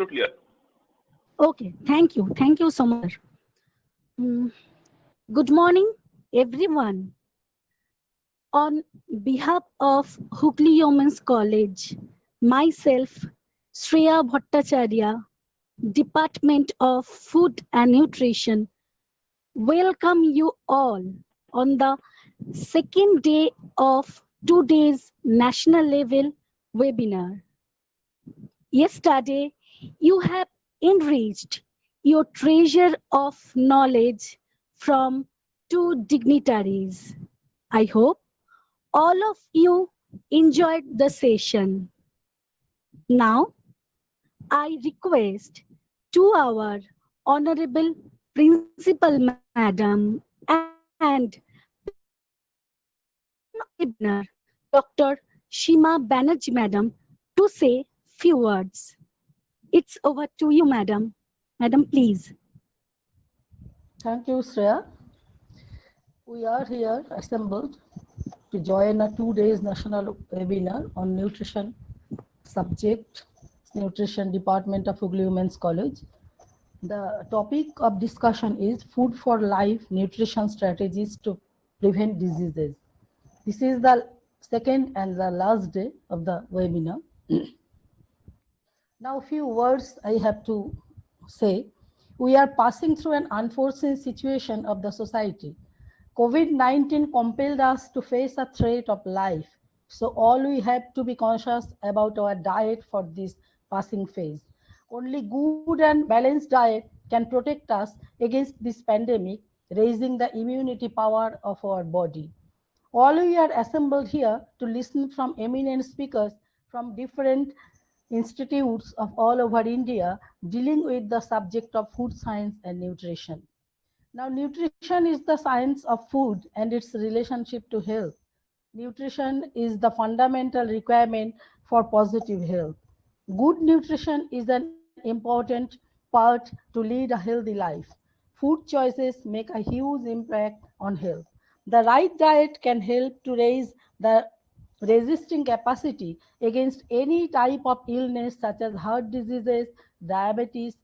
absolutely. Okay, thank you. Thank you so much. Mm, Good morning, everyone. On behalf of Hooghly Women's College, myself, Shreya Bhattacharya, Department of Food and Nutrition, welcome you all on the second day of today's national level webinar. Yesterday, you have enriched your treasure of knowledge from two dignitaries. I hope all of you enjoyed the session. Now, I request to our Honorable Principal Madam and webinar, Dr. Shima Banerjee Madam, to say few words. It's over to you, Madam. Madam, please. Thank you, Shreya. We are here assembled to join a 2 days national webinar on nutrition subject, Nutrition Department of Hooghly Women's College. The topic of discussion is Food for Life Nutrition Strategies to Prevent Diseases. This is the second and the last day of the webinar. Now, a few words I have to say. We are passing through an unforeseen situation of the society. COVID-19 compelled us to face a threat of life. So all we have to be conscious about our diet for this passing phase. Only good and balanced diet can protect us against this pandemic, raising the immunity power of our body. All we are assembled here to listen from eminent speakers from different institutes of all over India dealing with the subject of food science and nutrition. Now, nutrition is the science of food and its relationship to health. Nutrition is the fundamental requirement for positive health. Good nutrition is an important part to lead a healthy life. Food choices make a huge impact on health. The right diet can help to raise the resisting capacity against any type of illness such as heart diseases, diabetes,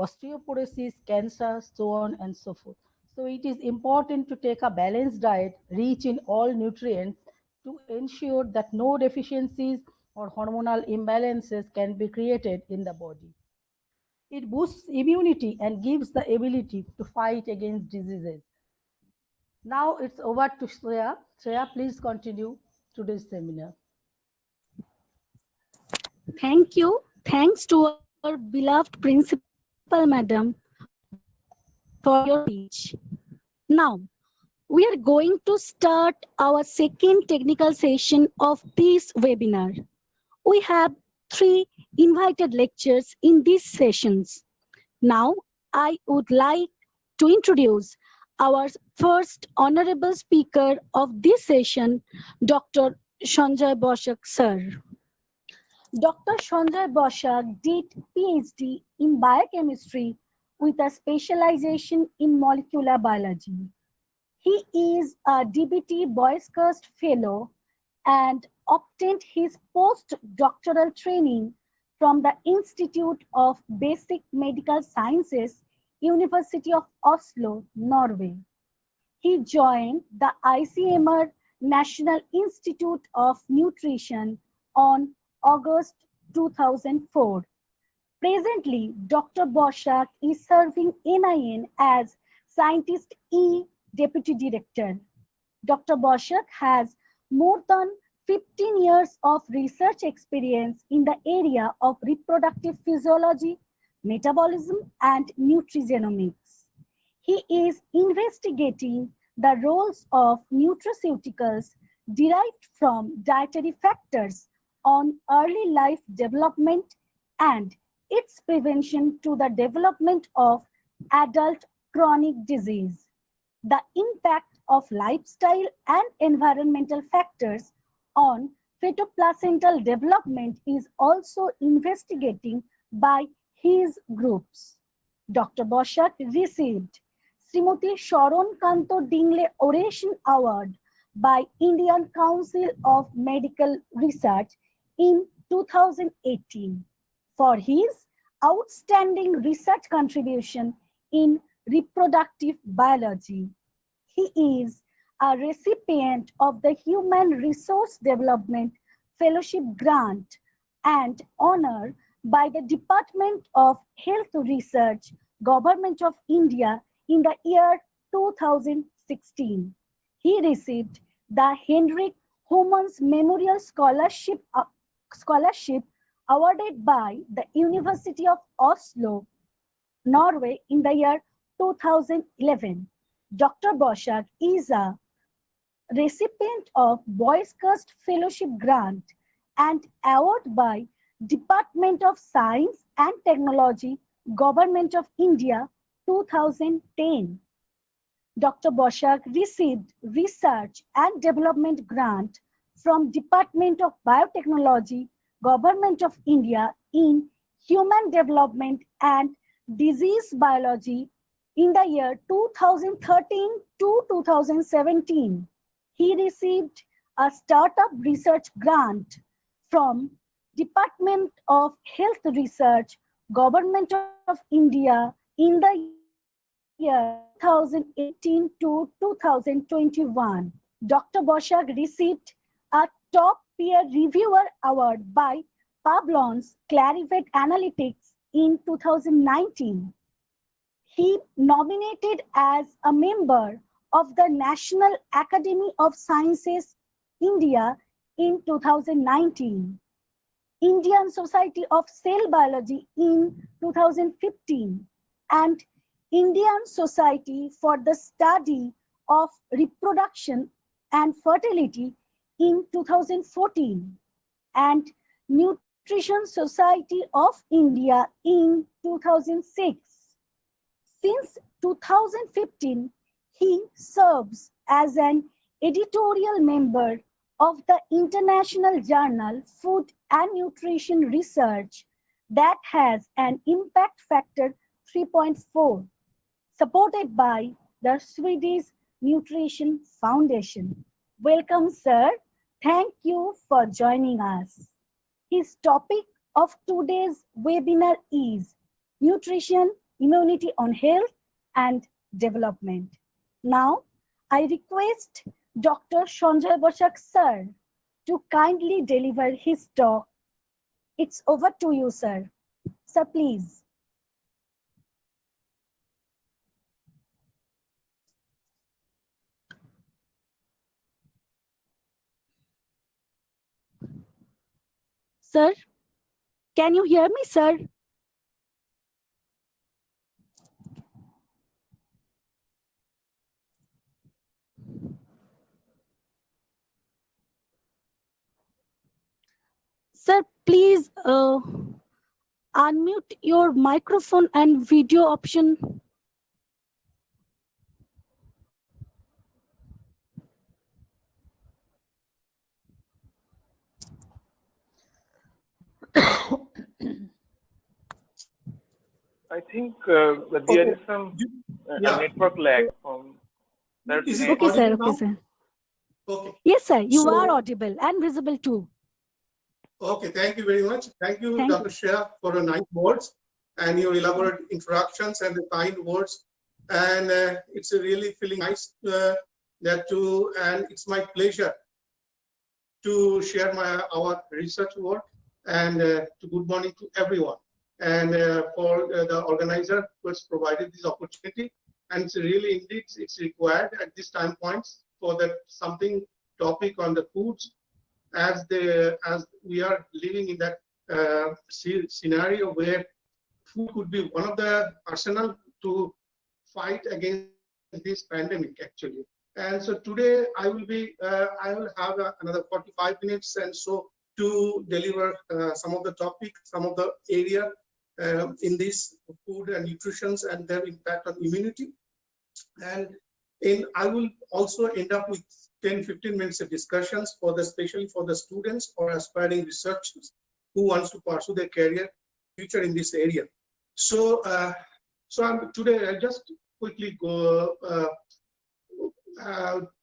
osteoporosis, cancer, so on and so forth. So it is important to take a balanced diet rich in all nutrients to ensure that no deficiencies or hormonal imbalances can be created in the body. It boosts immunity and gives the ability to fight against diseases. Now it's over to Shreya. Shreya, please continue today's seminar. Thank you. Thanks to our beloved Principal Madam for your speech. Now, we are going to start our second technical session of this webinar. We have 3 invited lectures in these sessions. Now, I would like to introduce our first honorable speaker of this session, Dr. Sanjay Basha, sir. Dr. Sanjay Basha did PhD in biochemistry with a specialization in molecular biology. He is a DBT Boycast Fellow and obtained his postdoctoral training from the Institute of Basic Medical Sciences, University of Oslo, Norway. He joined the ICMR National Institute of Nutrition on August 2004. Presently, Dr. Boschak is serving NIN as Scientist E Deputy Director. Dr. Boschak has more than 15 years of research experience in the area of reproductive physiology, metabolism, and nutrigenomics. He is investigating the roles of nutraceuticals derived from dietary factors on early life development and its prevention to the development of adult chronic disease. The impact of lifestyle and environmental factors on fetoplacental development is also investigating by his groups. Dr. Boschak received Srimati Sharon Kanto Dingle Oration Award by Indian Council of Medical Research in 2018 for his outstanding research contribution in reproductive biology. He is a recipient of the Human Resource Development Fellowship Grant and honor by the Department of Health Research, Government of India in the year 2016. He received the Henrik Homans Memorial Scholarship awarded by the University of Oslo, Norway in the year 2011. Dr. Basha is a recipient of Boys Cust Fellowship Grant and award by Department of Science and Technology, Government of India, 2010. Dr. Boshak received Research and Development Grant from Department of Biotechnology, Government of India in Human Development and Disease Biology in the year 2013 to 2017. He received a Startup Research Grant from Department of Health Research, Government of India in the year 2018 to 2021. Dr. Boshak received a Top Peer Reviewer Award by Pablons Clarivate Analytics in 2019. He nominated as a member of the National Academy of Sciences, India in 2019. Indian Society of Cell Biology in 2015 and Indian Society for the Study of Reproduction and Fertility in 2014 and Nutrition Society of India in 2006. Since 2015, he serves as an editorial member of the international journal Food and Nutrition Research that has an impact factor 3.4, supported by the Swedish Nutrition Foundation. Welcome, sir. Thank you for joining us. His topic of today's webinar is Nutrition, Immunity on Health and Development. Now, I request Dr. Sanjay Boshak, sir, to kindly deliver his talk. It's over to you, sir. Sir, please. Sir, can you hear me, sir? Sir, please unmute your microphone and video option. I think there is some network lag from that. Okay, sir. Okay, sir. Okay. Yes, sir. You are audible and visible too. Okay, thank you very much. Thank you, Thank Dr. Shreya, for your nice words and your elaborate introductions and the kind words. And it's really feeling nice that too. And it's my pleasure to share our research work and to good morning to everyone. And for the organizer who has provided this opportunity. And it's really indeed it's required at this time points for that something topic on the foods as we are living in that scenario where food could be one of the arsenal to fight against this pandemic actually. And so today I will have another 45 minutes and so to deliver some of the topics, some of the area in this food and nutrition and their impact on immunity. And I will also end up with 10-15 minutes of discussions for especially for the students or aspiring researchers who wants to pursue their career future in this area. So today I'll just quickly go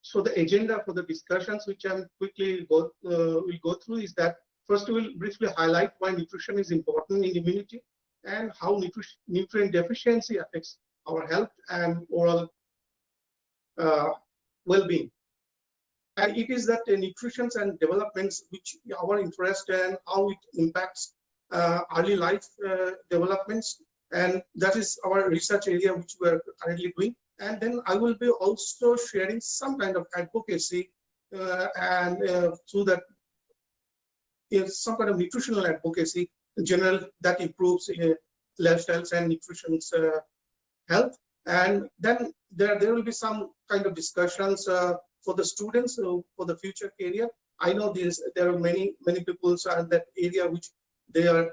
so the agenda for the discussions which I'm quickly will go through is that first we will briefly highlight why nutrition is important in immunity. and how nutrient deficiency affects our health and overall well-being. And it is that nutrition and developments which our interest and how it impacts early life developments, and that is our research area which we are currently doing. And then I will be also sharing some kind of advocacy and through that some kind of nutritional advocacy in general that improves lifestyles and nutrition's health. And then there will be some kind of discussions for the students for the future career. I know there are many people in that area which they are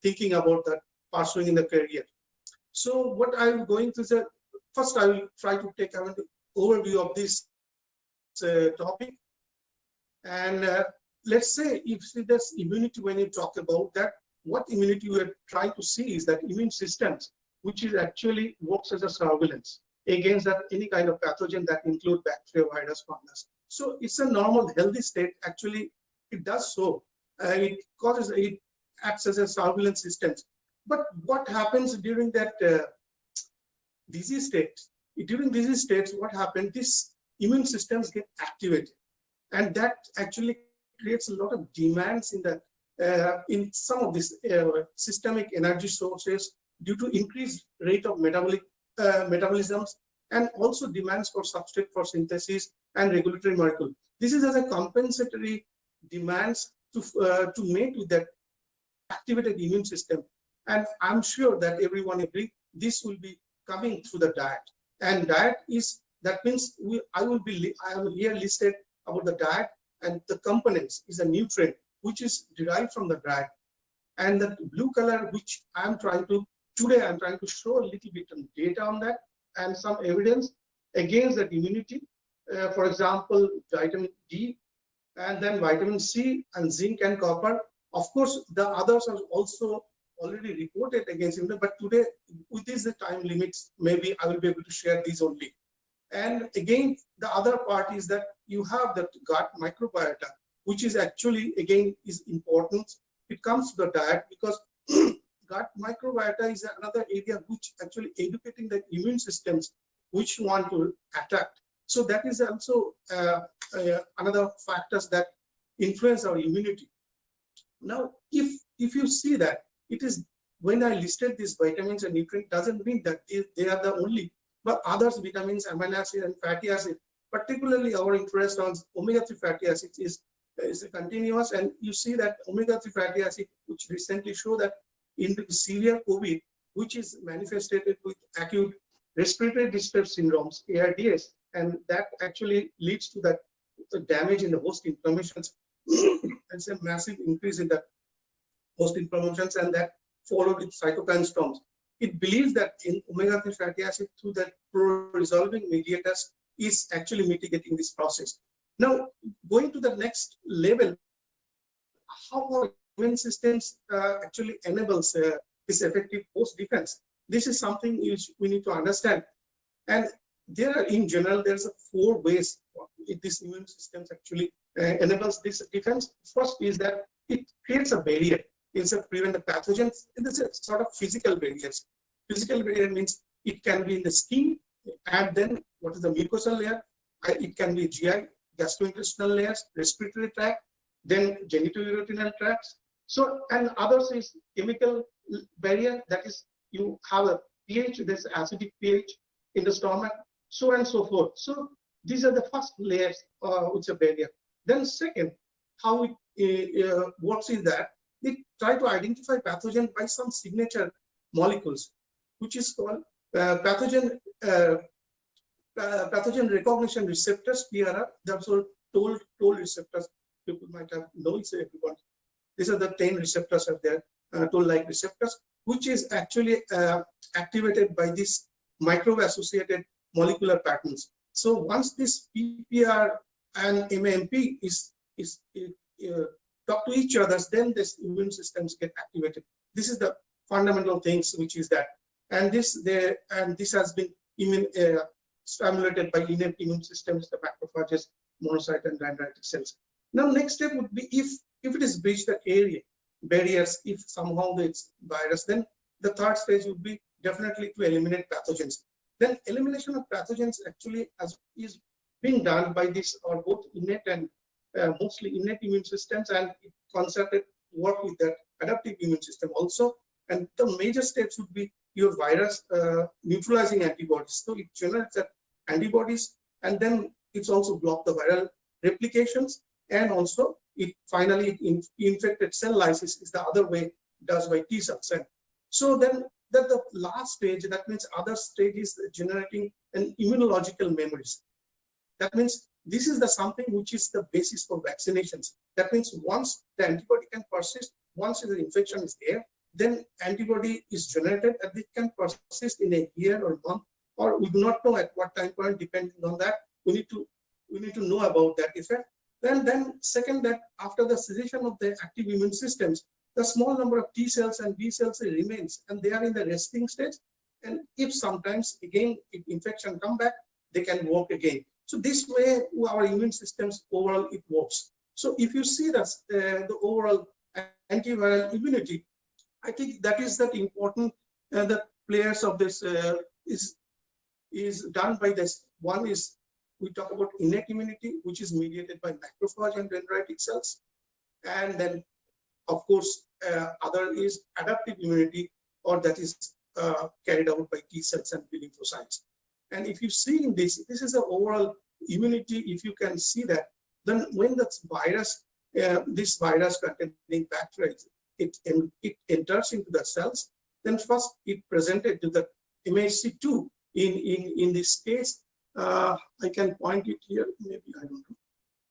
thinking about that pursuing in the career. So what I'm going to say, first I will try to take an overview of this topic. And let's say if there's immunity, when you talk about that, what immunity we are trying to see is that immune systems, which is actually works as a surveillance against that any kind of pathogen that include bacteria, virus, fungus. So it's a normal healthy state. Actually, it does so. It acts as a surveillance system. But what happens during that disease state? During disease states, what happens? These immune systems get activated, and that actually creates a lot of demands in some of these systemic energy sources due to increased rate of metabolisms, and also demands for substrate for synthesis and regulatory molecule. This is as a compensatory demands to make with that activated immune system. And I'm sure that everyone agree this will be coming through the diet. And diet is, that means I am here listed about the diet, and the components is a nutrient which is derived from the diet. And the blue color which today I'm trying to show a little bit of data on that and some evidence against that immunity. For example, vitamin D, and then vitamin C and zinc and copper. Of course, the others are also already reported against immunity, but today, with these time limits, maybe I will be able to share these only. And again, the other part is that you have the gut microbiota, which is actually, again, is important. It comes to the diet because gut microbiota is another area which actually educating the immune systems which want to attack. So that is also another factors that influence our immunity. Now, if you see that it is, when I listed these vitamins and nutrients, doesn't mean that they are the only, but others vitamins, amino acid, and fatty acid. Particularly, our interest on omega-3 fatty acids is continuous, and you see that omega-3 fatty acid, which recently show that in the severe COVID, which is manifested with acute respiratory distress syndromes, ARDS, and that actually leads to that damage in the host inflammations. It's a massive increase in the host inflammations, and that followed with cytokine storms. It believes that in omega-3 fatty acid through that pro-resolving mediators is actually mitigating this process. Now, going to the next level, how our immune systems actually enables this effective host defense. This is something which we need to understand. And there are, in general, there's 4 ways this immune systems actually enables this defense. First is that it creates a barrier. It's a prevent the pathogens. It's a sort of physical barriers. Physical barrier means it can be in the skin, and then what is the mucosal layer? It can be GI, gastrointestinal layers, respiratory tract, then genitourinary tracts. So, and others is chemical barrier, that is you have a pH, there's acidic pH in the stomach, so and so forth. So these are the first layers which are barrier. Then second, how it works is that they try to identify pathogen by some signature molecules, which is called pathogen recognition receptors, PRR. That's all toll receptors. People might have known it, everyone. These are the 10 receptors are there, toll-like receptors, which is actually activated by this microbe-associated molecular patterns. So once this PPR and MAMP is talk to each other, then this immune systems get activated. This is the fundamental things which is that, and this has been stimulated by innate immune systems, the macrophages, monocyte, and dendritic cells. Now, next step would be if it is breached the area barriers, if somehow it's virus, then the third stage would be definitely to eliminate pathogens. Then elimination of pathogens actually is being done by this or both innate and mostly innate immune systems, and it concerted work with that adaptive immune system also. And the major steps would be your virus neutralizing antibodies. So it generates that antibodies, and then it's also block the viral replications, and also it finally infected cell lysis is the other way does by T cells. And so then that the last stage, that means other stage is generating an immunological memories. That means this is the something which is the basis for vaccinations. That means once the antibody can persist, once the infection is there, then antibody is generated and it can persist in a year or month, or we do not know at what time point. Depending on that, we need to know about that effect. Then second, that after the cessation of the active immune systems, the small number of T cells and B cells remains, and they are in the resting stage. And if sometimes again if infection come back, they can work again. So this way our immune systems overall it works. So if you see that the overall antiviral immunity, I think that is that important. The players of this is done by this. One is we talk about innate immunity, which is mediated by macrophage and dendritic cells, and then of course other is adaptive immunity, or that is carried out by T cells and B lymphocytes. And if you see in this is the overall immunity. If you can see that, then when that virus, this virus containing bacteria, it enters into the cells, then first it presented to the MHC2. In this case, I can point it here. Maybe I don't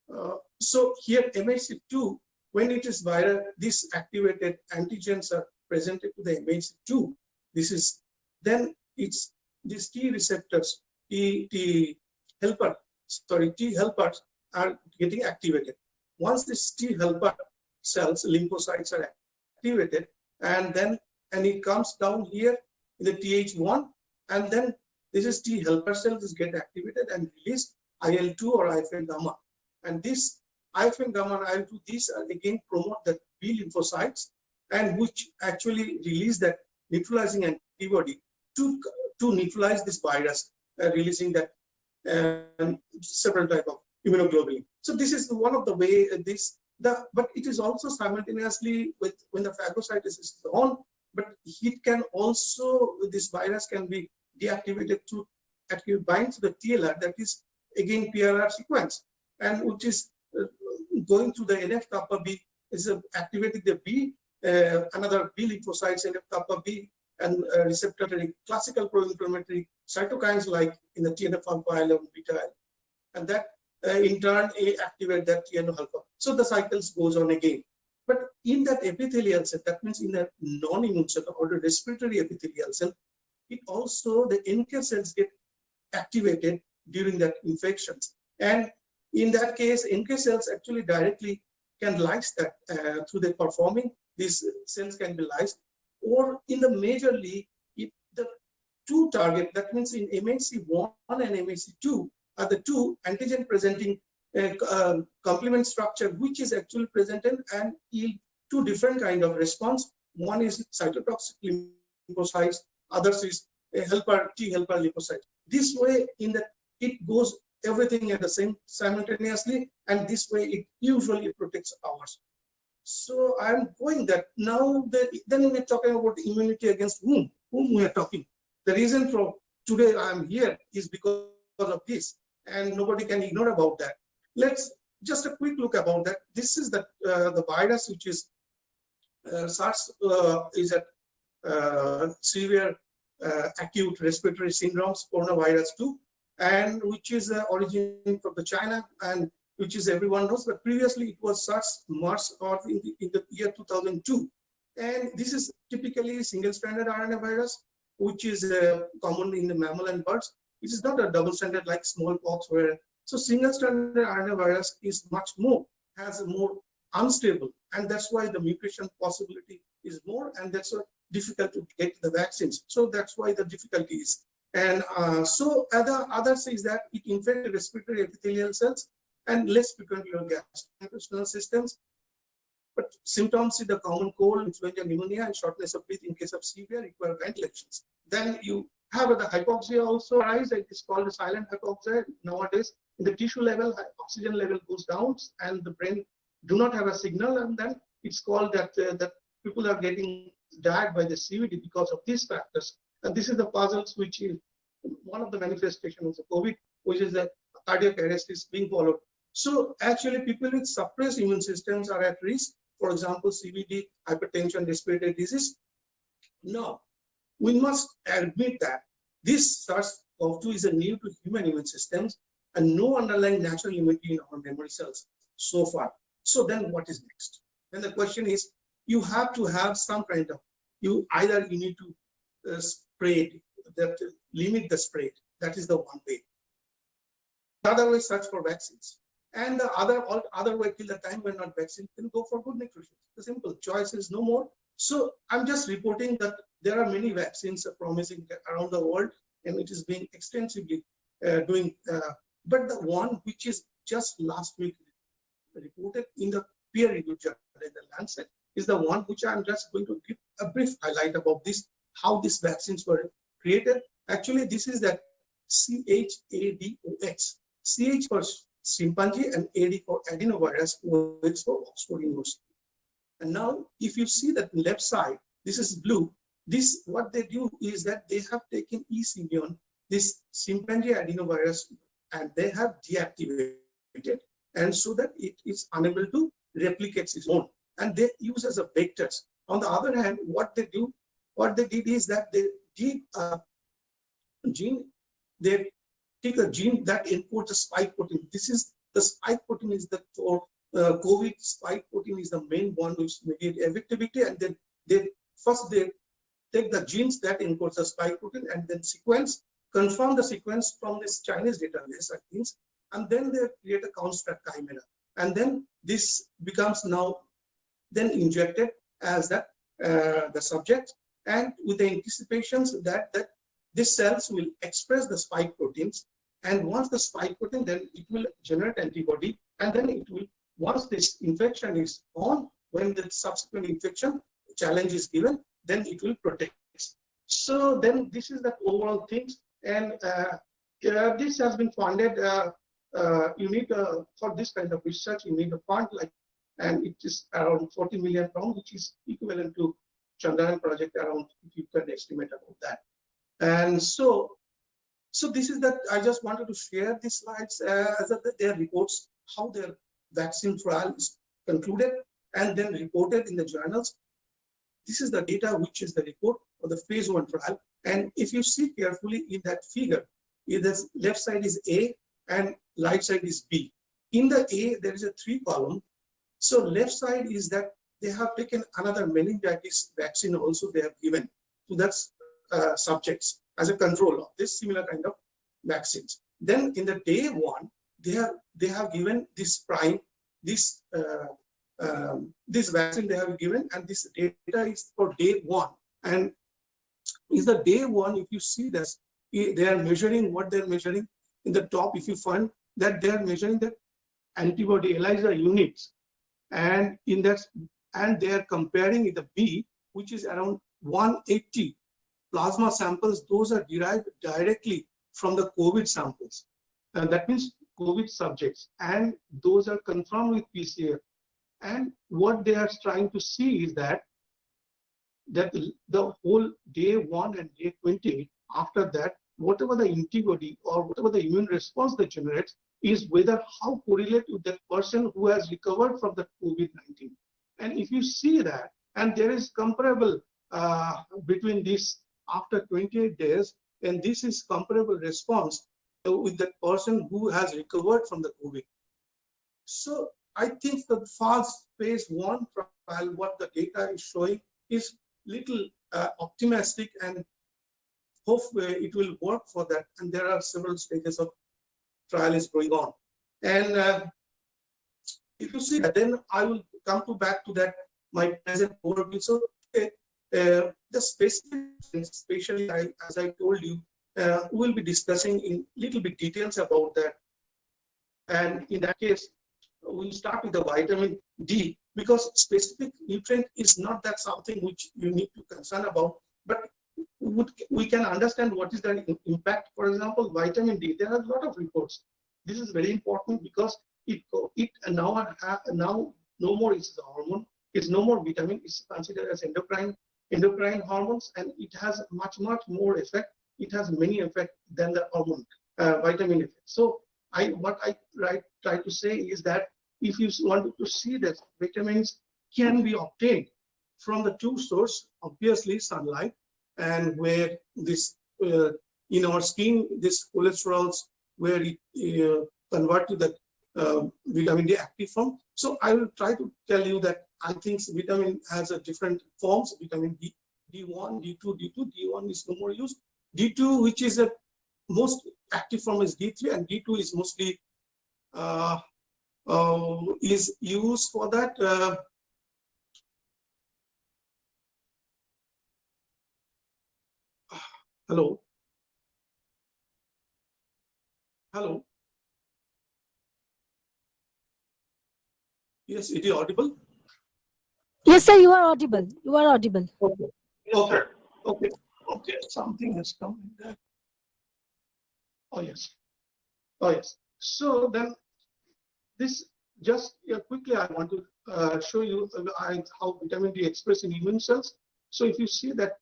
know. So here MHC2, when it is viral, this activated antigens are presented to the MHC2. This is then it's these T receptors, T helpers are getting activated. Once this T helper cells, lymphocytes are activated, and it comes down here in the Th1, and then this is T helper cells get activated and release IL-2 or IFN gamma. And this IFN gamma and IL-2, these are again promote the B lymphocytes, and which actually release that neutralizing antibody to neutralize this virus, releasing that several type of immunoglobulin. So this is one of the way but it is also simultaneously with when the phagocytosis is on, but it can also, this virus can be deactivated to actually bind to the TLR, that is again PRR sequence, and which is going to the NF kappa B, is activating the B, another B lymphocytes, NF kappa B, and receptor classical pro-inflammatory cytokines like in the TNF alpha, IL-1 beta, and that in turn activate that TNF alpha. So the cycles goes on again. But in that epithelial cell, that means in the non-immune cell or the respiratory epithelial cell, it also the NK cells get activated during that infections. And in that case, NK cells actually directly can lyse that through the performing. These cells can be lysed, or in the majorly, if the two target, that means in MHC1 and MHC2 are the two antigen presenting complement structure, which is actually presented and yield two different kind of response. One is cytotoxic lymphocytes, others is a T helper lymphocyte. This way, in that it goes everything at the same simultaneously, and this way it usually protects ours. So I'm going that now then we're talking about immunity against whom we are talking. The reason for today I'm here is because of this, and nobody can ignore about that. Let's just a quick look about that. This is the virus which is SARS is a severe acute respiratory syndromes, coronavirus 2, and which is originating from the China, and which is everyone knows, but previously it was SARS, MERS, or in the year 2002. And this is typically single-stranded RNA virus, which is common in the mammal and birds. It is not a double-stranded like smallpox, where so single-stranded RNA virus is much more, has a more unstable, and that's why the mutation possibility is more, and that's difficult to get the vaccines. So that's why the difficulty is. And so others is that it infects respiratory epithelial cells and less frequently on gastrointestinal systems. But symptoms is the common cold, influenza, pneumonia, and shortness of breath in case of severe require ventilations. Then you have the hypoxia also arise. It is called a silent hypoxia nowadays. In the tissue level, oxygen level goes down, and the brain do not have a signal, and then it's called that that people are getting died by the CVD because of these factors. And this is the puzzles which is one of the manifestations of COVID, which is that cardiac arrest is being followed. So actually people with suppressed immune systems are at risk. For example, CVD, hypertension, respiratory disease. Now, we must admit that this SARS-CoV-2 is a new to human immune systems and no underlying natural immunity in our memory cells so far. So then what is next? And the question is, you have to have some kind of, you need to spray that, limit the spread. That is the one way. The other way, search for vaccines. And the other way, till the time we're not vaccine, then go for good nutrition. The simple choice is no more. So I'm just reporting that there are many vaccines promising around the world, and it is being extensively doing. But the one which is just last week reported in the peer-reviewed journal in the Lancet is the one which I'm just going to give a brief highlight about this, how these vaccines were created. Actually, this is that CHAdOX. CH for chimpanzee and AD for adenovirus, OX for Oxford University. And now, if you see that left side, this is blue. This, what they do is that they have taken E. simian, this chimpanzee adenovirus, and they have deactivated, and so that it is unable to replicate its own. And they use as a vectors. On the other hand, what they did is that they did a gene, they take a gene that encodes a spike protein. This is the spike protein is the for COVID spike protein is the main one which mediates effectivity, and then they take the genes that encodes the spike protein and then confirm the sequence from this Chinese database, I think, and then they create a construct chimera, and then this becomes now then injected as that the subject, and with the anticipations that these cells will express the spike proteins, and once the spike protein, then it will generate antibody, and then it will, once this infection is on, when the subsequent infection challenge is given, then it will protect. So then this is the overall things, and this has been funded. You need for this kind of research, you need a fund like, and it is around 40 million pounds, which is equivalent to Chandrayaan project around, if you can estimate about that. And so this is that I just wanted to share these slides as their reports, how their vaccine trial is concluded and then reported in the journals. This is the data, which is the report of the phase 1 trial. And if you see carefully in that figure, the left side is A and right side is B. In the A, there is a 3-column. So left side is that they have taken another meningitis vaccine also they have given to that subjects as a control of this similar kind of vaccines. Then in the day 1, they have given this prime, this vaccine they have given, and this data is for day 1. And is the day 1, if you see this, they are measuring what they're measuring in the top. If you find that they are measuring the antibody ELISA units, and in that, and they are comparing with the B, which is around 180 plasma samples. Those are derived directly from the COVID samples. And that means COVID subjects, and those are confirmed with PCR. And what they are trying to see is that the whole day 1 and day 28, after that, whatever the antibody or whatever the immune response they generate is whether how correlate with that person who has recovered from the COVID-19. And if you see that, and there is comparable between this after 28 days, and this is comparable response with that person who has recovered from the COVID. So I think the first phase 1 trial, what the data is showing is little optimistic, and hope it will work for that. And there are several stages of trial is going on. And if you see that, then I will come back to that, my present overview. So the specific, especially as I told you, we will be discussing in little bit details about that. And in that case, we'll start with the vitamin D. because specific nutrient is not that something which you need to concern about, but we can understand what is the impact. For example, vitamin D, there are a lot of reports. This is very important because it now no more is a hormone, it's no more vitamin, it's considered as endocrine hormones, and it has much more effect. It has many effect than the hormone vitamin effect. So what I try to say is that if you wanted to see that vitamins can be obtained from the two sources, obviously sunlight, and where this in our skin, this cholesterols, where it convert to the vitamin D active form. So I will try to tell you that I think vitamin has a different forms. Vitamin D, D1, D2, D1 is no more used. D2, which is a most active form, is D3, and D2 is mostly is used for that. Hello. Hello. Yes, it is audible. Yes, sir, you are audible. You are audible. Okay. Okay. Okay. Okay. Something has come in there. Oh yes. Oh yes. So then, this just quickly, I want to show you how vitamin D expressed in immune cells. So if you see that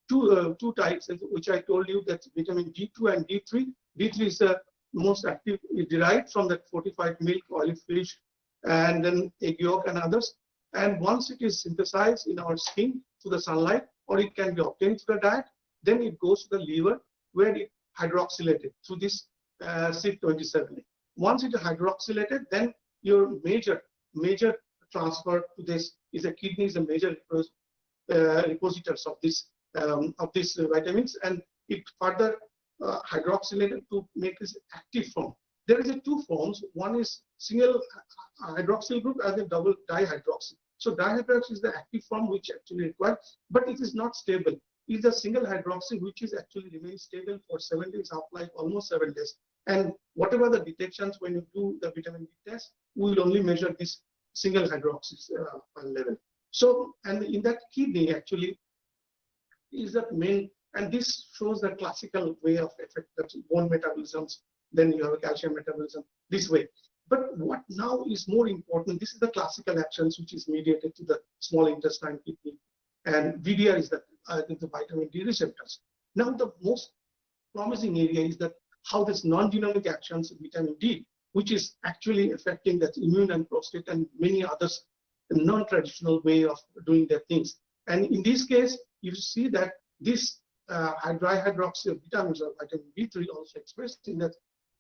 two types, which I told you, that vitamin D2 and D3. D3 is the most active, is derived from that fortified milk, olive fish, and then egg yolk and others. And once it is synthesized in our skin through the sunlight, or it can be obtained through the diet, then it goes to the liver, where it hydroxylated through this CYP27. Once it is hydroxylated, then your major transfer to this is the kidney is a major repositors of these vitamins, and it further hydroxylated to make this active form. There is two forms. One is single hydroxyl group and a double dihydroxy. So dihydroxy is the active form which actually required, but it is not stable. It is a single hydroxy which is actually remains stable for 7 days, half-life almost 7 days. And whatever the detections when you do the vitamin D test, we will only measure this single hydroxy level. So, and in that kidney actually is that main, and this shows the classical way of effect, that bone metabolisms, then you have a calcium metabolism this way. But what now is more important, this is the classical actions which is mediated to the small intestine, kidney, and VDR is the vitamin D receptors. Now the most promising area is that how this non-genomic actions of vitamin D, which is actually affecting that immune and prostate and many others, non-traditional way of doing their things. And in this case, you see that this dihydroxy of vitamins or vitamin B3 also expressed in the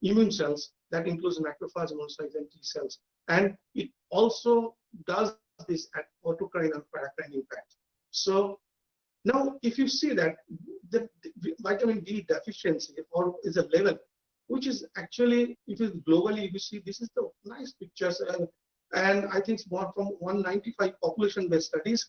immune cells, that includes macrophage, monocytes, and T cells. And it also does this at autocrine and paracrine impact. So now, if you see that the vitamin D deficiency or is a level, which is actually, if it is globally, if you see, this is the nice pictures, and I think it's more from 195 population-based studies,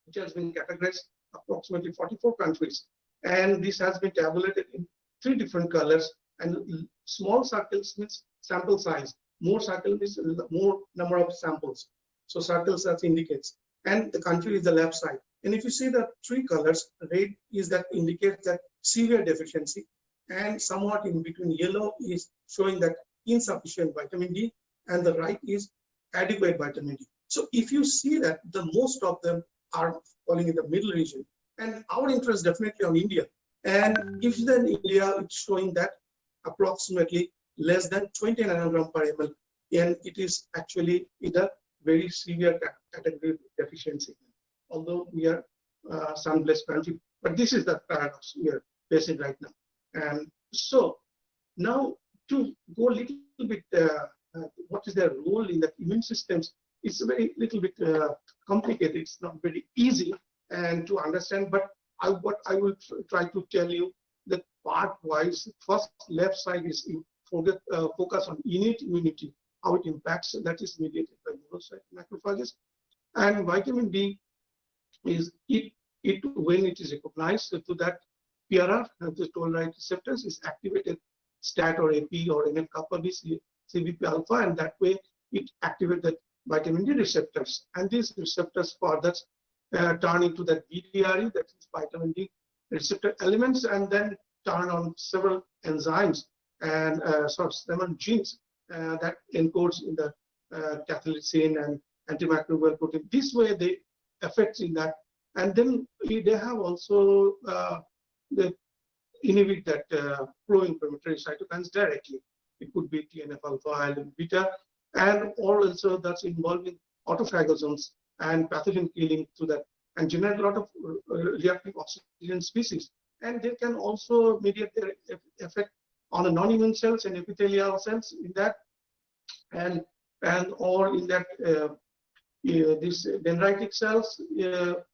which has been categorized approximately 44 countries. And this has been tabulated in 3 different colors, and small circles means sample size, more circle means more number of samples. So circles that indicates, and the country is the left side. And if you see the 3 colors, red is that indicates that severe deficiency, and somewhat in between yellow is showing that insufficient vitamin D, and the right is adequate vitamin D. So if you see that the most of them are falling in the middle region, and our interest definitely on India. And if then India, it's showing that approximately less than 20 nanogram per ml, and it is actually in a very severe category deficiency. Although we are sun blessed country, but this is the paradox we are facing right now. And so now to go a little bit, what is their role in the immune systems? It's a very little bit complicated. It's not very easy and to understand. But what I will try to tell you that part-wise. First, left side is focus on innate immunity, how it impacts. That is mediated by monocyte macrophages, and vitamin D is it when it is recognized to that PRR, the toll-like receptors, is activated STAT or AP or NF-kappa B, CBP alpha, and that way it activates the vitamin D receptors, and these receptors further turn into the DDRE, that is vitamin D receptor elements, and then turn on several enzymes and several genes that encodes in the cathepsin and antimicrobial protein. This way they affect in that, and then they have also the inhibit that pro-inflammatory cytokines directly. It could be TNF alpha, IL beta, and also that's involved in autophagogens and pathogen killing through that, and generate a lot of reactive oxygen species. And they can also mediate their effect on the non-immune cells and epithelial cells in that, and or in that these dendritic cells,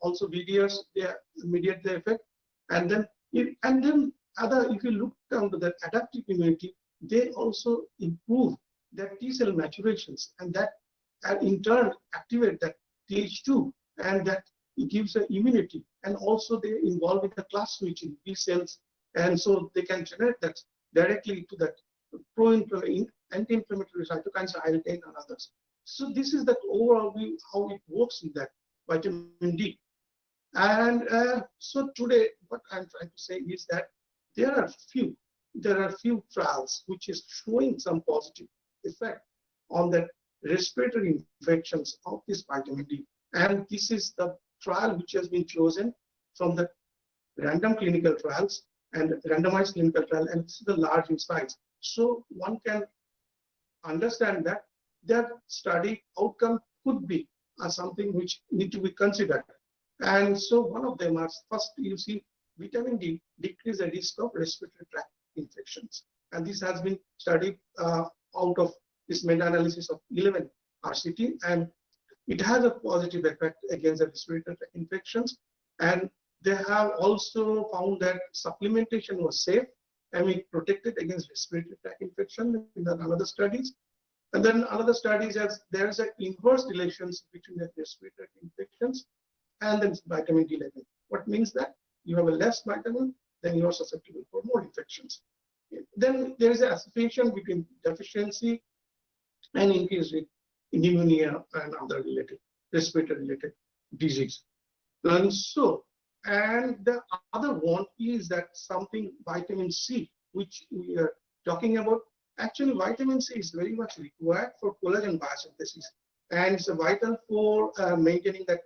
also VDS, they mediate the effect, and then if you look down to that adaptive immunity, they also improve their T cell maturations, and that in turn activate that Th2, and that gives an immunity, and also they involve in the class switching B cells, and so they can generate that directly to that anti-inflammatory cytokines, IL-10 and others. So this is the overall view how it works in that vitamin D. And so today, what I'm trying to say is that there are few trials which is showing some positive effect on the respiratory infections of this vitamin D. And this is the trial which has been chosen from the random clinical trials and randomized clinical trial, and this is the large in size. So one can understand that their study outcome could be something which need to be considered. And so one of them are, first you see vitamin D decrease the risk of respiratory tract infections. And this has been studied out of this meta-analysis of 11 RCT, and it has a positive effect against the respiratory tract infections. And they have also found that supplementation was safe and it protected against respiratory tract infection in another studies. And then another studies as there is an inverse relations between the respiratory infections and then vitamin D level. What means that you have a less vitamin, then you are susceptible for more infections. Then there is an association between deficiency and increased pneumonia and other related respiratory related disease. And so, and the other one is that something vitamin C, which we are talking about. Actually, vitamin C is very much required for collagen biosynthesis, and it's vital for maintaining that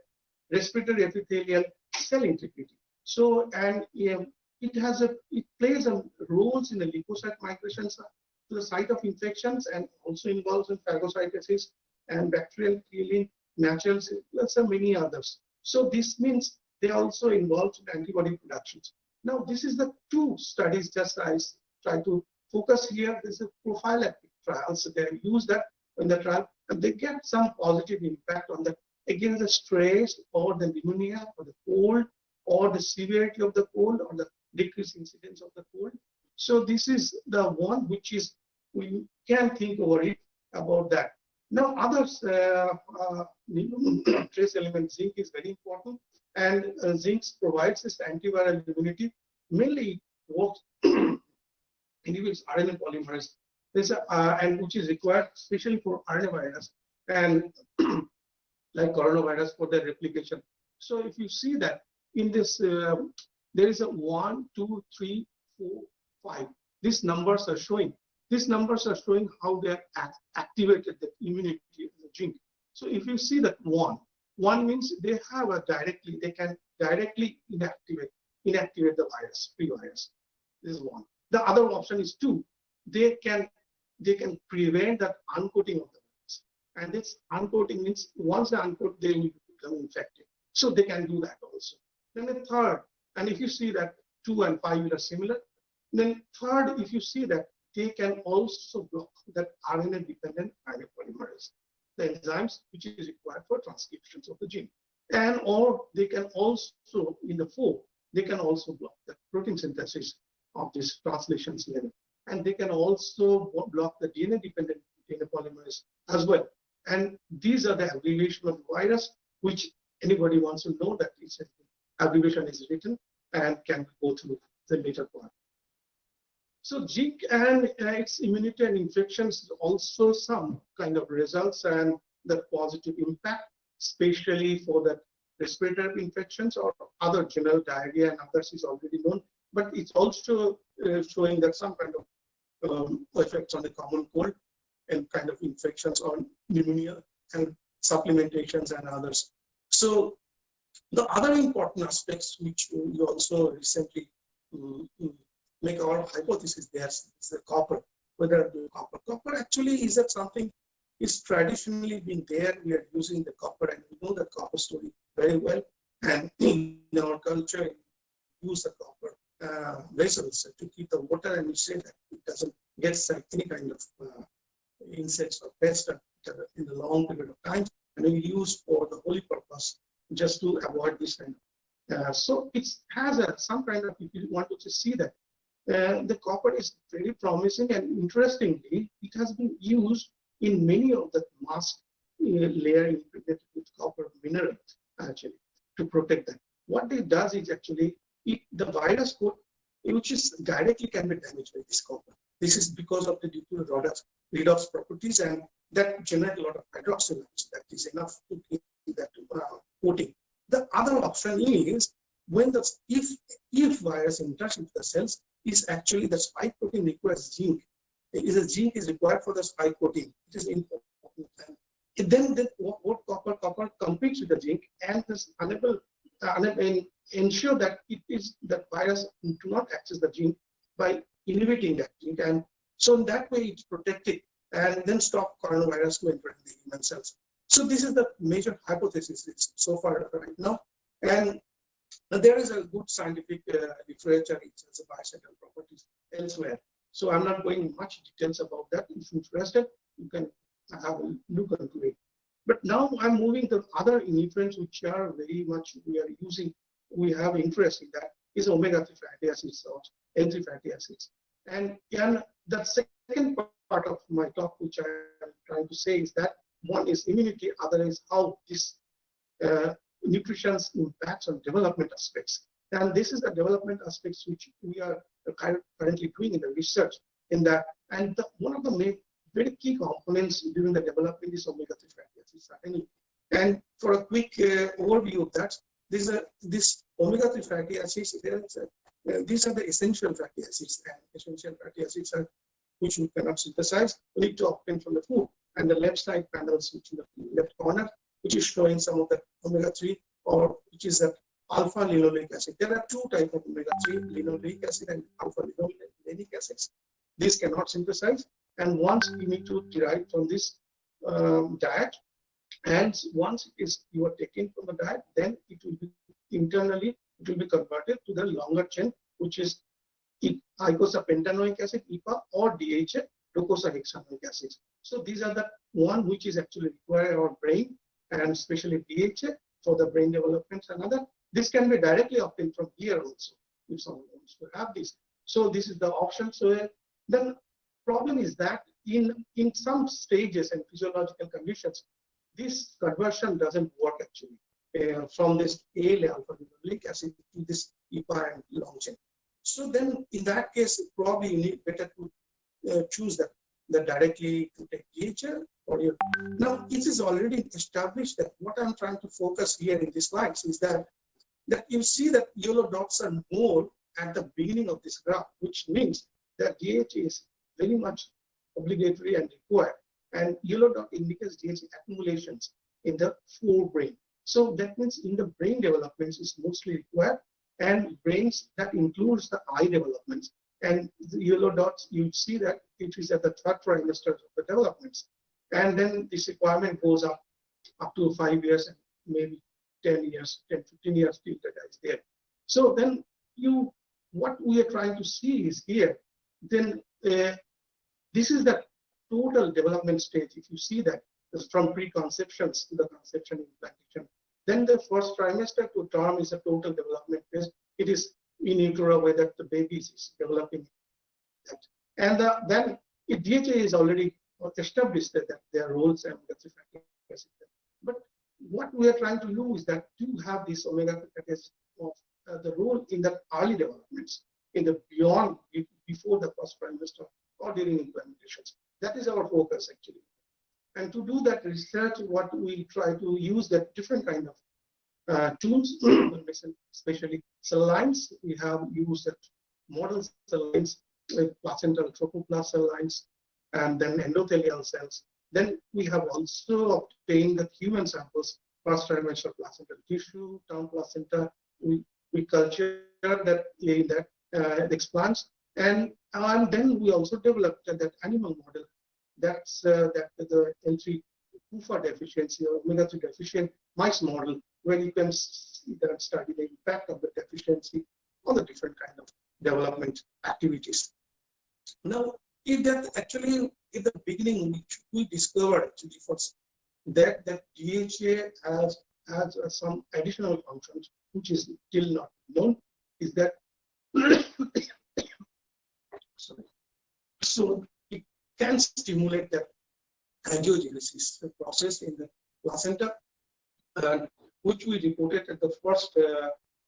respiratory epithelial cell integrity. So, and it plays a roles in the lymphocyte migrations to the site of infections, and also involves in phagocytosis and bacterial killing, natural plus many others. So this means they also involved in antibody productions. Now, this is the two studies just I try to focus here. This is prophylactic trials. So they use that in the trial, and they get some positive impact on the against the stress or the pneumonia or the cold or the severity of the cold or the decreased incidence of the cold. So this is the one which is we can think over it about that. Now others, trace element zinc is very important, and zinc provides this antiviral immunity. Mainly works inhibits RNA polymerase. This and which is required especially for RNA virus and like coronavirus for their replication. So if you see that in this, there is a 1, 2, 3, 4, 5. These numbers are showing. These numbers are showing how they are activated the immunity of the gene. So if you see that one means they have a directly, they can directly inactivate the virus, pre-virus. This is one. The other option is 2. They can prevent that uncoating of the virus. And this uncoating means once they uncoat, they will become infected. So they can do that also. Then the third, and if you see that 2 and 5 are similar, then third, if you see that they can also block that RNA-dependent RNA polymerase, the enzymes which is required for transcriptions of the gene. And or they can also, in the 4, they can also block the protein synthesis of this translations level. And they can also block the DNA-dependent DNA polymerase as well. And these are the abbreviation of the virus, which anybody wants to know that it's abbreviation is written and can go through the later part. So zinc and its immunity and infections also some kind of results, and the positive impact, especially for the respiratory infections or other general diarrhea and others is already known. But it's also showing that some kind of effects on the common cold and kind of infections on pneumonia and supplementations and others. So the other important aspects which we also recently make our hypothesis there is the copper. Whether the copper actually is that something is traditionally been there. We are using the copper and we know the copper story very well. And in our culture, we use the copper vessels to keep the water, and we say that it doesn't get any kind of insects or pests in the long period of time, and we use for the holy purpose just to avoid this kind of. So it has some kind of, if you want to see that, the copper is very promising, and interestingly, it has been used in many of the mask layer impregnated with copper minerals actually to protect them. What it does is actually the virus code, which is directly can be damaged by this copper. This is because of the due to redox properties, and that generate a lot of hydroxyl that is enough to keep that coating. The other option is when if virus enters into the cells, is actually the spike protein requires zinc. Zinc is required for the spike protein. It is important. And then what copper competes with the zinc and is unable ensure that it is that virus do not access the zinc by inhibiting that zinc, and so in that way it's protected and then stop coronavirus to enter the human cells. So this is the major hypothesis so far right now, and there is a good scientific literature in terms of biological properties elsewhere. So I'm not going much details about that. If you're interested, you can have a look into it. But now I'm moving to other nutrients which are very much we have interest in that is omega-3 fatty acids or L3 fatty acids. And the second part of my talk, which I'm trying to say, is that one is immunity, other is how this nutrition impacts on development aspects. And this is the development aspects which we are currently doing in the research in that. And one of the main, very key components during the development is omega-3 fatty acids, certainly. And for a quick overview of that, this omega-3 fatty acids, these are the essential fatty acids, and essential fatty acids are which we cannot synthesize, we need to obtain from the food. And the left side panels, which in the left corner, which is showing some of the omega-3, or which is the alpha linoleic acid. There are two types of omega-3, linoleic acid and alpha linoleic acids. These cannot synthesize, and once you need to derive from this diet, and once you are taking from the diet, then it will be internally converted to the longer chain, which is eicosapentaenoic acid, EPA, or DHA, docosahexaenoic acid. So these are the one which is actually required our brain, and especially DHA for the brain development and other. This can be directly obtained from here also if someone wants to have this. So this is the option. So then problem is that in some stages and physiological conditions, this conversion doesn't work actually from this alpha linoleic acid to this EPA and long chain. So then in that case, probably you need better to choose that directly to take DHA or your. Now it is already established that what I'm trying to focus here in this slides is that you see that yellow dots are more at the beginning of this graph, which means that DHA is very much obligatory and required. And yellow dot indicates DHA accumulations in the forebrain. So that means in the brain developments is mostly required, and brains that includes the eye developments. And the yellow dots, you see that it is at the third trimester of the developments. And then this requirement goes up to 5 years and maybe 10 years, 10, 15 years till that is there. So then what we are trying to see is here, then this is the total development stage. If you see that from preconceptions to the conception implantation, then the first trimester to term is a total development phase. It is in utero whether the baby is developing that. And then DHA is already established that their roles and that's fatty acid. But what we are trying to do is that to have this omega-3 fatty acid of the role in the early developments, in the beyond, before the first trimester or during implementations. That is our focus actually. And to do that research, what we try to use that different kind of tools, especially cell lines. We have used model cell lines with placental trophoblast cell lines, and then endothelial cells. Then we have also obtained the human samples, first trimestral placental tissue, term placenta. We culture that in that explants, and then we also developed that animal model. That's that the N3 PUFA deficiency or omega-3 deficient mice model, where you can see that study the impact of the deficiency on the different kind of development activities. Now, if that actually in the beginning we discovered actually first that DHA has some additional functions which is still not known, is that sorry. So it can stimulate that angiogenesis process in the placenta, which we reported at the first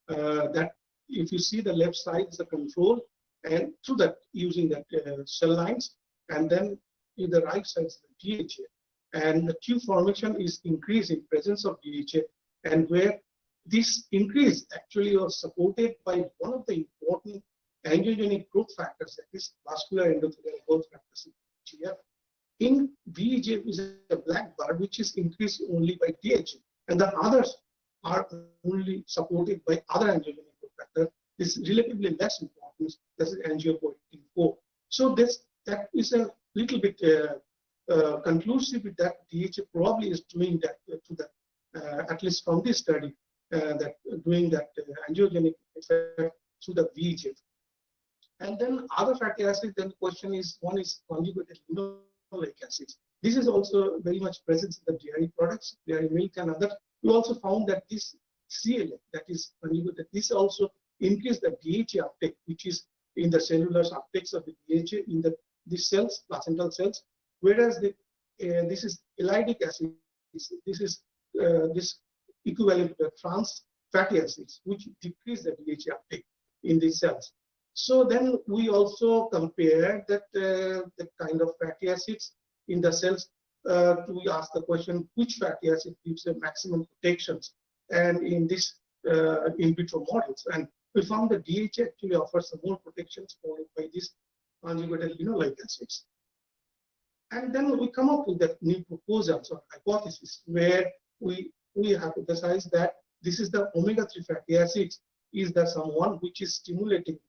that if you see the left side is the control, and through that using that cell lines, and then in the right side is the DHA, and the tube formation is increased in presence of DHA, and where this increase actually was supported by one of the important angiogenic growth factors, that is vascular endothelial growth factors, GF. In VEGF is a black bar which is increased only by DHA, and the others are only supported by other angiogenic growth factor. This is relatively less important. This is angiopoietin 4. So that is a little bit conclusive with that DHA probably is doing that to the at least from this study that doing that angiogenic effect through the VEGF. And then other fatty acids. Then the question is, one is conjugated linoleic acids. This is also very much present in the dairy products, dairy milk and other. We also found that this CLA, that is conjugated, this also increase the DHA uptake, which is in the cellular uptakes of the DHA in these cells, placental cells, whereas this is elidic acid. This is this equivalent to the trans fatty acids, which decrease the DHA uptake in these cells. So then we also compare that the kind of fatty acids in the cells to ask the question which fatty acid gives the maximum protections, and in this in vitro models, and we found that DHA actually offers some more protections followed by these conjugated linoleic acids. And then we come up with that new proposals or hypothesis where we hypothesize that this is the omega-3 fatty acids is the someone which is stimulating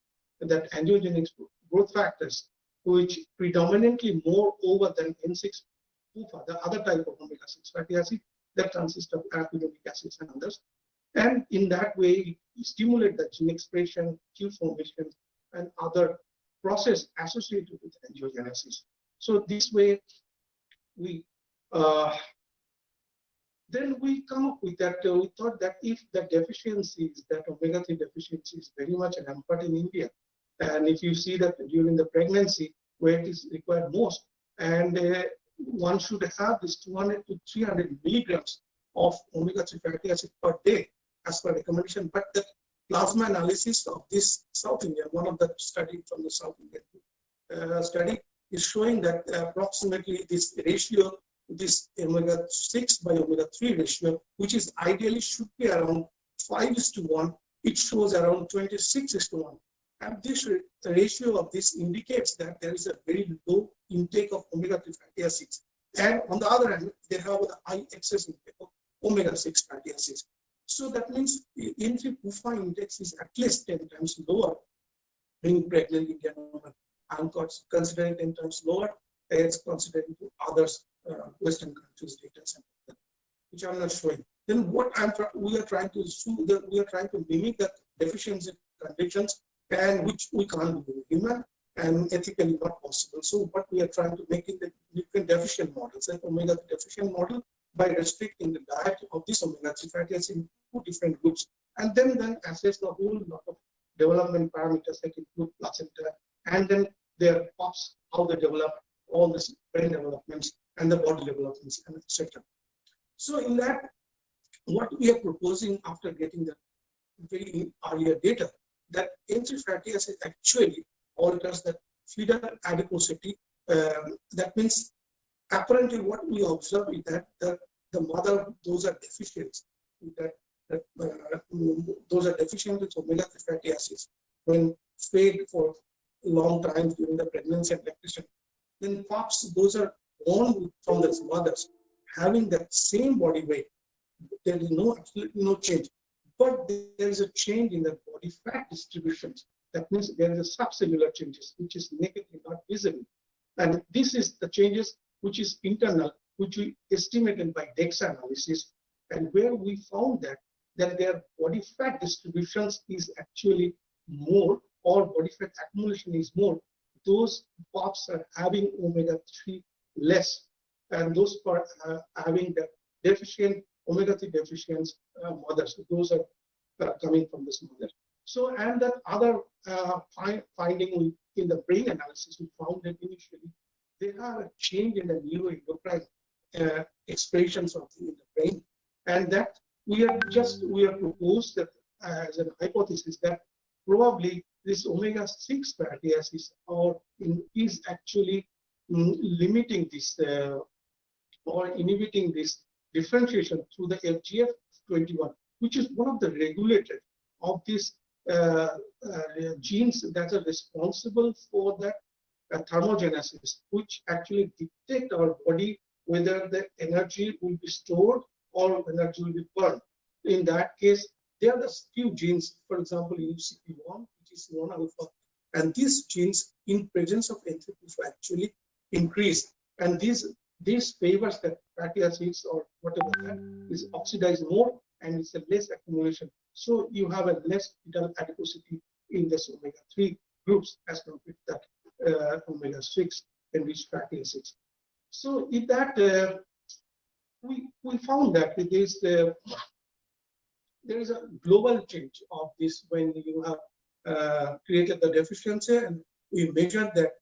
that angiogenic growth factors, which predominantly more over than N6 PUFA, the other type of omega-6 fatty acid that consists of arachidonic acids and others. And in that way, it stimulate the gene expression, tube formation, and other process associated with angiogenesis. So this way, we then we come up with that. We thought that if the deficiencies, that omega-3 deficiency is very much rampant in India, and if you see that during the pregnancy where it is required most, and one should have this 200 to 300 milligrams of omega-3 fatty acid per day as per recommendation. But the plasma analysis of this South India, one of the study from the South Indian study, is showing that approximately this ratio, this omega-6 by omega-3 ratio, which is ideally should be around 5:1, it shows around 26:1. And this ratio of this indicates that there is a very low intake of omega-3 fatty acids. And on the other hand, they have the high excess intake of omega-6 fatty acids. So that means the N3 PUFA index is at least 10 times lower in pregnant Indian women. I'm considering 10 times lower as considering to others Western countries data, which I'm not showing. Then what we are trying to do, we are trying to mimic the deficiency conditions, and which we can't do in human and ethically not possible. So what we are trying to make in the different deficient models, an omega-3 deficient model, by restricting the diet of this omega-3 fatty acid in two different groups, and then assess the whole lot of development parameters that include placenta, and then their pops, how they develop, all the brain developments and the body developments, and etc. So in that, what we are proposing after getting the very earlier data, that N3 fatty acid actually alters the feeder adiposity. That means apparently what we observe is that the mother, those are deficient, those are deficient with omega-3 fatty acids when fed for a long time during the pregnancy and lactation. Then pups, those are born from the mothers having that same body weight. There is absolutely no change, but there is a change in the body fat distributions. That means there is a subcellular changes which is negatively not visible, and this is the changes which is internal, which we estimated by DEXA analysis, and where we found that their body fat distributions is actually more, or body fat accumulation is more. Those pups are having omega-3 less, and those are having the deficient omega-3 deficient mothers. Those are coming from this mother. So, and that other finding in the brain analysis, we found that initially they have a change in the neuroendocrine expressions of in the brain, and that we have proposed that as a hypothesis that probably this omega-6 fatty acids is actually limiting this or inhibiting this differentiation through the FGF21, which is one of the regulators of these genes that are responsible for the thermogenesis, which actually dictate our body whether the energy will be stored or energy will be burned. In that case, there are the few genes, for example, UCP1, which is 1 alpha, and these genes in presence of N3pH actually increase, and these favors that fatty acids or whatever that is oxidized more, and it's a less accumulation. So you have a less fetal adiposity in this omega-3 groups as compared to that omega-6 enriched fatty acids. So in that we found that there is a global change of this when you have created the deficiency, and we measured that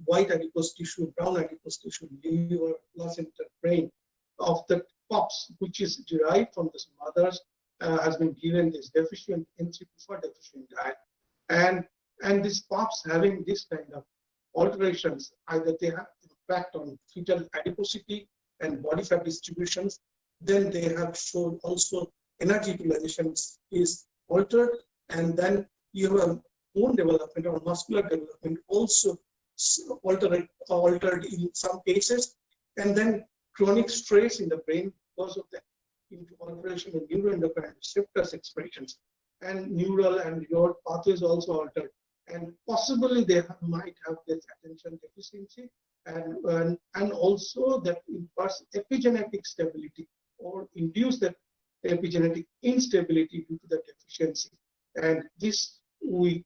white adipose tissue, brown adipose tissue, liver, placenta, brain of the pups, which is derived from this mothers, has been given this deficient N3pH deficient diet, and these pups having this kind of alterations, either they have impact on fetal adiposity and body fat distributions, then they have shown also energy utilization is altered, and then you have a bone development or muscular development also altered in some cases, and then chronic stress in the brain because of the alteration in neuroendocrine receptors expressions, and neural and your pathways also altered, and possibly they might have this attention deficiency, and also that imparts epigenetic stability or induce that epigenetic instability due to the deficiency. And this we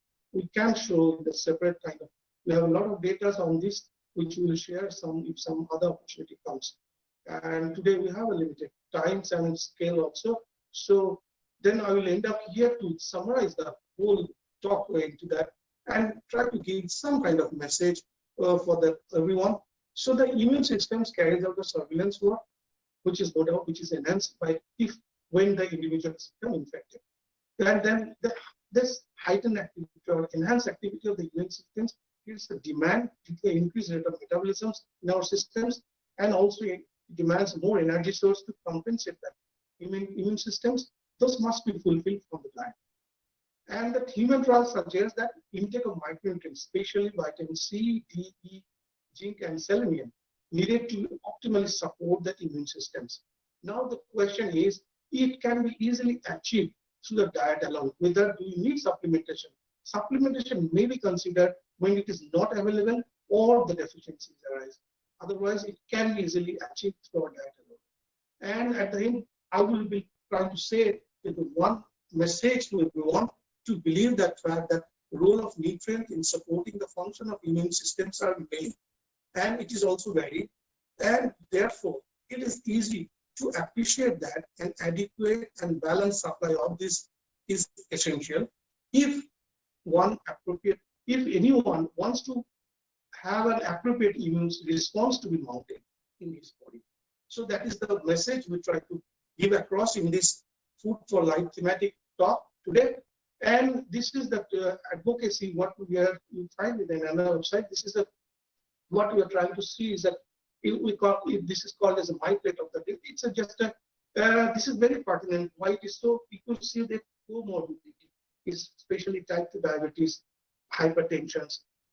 can show the separate kind of, we have a lot of data on this, which we will share some if some other opportunity comes. And today we have a limited time and scale also. So then I will end up here to summarize the whole talk into that and try to give some kind of message for everyone. So the immune systems carries out the surveillance work, which is enhanced by when the individual has become infected. And then this heightened activity or enhanced activity of the immune systems gives the demand to the increased rate of metabolisms in our systems, and also it demands more energy source to compensate that immune systems. Those must be fulfilled from the diet. And the human trials suggest that intake of micronutrients, especially vitamin C, D, E, zinc, and selenium, needed to optimally support the immune systems. Now the question is, it can be easily achieved through the diet alone. Whether do you need supplementation? Supplementation may be considered when it is not available or the deficiencies arise. Otherwise, it can be easily achieved through our diet alone. And at the end, I will be trying to say that the one message to everyone to believe that fact that the role of nutrient in supporting the function of immune systems are many, and it is also varied, and therefore it is easy to appreciate that an adequate and balanced supply of this is essential if anyone wants to have an appropriate immune response to be mounted in his body. So that is the message we try to give across in this Food for Life thematic talk today. And this is the advocacy, what we are, you find within another website. This is what we are trying to see is that This is called as a my plate of the day. It's just a, this is very pertinent. Why it is so? People see that comorbidity is especially type 2 diabetes, hypertension.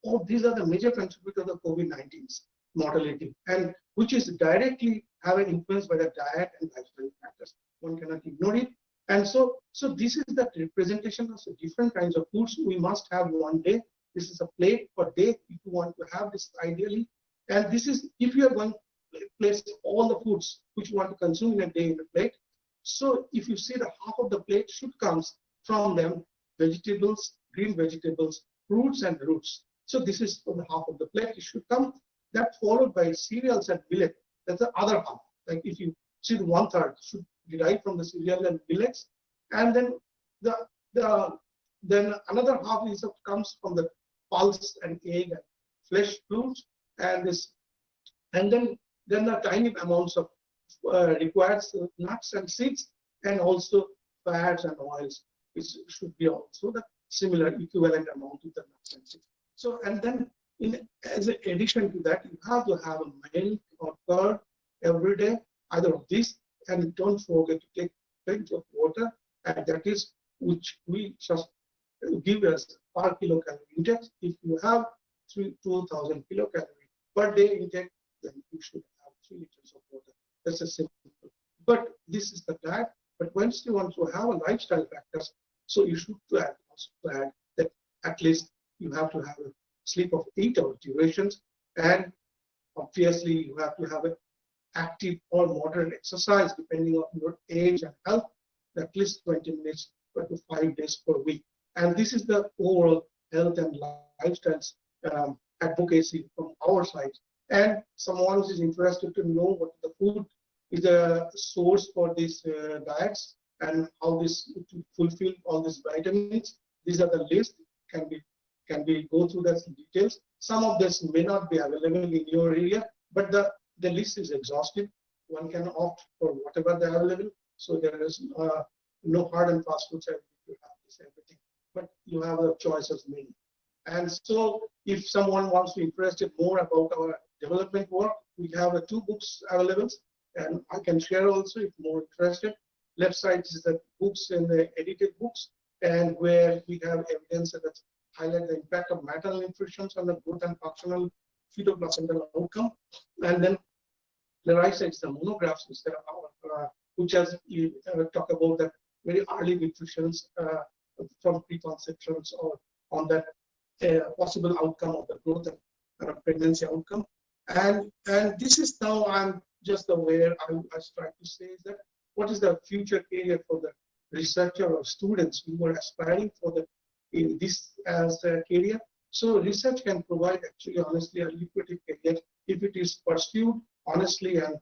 All these are the major contributors of COVID-19's mortality, and which is directly have an influence by the diet and lifestyle factors. One cannot ignore it. And so this is the representation of different kinds of foods we must have one day. This is a plate per day if you want to have this ideally. And this is if you are going to place all the foods which you want to consume in a day in a plate. So if you see the half of the plate should come from them vegetables, green vegetables, fruits and roots. So this is for the half of the plate. It should come that followed by cereals and millet. That's the other half. Like if you see the 1/3 should derive from the cereal and millets, and then then another half is comes from the pulse and egg and flesh fruits, and this, and then the tiny amounts of required nuts and seeds, and also fats and oils, which should be also the similar equivalent amount to the nuts and seeds. So, and then as an addition to that, you have to have a milk or curd every day, either of these, and don't forget to take plenty of water, and that is which we just give as per kilocalorie intake. If you have 2,000 kilocalorie per day intake, then you should have 3 liters of water. That's a simple. But this is the diet. But once you want to have a lifestyle factors, so you should add that at least you have to have a sleep of 8-hour durations, and obviously you have to have an active or moderate exercise depending on your age and health, at least 20 minutes to 5 days per week. And this is the overall health and lifestyles advocacy from our side. And someone who is interested to know what the food is the source for these diets and how this to fulfill all these vitamins. These are the list. Can be go through the details. Some of this may not be available in your area, but the list is exhaustive. One can opt for whatever they are available. So there is no hard and fast foods to have this everything, but you have a choice of many. And so if someone wants to interested more about our development work, we have 2 books available, and I can share also if more interested. Left side is the books and the edited books, and where we have evidence that highlight the impact of maternal nutrition on the growth and functional fetal-placental outcome. And then the right side is the monographs, which has talk about the very early nutrition from preconceptions or on that possible outcome of the growth and pregnancy outcome. And this is now I'm just aware I was trying to say is that what is the future career for the researcher or students who are aspiring for in this as a career. So research can provide actually honestly a lucrative career if it is pursued honestly and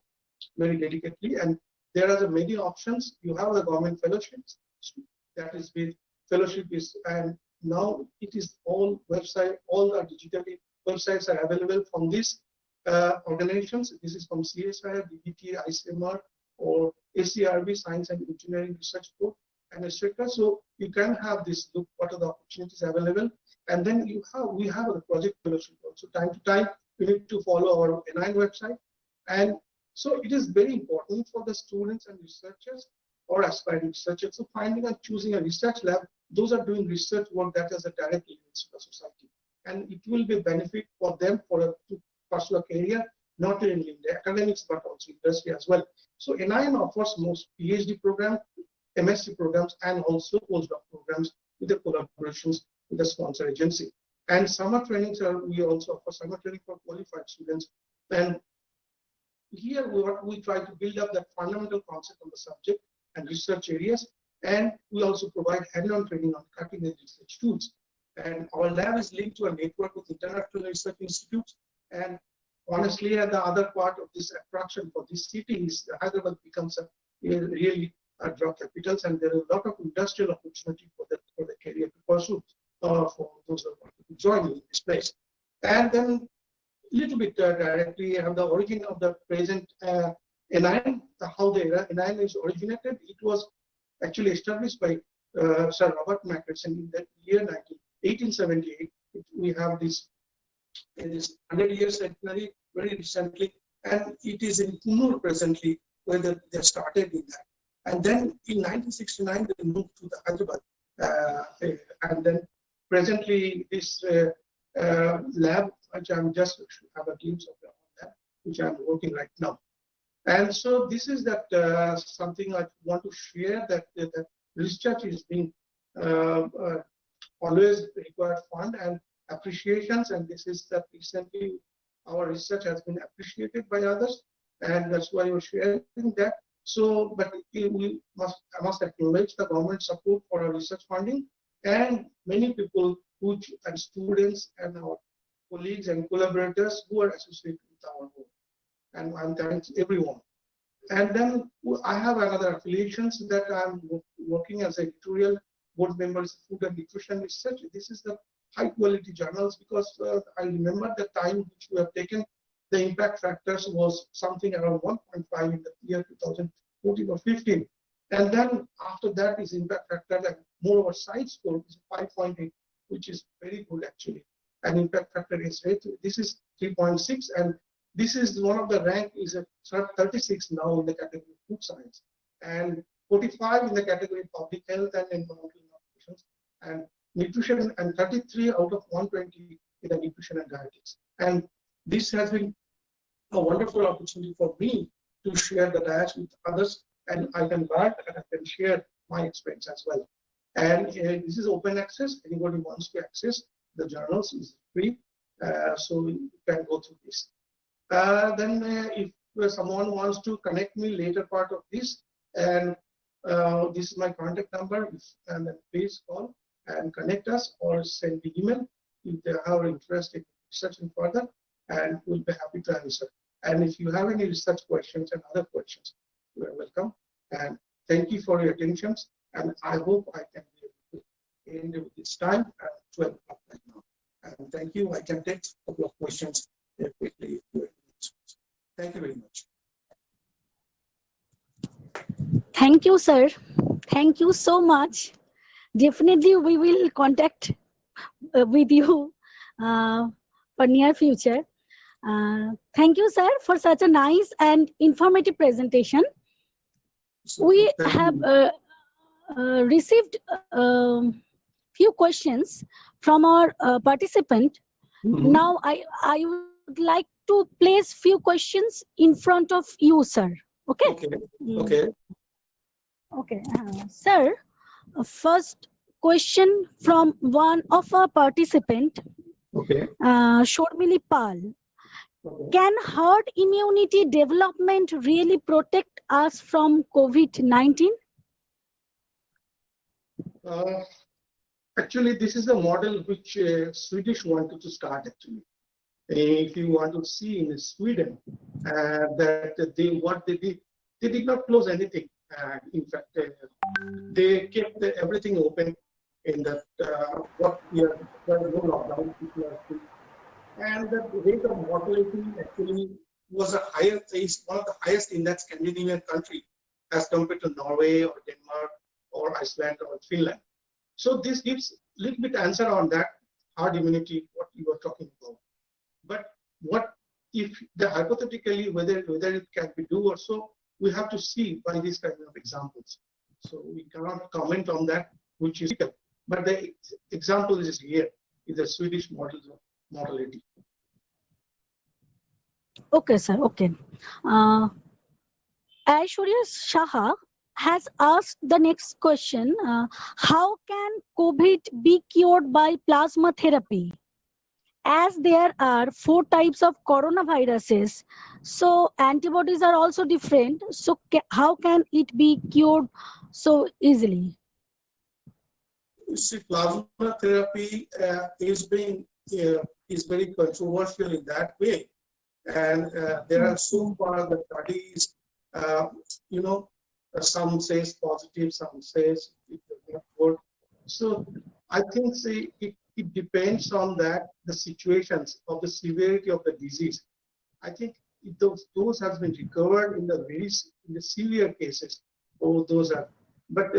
very dedicatedly. And there are many options. You have the government fellowships, that is with fellowship is, and now it is all website, all the digitally websites are available from these organizations. This is from CSIR, DBT, ICMR, or ACRB, Science and Engineering Research Board, and etc. So you can have this look what are the opportunities available, and then we have a project fellowship also. Time to time we need to follow our NIN website, and so it is very important for the students and researchers or aspiring researchers. So finding and choosing a research lab, those are doing research work that has a direct link to the society, and it will be a benefit for them to pursue a career not only in the academics but also industry as well. So NIN offers most PhD programs, MSc programs, and also postdoc programs with the collaborations with the sponsor agency. And summer trainings we also offer summer training for qualified students. And here we try to build up that fundamental concept on the subject and research areas, and we also provide hands-on training on cutting-edge research tools. And our lab is linked to a network with international research institutes. And honestly, the other part of this attraction for this city is Hyderabad becomes really a drug capitals, and there is a lot of industrial opportunity for the career to pursue for those who want to join in this place. And then a little bit directly on the origin of the present NIN, how the NIN is originated. It was actually established by Sir Robert Macpherson in the year 1878. We have this in this 100-year centenary very recently. and it is in Kunur presently where they started in that. And then in 1969 they moved to the Hyderabad, and then presently this lab, which I'm just have a glimpse of that, which I'm working right now. And so this is that something I want to share, that that research is being always required fund and appreciations, and this is that recently our research has been appreciated by others, and that's why we're sharing that. So, but I must acknowledge the government support for our research funding, and many people and students and our colleagues and collaborators who are associated with our work. And I'm thanking everyone. And then I have another affiliations that I'm working as editorial board members, food and nutrition research. This is the high quality journals, because I remember the time which we have taken, the impact factors was something around 1.5 in the year 2014 or 15. And then after that is impact factor, like moreover side score is 5.8, which is very good actually. And impact factor is rate, this is 3.6, and this is one of the rank is at 36 now in the category of food science, and 45 in the category of public health and environmental nutrition, and nutrition, and 33 out of 120 in the nutrition and dietetics. And this has been a wonderful opportunity for me to share the data with others, and I can learn and I can share my experience as well. And this is open access. Anybody wants to access the journals is free, so you can go through this. Then if someone wants to connect me later part of this, and this is my contact number, and then please call and connect us or send me email if they are interested in researching further, and we'll be happy to answer. And if you have any research questions and other questions, you are welcome. And thank you for your attention. And I hope I can be able to end with this time at 12 o'clock right now. And thank you. I can take a couple of questions quickly. Thank you very much. Thank you, sir. Thank you so much. Definitely, we will contact with you for near future. Thank you, sir, for such a nice and informative presentation. So, we have received few questions from our participant. Mm-hmm. Now, I would like to place few questions in front of you, sir. Okay? Okay. Okay. Okay. Sir, first question from one of our participant, Okay. Shormili Pal. Okay. Can herd immunity development really protect us from COVID-19? Actually, this is the model which Swedish wanted to start actually. If you want to see in Sweden, that what they did not close anything. In fact, they kept everything open in that what we are no lockdown. And the rate of mortality actually was is one of the highest in that Scandinavian country as compared to Norway or Denmark or Iceland or Finland. So this gives a little bit answer on that herd immunity, what you were talking about. But what if the hypothetically whether it can be do or so, we have to see by these kind of examples. So we cannot comment on that, which is difficult. But the example is here, is the Swedish model of mortality. Okay, sir. Okay. Aishwarya Shah has asked the next question. How can COVID be cured by plasma therapy? As there are 4 types of coronaviruses, so antibodies are also different. So how can it be cured so easily? See, plasma therapy is very controversial in that way, and there are so far the studies, some says positive, some says it does not work. So I think it depends on the situations of the severity of the disease. I think if those has been recovered in the severe cases, those are. But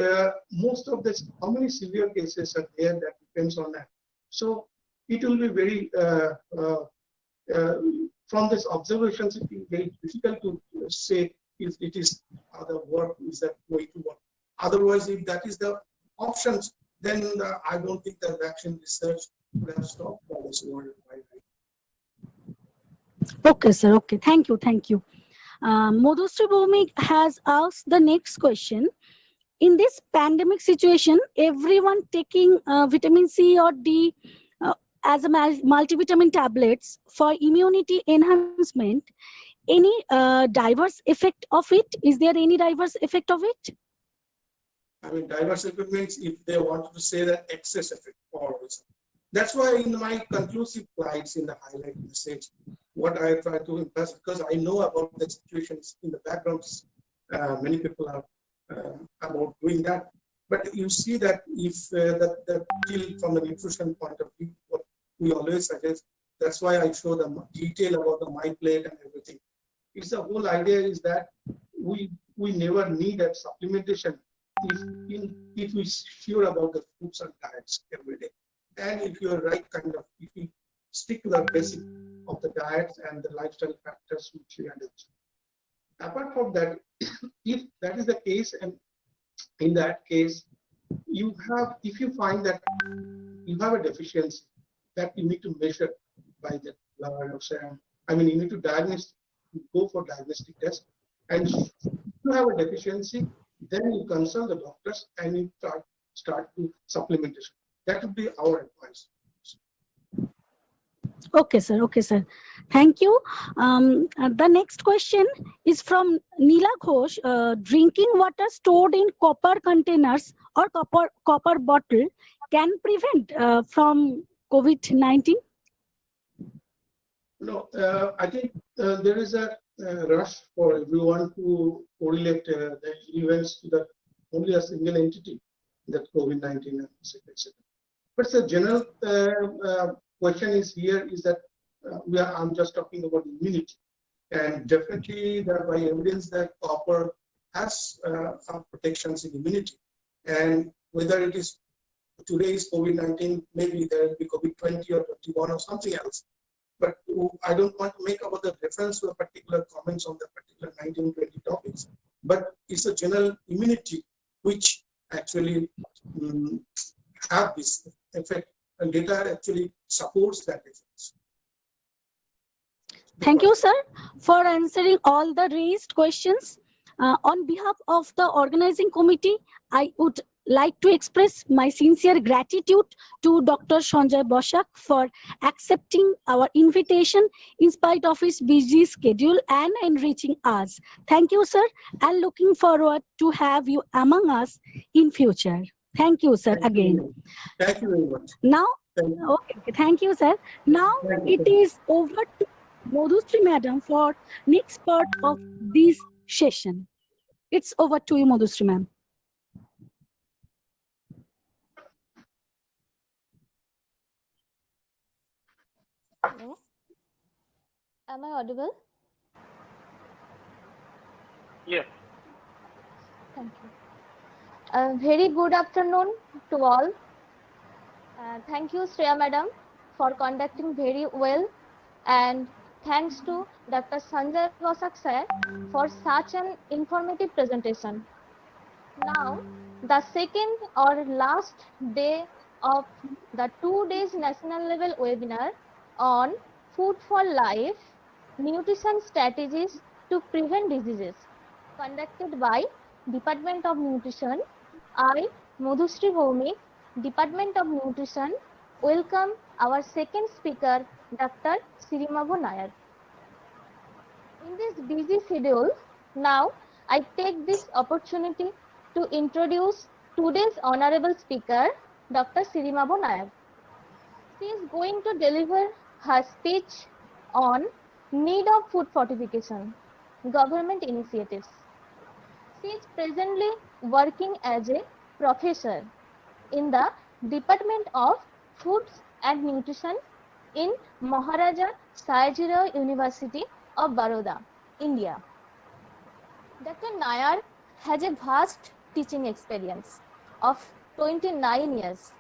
most of this, how many severe cases are there, that depends on that. So it will be very from this observations, it is very difficult to say if it is the work is that way to work. Otherwise, if that is the options, then I don't think the vaccine research would have stopped by this worldwide. Okay, sir. Okay, thank you, thank you. Madhusri Bhumik has asked the next question. In this pandemic situation, everyone taking vitamin C or D as a multivitamin tablets for immunity enhancement. Any diverse effect of it? Is there any diverse effect of it? I mean, diverse effect means if they wanted to say that excess effect always. That's why in my conclusive slides in the highlight message, what I try to impress, because I know about the situations in the backgrounds, many people are about doing that. But you see that if that still from the nutrition point of view, what we always suggest, that's why I show the detail about the my plate and everything. It's the whole idea is that we never need a supplementation if we're sure about the foods and diets every day. And if you're right kind of, if you stick to the basic of the diets and the lifestyle factors which we understand. Apart from that, if that is the case, and in that case, you have, if you find that you have a deficiency that you need to measure by the blood or serum, I mean, you need to diagnose, go for diagnostic test, and if you have a deficiency, then you consult the doctors and you start to supplementation. That would be our advice. Okay, sir. Okay, sir. Thank you. The next question is from Neela Ghosh. Drinking water stored in copper containers or copper bottle can prevent from COVID-19? No, I think there is a rush for everyone to correlate the events to the only a single entity, that COVID-19, etc. But the general question is here is that I'm just talking about immunity, and definitely there by evidence that copper has some protections in immunity, and whether it is today's COVID-19, maybe there will be COVID-20 or 21 or something else. But I don't want to make about the reference to a particular comments on the particular 1920 topics, but it's a general immunity which actually have this effect, and data actually supports that effect. Thank you, sir, for answering all the raised questions. On behalf of the organizing committee, I would like to express my sincere gratitude to Dr. Sanjay Basha for accepting our invitation in spite of his busy schedule and enriching us. Thank you, sir, and looking forward to have you among us in future. Thank you, sir, again. Thank you very much. Now, okay, thank you, sir. Now it is over to Madhusri madam for next part of this session. It's over to you, Madhusri ma'am. Hello. Am I audible? Yes. Thank you. Very good afternoon to all. Thank you, Shreya madam, for conducting very well, and thanks to Dr. Sanjay Vasak sir for such an informative presentation. Now, the second or last day of the 2 days national level webinar on Food for Life, Nutrition Strategies to Prevent Diseases, conducted by Department of Nutrition. I, Madhusri Bhumik, Department of Nutrition, welcome our second speaker, Dr. Srimad Nayar. In this busy schedule, now I take this opportunity to introduce today's honorable speaker, Dr. Srimad Nayar. She is going to deliver her speech on need of food fortification, government initiatives. She is presently working as a professor in the Department of Foods and Nutrition in Maharaja Sayajirao University of Baroda, India. Dr. Nayar has a vast teaching experience of 29 years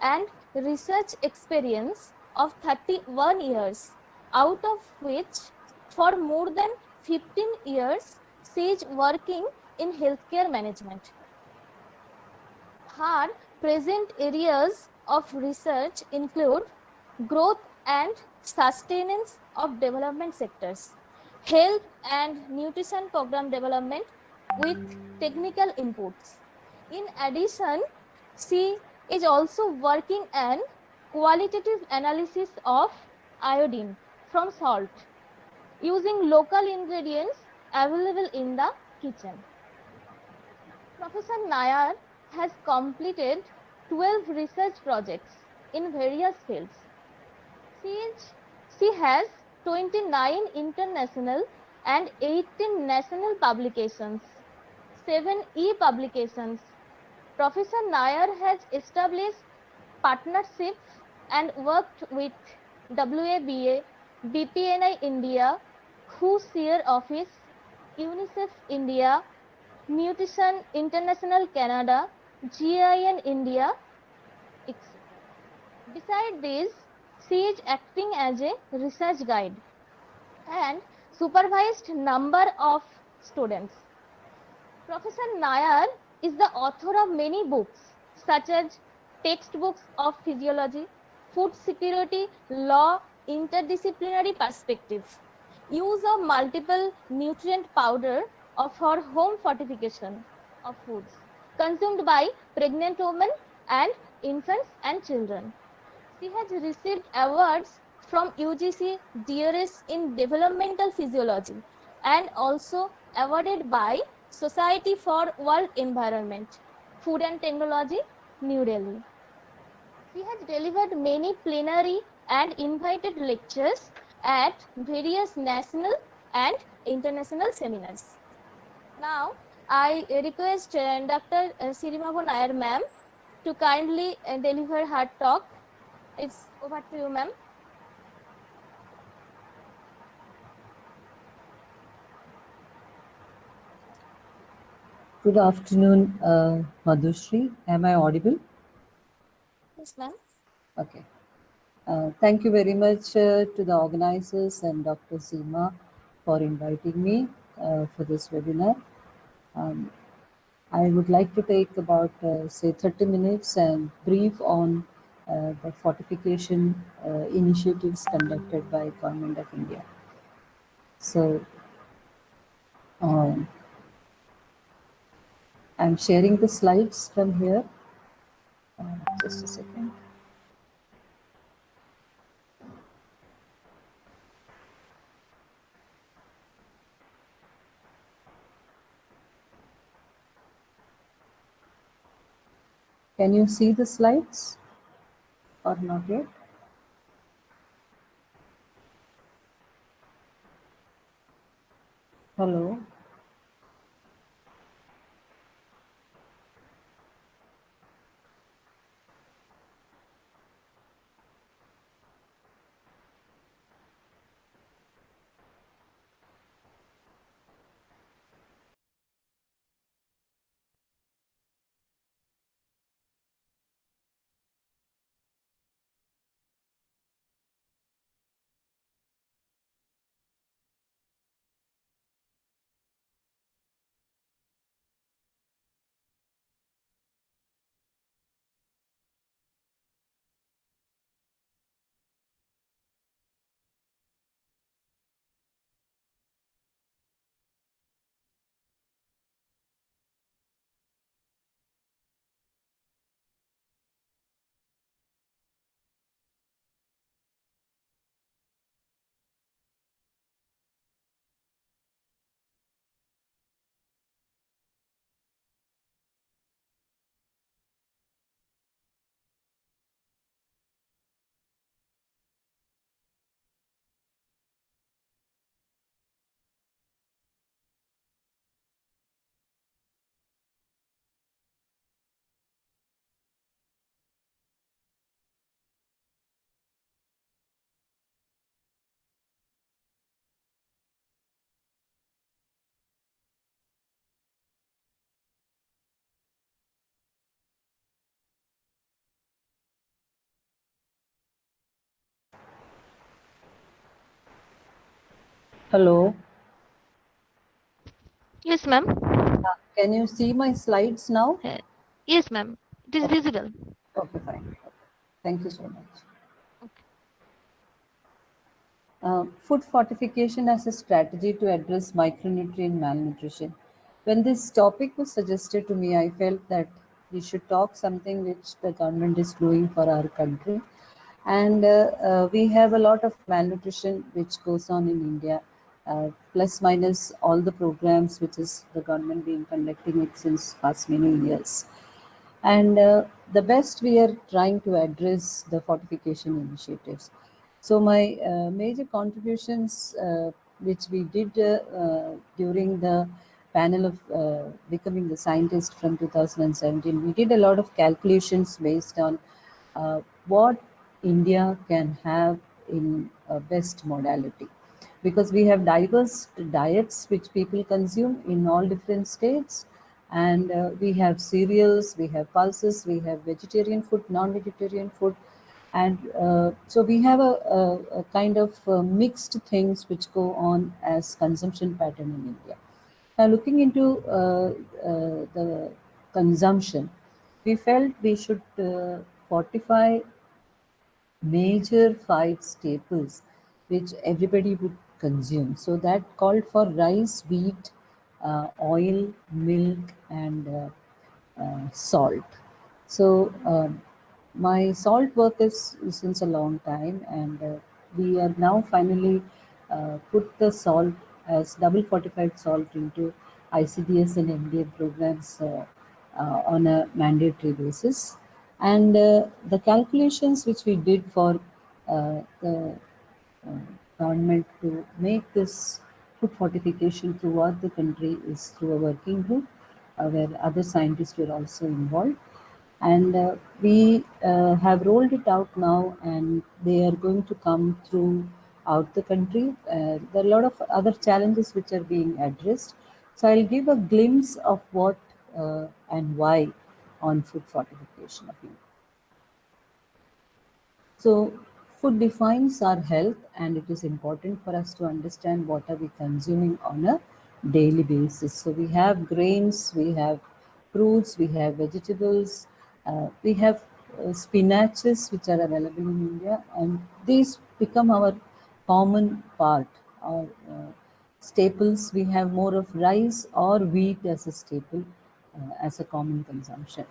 and research experience of 31 years, out of which For more than 15 years, she is working in healthcare management. Her present areas of research include growth and sustenance of development sectors, health and nutrition program development with technical inputs. In addition, she is also working on qualitative analysis of iodine from salt using local ingredients available in the kitchen. Professor Nayar has completed 12 research projects in various fields. She has 29 international and 18 national publications, 7 e-publications. Professor Nayar has established partnerships and worked with WABA, BPNI India, WHO Share Office, UNICEF India, Nutrition International Canada, GIN India, etc. Besides this, she is acting as a research guide and supervised number of students. Professor Nayar is the author of many books such as textbooks of physiology, food security, law, interdisciplinary perspectives, use of multiple nutrient powder for home fortification of foods consumed by pregnant women and infants and children. She has received awards from UGC DRS in developmental physiology and also awarded by Society for World Environment, Food and Technology, New Delhi. She has delivered many plenary and invited lectures at various national and international seminars. Now, I request Dr. Sirimabu Nayar ma'am to kindly deliver her talk. It's over to you, ma'am. Good afternoon, Madhushri. Am I audible? Yes, ma'am. Okay. Thank you very much to the organizers and Dr. Seema for inviting me for this webinar. I would like to take about, say, 30 minutes and brief on the fortification initiatives conducted by Government of India. So, I'm sharing the slides from here. Just a second. Can you see the slides or not yet? Hello. Hello. Yes, ma'am. Can you see my slides now? Yes, ma'am. It is visible. Okay, fine. Okay. Thank you so much. Okay. Food fortification as a strategy to address micronutrient malnutrition. When this topic was suggested to me, I felt that we should talk something which the government is doing for our country. And we have a lot of malnutrition which goes on in India, plus minus all the programs which is the government been conducting it since past many years. And the best we are trying to address the fortification initiatives. So my major contributions which we did during the panel of becoming the scientist from 2017, we did a lot of calculations based on what India can have in best modality, because we have diverse diets which people consume in all different states, and we have cereals, we have pulses, we have vegetarian food, non-vegetarian food, and so we have a kind of mixed things which go on as consumption pattern in India. Now looking into the consumption, we felt we should fortify major five staples which everybody would consume. So that called for rice, wheat, oil, milk, and salt. So my salt work is since a long time, and we are now finally put the salt as double fortified salt into ICDS and MDA programs on a mandatory basis. And the calculations which we did for the uh, government to make this food fortification throughout the country is through a working group where other scientists were also involved. And we have rolled it out now, and they are going to come throughout the country. There are a lot of other challenges which are being addressed. So I'll give a glimpse of what and why on food fortification of India. So food defines our health, and it is important for us to understand what are we consuming on a daily basis. So we have grains, we have fruits, we have vegetables, we have spinaches which are available in India, and these become our common part, our staples. We have more of rice or wheat as a staple, as a common consumption.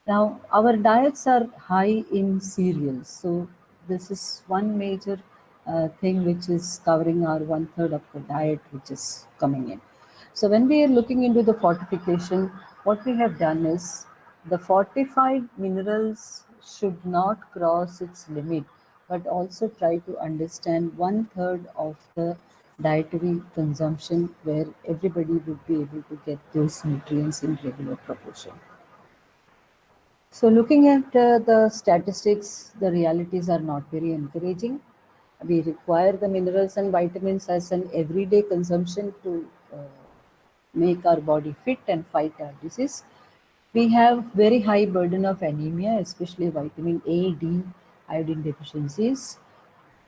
Now, our diets are high in cereals, so this is one major thing which is covering our one third of the diet which is coming in. So, when we are looking into the fortification, what we have done is the fortified minerals should not cross its limit, but also try to understand one third of the dietary consumption where everybody would be able to get those nutrients in regular proportion. So looking at the statistics, the realities are not very encouraging. We require the minerals and vitamins as an everyday consumption to make our body fit and fight our disease. We have very high burden of anemia, especially vitamin A, D, iodine deficiencies.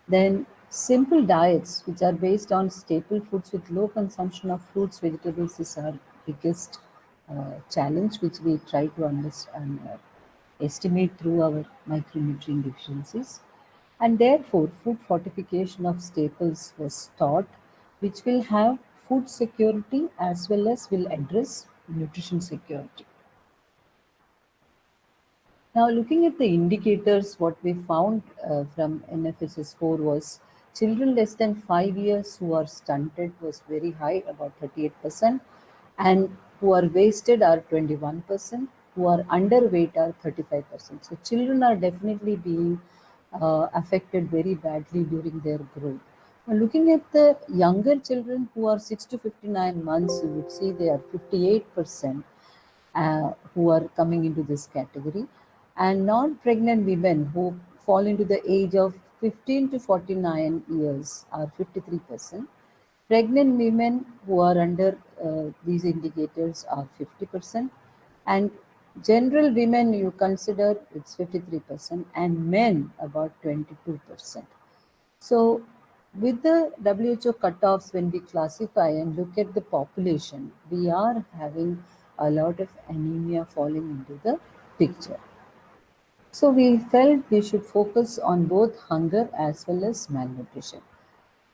Then simple diets, which are based on staple foods with low consumption of fruits, vegetables, is our biggest challenge, which we try to understand, estimate through our micronutrient deficiencies. And therefore, food fortification of staples was taught, which will have food security as well as will address nutrition security. Now, looking at the indicators, what we found from NFSS 4 was children less than 5 years who are stunted was very high, about 38%, and who are wasted are 21%, who are underweight are 35%. So, children are definitely being affected very badly during their growth. Now, looking at the younger children who are 6 to 59 months, you would see they are 58%. Who are coming into this category, and non-pregnant women who fall into the age of 15 to 49 years are 53%. Pregnant women who are under these indicators are 50%, and general women you consider it's 53%, and men about 22%. So with the WHO cutoffs, when we classify and look at the population, we are having a lot of anemia falling into the picture. So we felt we should focus on both hunger as well as malnutrition.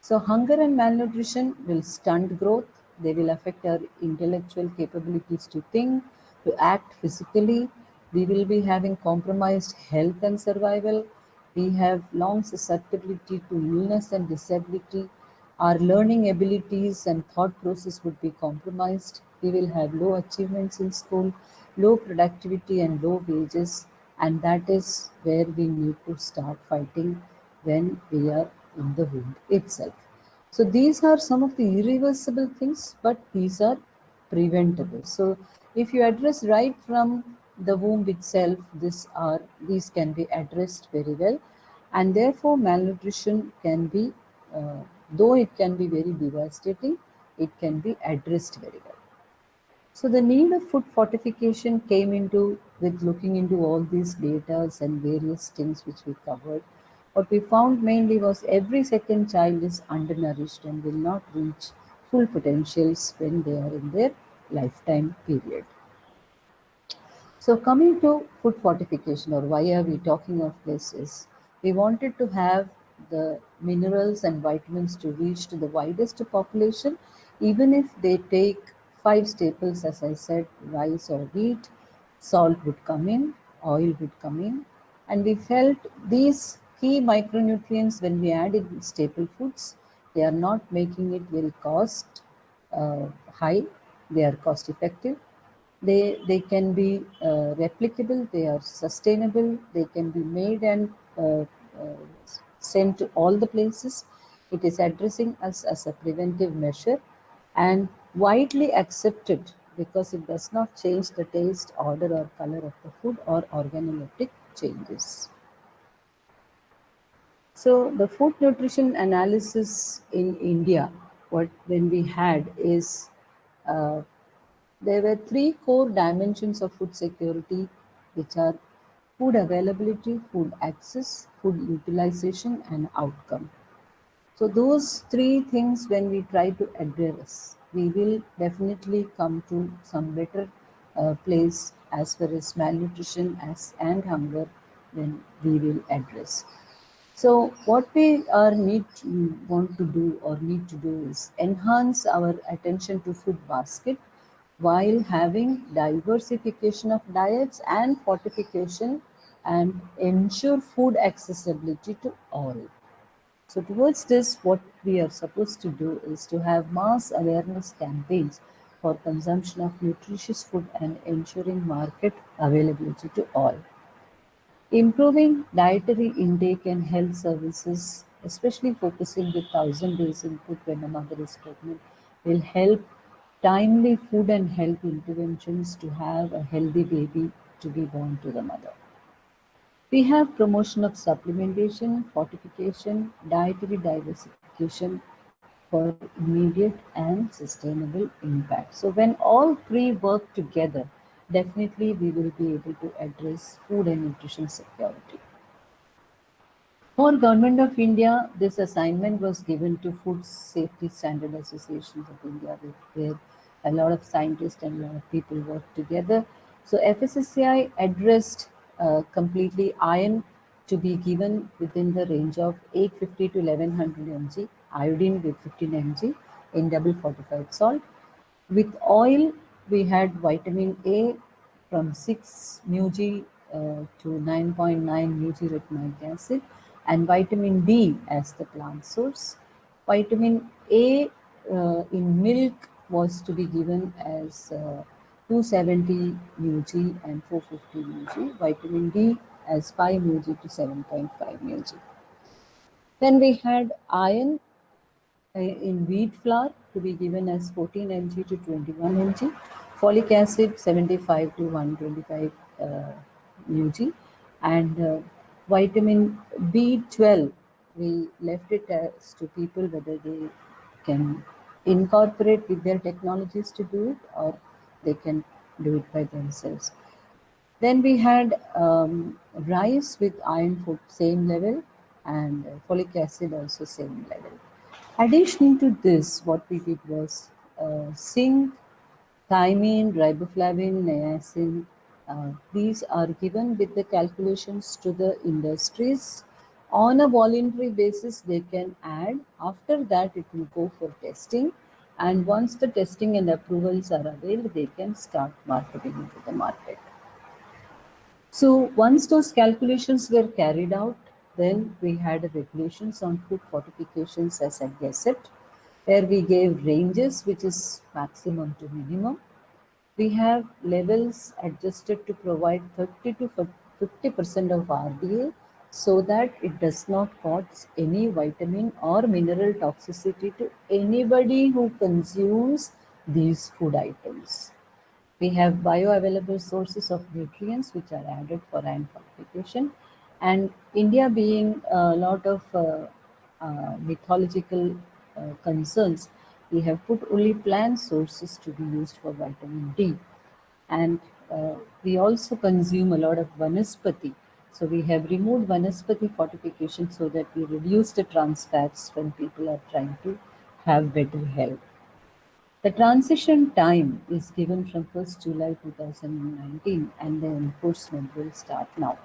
So hunger and malnutrition will stunt growth. They will affect our intellectual capabilities to think, to act physically. We will be having compromised health and survival. We have long susceptibility to illness and disability. Our learning abilities and thought process would be compromised. We will have low achievements in school, low productivity and low wages, and that is where we need to start fighting when we are in the womb itself. So these are some of the irreversible things, but these are preventable. So if you address right from the womb itself, these can be addressed very well, and therefore malnutrition can be, though it can be very devastating, it can be addressed very well. So the need of food fortification came into with looking into all these data and various things which we covered. What we found mainly was every second child is undernourished and will not reach full potentials when they are in their lifetime period. So coming to food fortification, or why are we talking of this, is we wanted to have the minerals and vitamins to reach to the widest population, even if they take 5 staples, as I said, rice or wheat, salt would come in, oil would come in, and we felt these key micronutrients, when we add in staple foods, they are not making it very cost high, they are cost effective, they can be replicable, they are sustainable, they can be made and sent to all the places. It is addressing us as a preventive measure and widely accepted because it does not change the taste, odor or color of the food or organoleptic changes. So the food nutrition analysis in India, when we had is, there were 3 core dimensions of food security, which are food availability, food access, food utilization, and outcome. So those 3 things, when we try to address, we will definitely come to some better place as far as malnutrition and hunger, when we will address. So what we want to do or need to do is enhance our attention to food basket while having diversification of diets and fortification, and ensure food accessibility to all. So towards this, what we are supposed to do is to have mass awareness campaigns for consumption of nutritious food and ensuring market availability to all. Improving dietary intake and health services, especially focusing with 1000 days input when a mother is pregnant, will help timely food and health interventions to have a healthy baby to be born to the mother. We have promotion of supplementation, fortification, dietary diversification for immediate and sustainable impact. So when all 3 work together, definitely we will be able to address food and nutrition security. For Government of India, this assignment was given to Food Safety Standard Associations of India, where a lot of scientists and a lot of people work together. So FSSAI addressed completely iron to be given within the range of 850 to 1100 mg, iodine with 15 mg in double fortified salt. With oil, we had vitamin A from 6 μg to 9.9 μg retinoic acid, and vitamin D as the plant source. Vitamin A in milk was to be given as 270 μg and 450 μg. Vitamin D as 5 μg to 7.5 μg. Then we had iron in wheat flour to be given as 14 mg to 21 mg, folic acid 75 to 125 mg, and vitamin B12, we left it as to people whether they can incorporate with their technologies to do it or they can do it by themselves. Then we had rice with iron food, same level, and folic acid also same level. Additionally to this, what we did was zinc, thymine, riboflavin, niacin. These are given with the calculations to the industries. On a voluntary basis, they can add. After that, it will go for testing. And once the testing and approvals are availed, they can start marketing into the market. So once those calculations were carried out, then we had regulations on food fortifications as a gazette, where we gave ranges, which is maximum to minimum. We have levels adjusted to provide 30 to 50% of RDA so that it does not cause any vitamin or mineral toxicity to anybody who consumes these food items. We have bioavailable sources of nutrients which are added for ant fortification. And India being a lot of mythological concerns, we have put only plant sources to be used for vitamin D. And we also consume a lot of vanaspati. So we have removed vanaspati fortification so that we reduce the trans fats when people are trying to have better health. The transition time is given from 1st July 2019 and the enforcement will start now.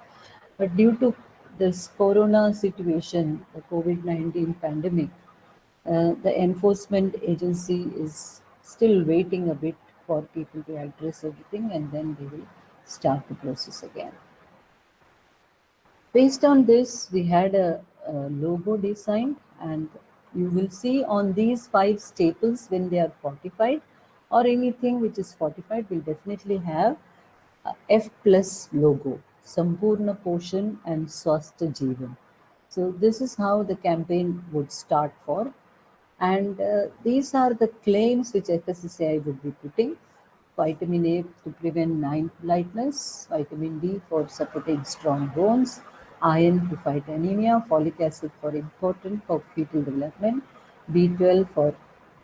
But due to this corona situation, the COVID-19 pandemic, the enforcement agency is still waiting a bit for people to address everything and then they will start the process again. Based on this, we had a logo designed, and you will see on these 5 staples when they are fortified or anything which is fortified will definitely have a F plus logo, Sampurna Poshan and Swasthya Jeevan. So this is how the campaign would start for. And these are the claims which FSSAI would be putting. Vitamin A to prevent night blindness, vitamin D for supporting strong bones, iron to fight anemia, folic acid for important for fetal development, B12 for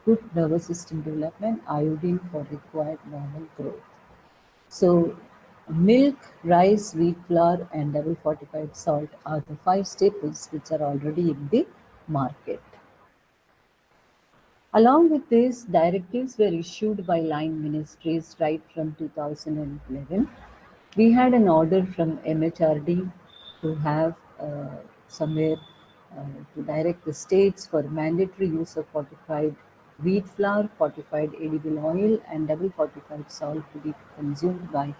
good nervous system development, iodine for required normal growth. So milk, rice, wheat flour and double fortified salt are the 5 staples which are already in the market. Along with this, directives were issued by line ministries right from 2011. We had an order from MHRD to have somewhere to direct the states for mandatory use of fortified wheat flour, fortified edible oil, and double fortified salt to be consumed by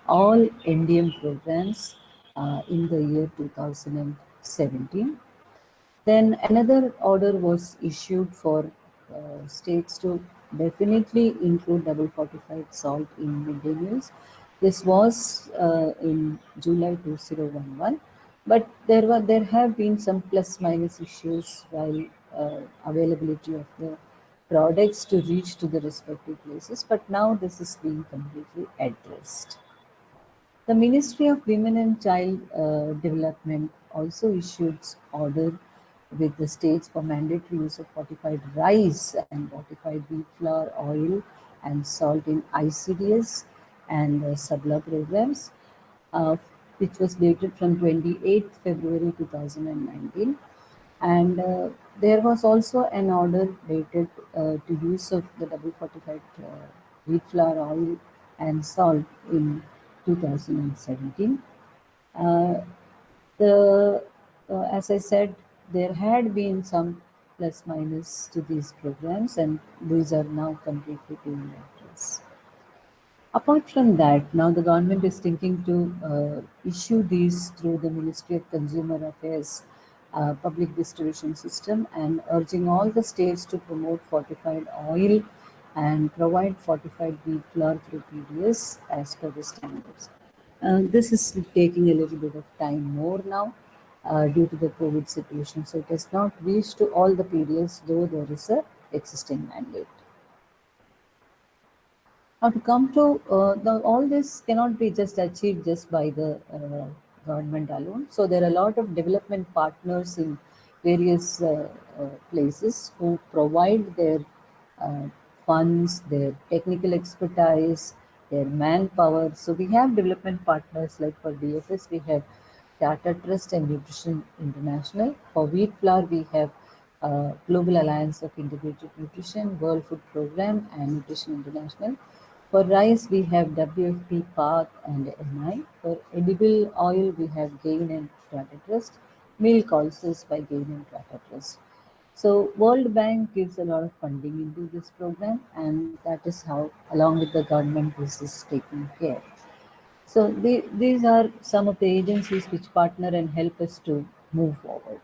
all NDM programs in the year 2017. Then another order was issued for states to definitely include double fortified salt in midday meals. This was in July 2011, but there have been some plus minus issues while availability of the products to reach to the respective places, but now this is being completely addressed. The Ministry of Women and Child Development also issued order with the states for mandatory use of fortified rice and fortified wheat flour, oil and salt in ICDS and SABLA programs, which was dated from 28th February 2019. And there was also an order dated to use of the double fortified wheat flour, oil and salt in 2017. As I said, there had been some plus minus to these programs, and these are now completely being addressed. Apart from that, now the government is thinking to issue these through the Ministry of Consumer Affairs public distribution system and urging all the states to promote fortified oil and provide fortified wheat flour through PDS as per the standards. This is taking a little bit of time more now due to the COVID situation. So it has not reached to all the PDS, though there is a existing mandate. Now to come to all this cannot be just achieved just by the government alone. So there are a lot of development partners in various places who provide their uh, funds, their technical expertise, their manpower. So we have development partners like for DFS we have Tata Trust and Nutrition International. For wheat flour we have Global Alliance of Integrated Nutrition, World Food Program, and Nutrition International. For rice, we have WFP, PARC, and NI. For edible oil, we have GAIN and Tata Trust. Milk also is by GAIN and Tata Trust. So World Bank gives a lot of funding into this program, and that is how, along with the government, this is taken care. So these are some of the agencies which partner and help us to move forward.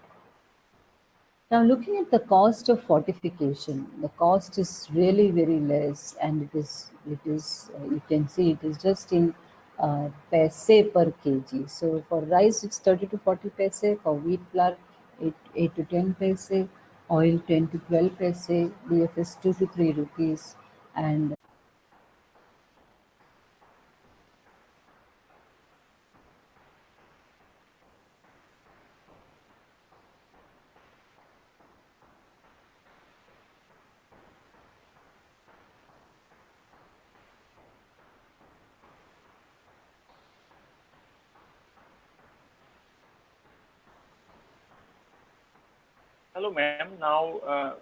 Now, looking at the cost of fortification, the cost is really very less, and it is you can see it is just in paise per kg. So for rice, it's 30 to 40 paise. For wheat flour, 8 to 10 paise. Oil, 10 to 12 paise. DFS, 2 to 3 rupees, and Hello, ma'am. Now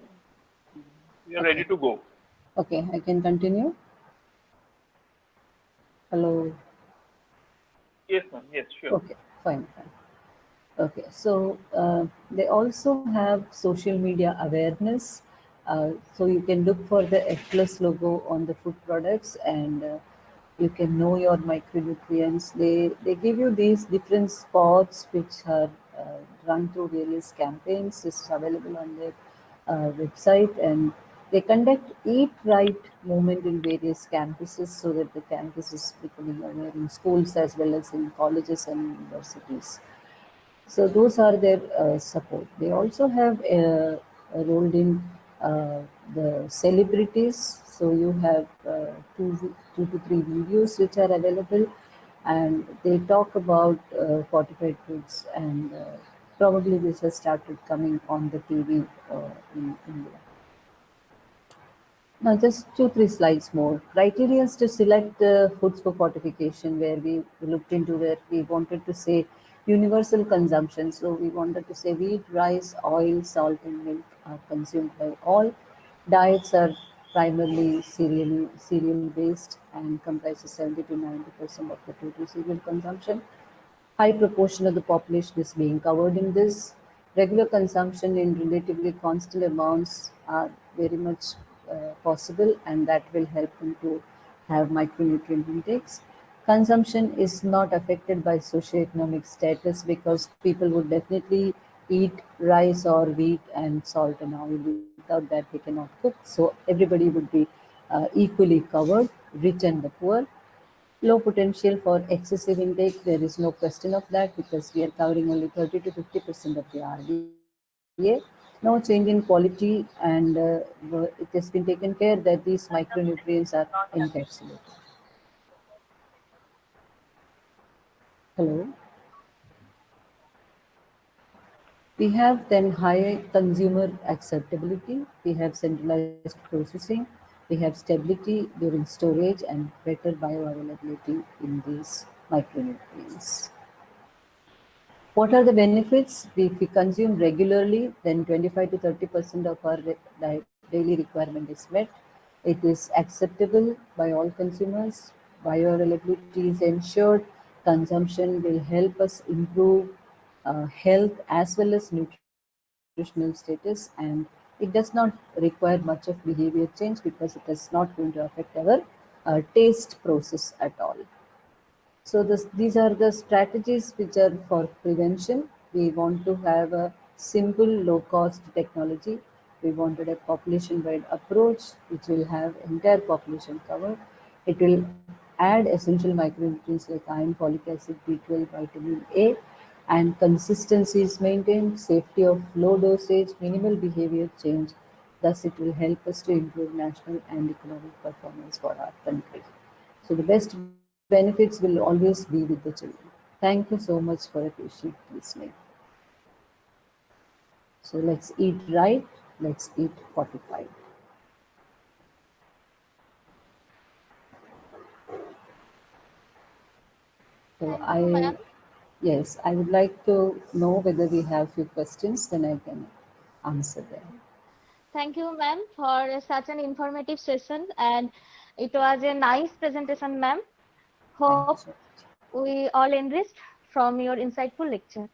we are ready to go. okay, I can continue. Hello. Yes, ma'am. Yes, sure. Okay, fine, fine. Okay, so they also have social media awareness. So you can look for the F plus logo on the food products, and you can know your micronutrients. They give you these different spots which are run through various campaigns. This is available on their website, and they conduct Eat Right movement in various campuses so that the campus is becoming aware in schools as well as in colleges and universities. So those are their support. They also have rolled in the celebrities. So you have two to three videos which are available, and they talk about fortified foods, and probably this has started coming on the TV in India. Now, just two, three slides more. Criteria to select foods for fortification, where we looked into where we wanted to say universal consumption. So we wanted to say wheat, rice, oil, salt, and milk are consumed by all. Diets are primarily cereal based and comprises 70 to 90% of the total cereal consumption. High proportion of the population is being covered in this. Regular consumption in relatively constant amounts are very much possible, and that will help them to have micronutrient intakes. Consumption is not affected by socioeconomic status because people would definitely eat rice or wheat and salt and oil. Without that, they cannot cook. So everybody would be equally covered, rich and the poor. Low potential for excessive intake, there is no question of that because we are covering only 30 to 50% of the RDA. No change in quality, and it has been taken care that these micronutrients are encapsulated. Hello. We have then high consumer acceptability, we have centralized processing, we have stability during storage, and better bioavailability in these micronutrients. What are the benefits? If we consume regularly, then 25 to 30% of our daily requirement is met. It is acceptable by all consumers. Bioavailability is ensured. Consumption will help us improve health as well as nutritional status, and it does not require much of behavior change because it is not going to affect our taste process at all. So these are the strategies which are for prevention. We want to have a simple, low-cost technology. We wanted a population-wide approach which will have entire population covered. It will add essential micronutrients like iron, folic acid, B12, vitamin A, and consistency is maintained, safety of low dosage, minimal behavior change. Thus, it will help us to improve national and economic performance for our country. So the best benefits will always be with the children. Thank you so much for your patient listening. So let's eat right, let's eat fortified. So Thank you, ma'am. yes, I would like to know whether we have few questions, then I can. answer there. Thank you, ma'am, for such an informative session, and it was a nice presentation, ma'am. Thank Hope you so much. we all enriched from your insightful lecture.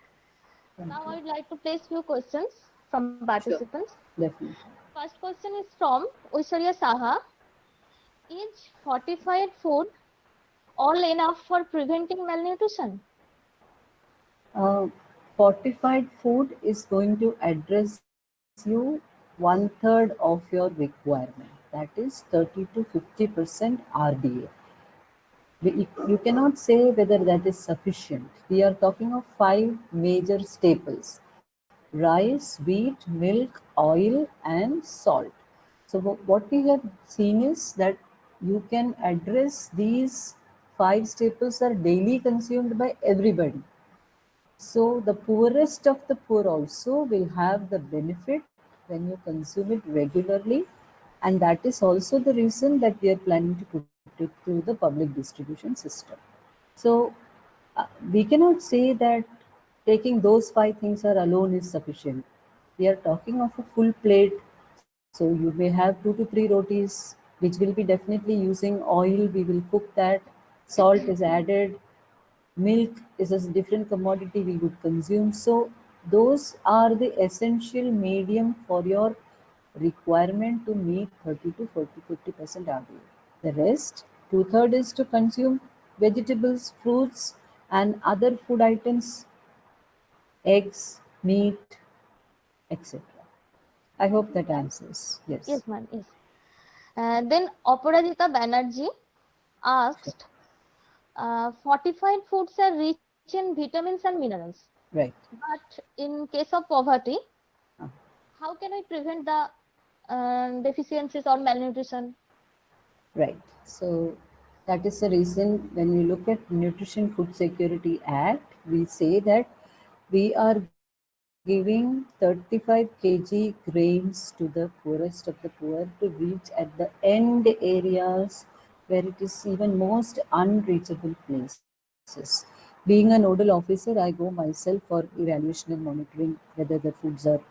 Thank Now, you. I would like to place few questions from Sure, participants. definitely. First question is from Ushariya Saha. Is fortified food all enough for preventing malnutrition? Uh, Fortified food is going to address you one third of your requirement. That is 30 to 50% RDA. You cannot say whether that is sufficient. We are talking of five major staples: rice, wheat, milk, oil, and salt. So, what we have seen is that you can address these five staples are daily consumed by everybody. So, the poorest of the poor also will have the benefit when you consume it regularly, and that is also the reason that we are planning to put it through the public distribution system. So we cannot say that taking those five things are alone is sufficient. We are talking of a full plate, so you may have 2 to 3 rotis, which will be definitely using oil. We will cook that. Salt is added. Milk is a different commodity we would consume. So those are the essential medium for your requirement to meet 30 to 40, 50% RDA. The rest, two-thirds is to consume vegetables, fruits, and other food items, eggs, meat, etc. I hope that answers. Yes. Yes, ma'am. Yes. Then Aparajita Banerjee asked, fortified foods are rich in vitamins and minerals, Right. but in case of poverty, Uh, how can we prevent the deficiencies or malnutrition? Right. So that is the reason when we look at Nutrition Food Security Act, we say that we are giving 35 kg grains to the poorest of the poor to reach at the end areas where it is even most unreachable places. Being a nodal officer, I go myself for evaluation and monitoring whether the foods are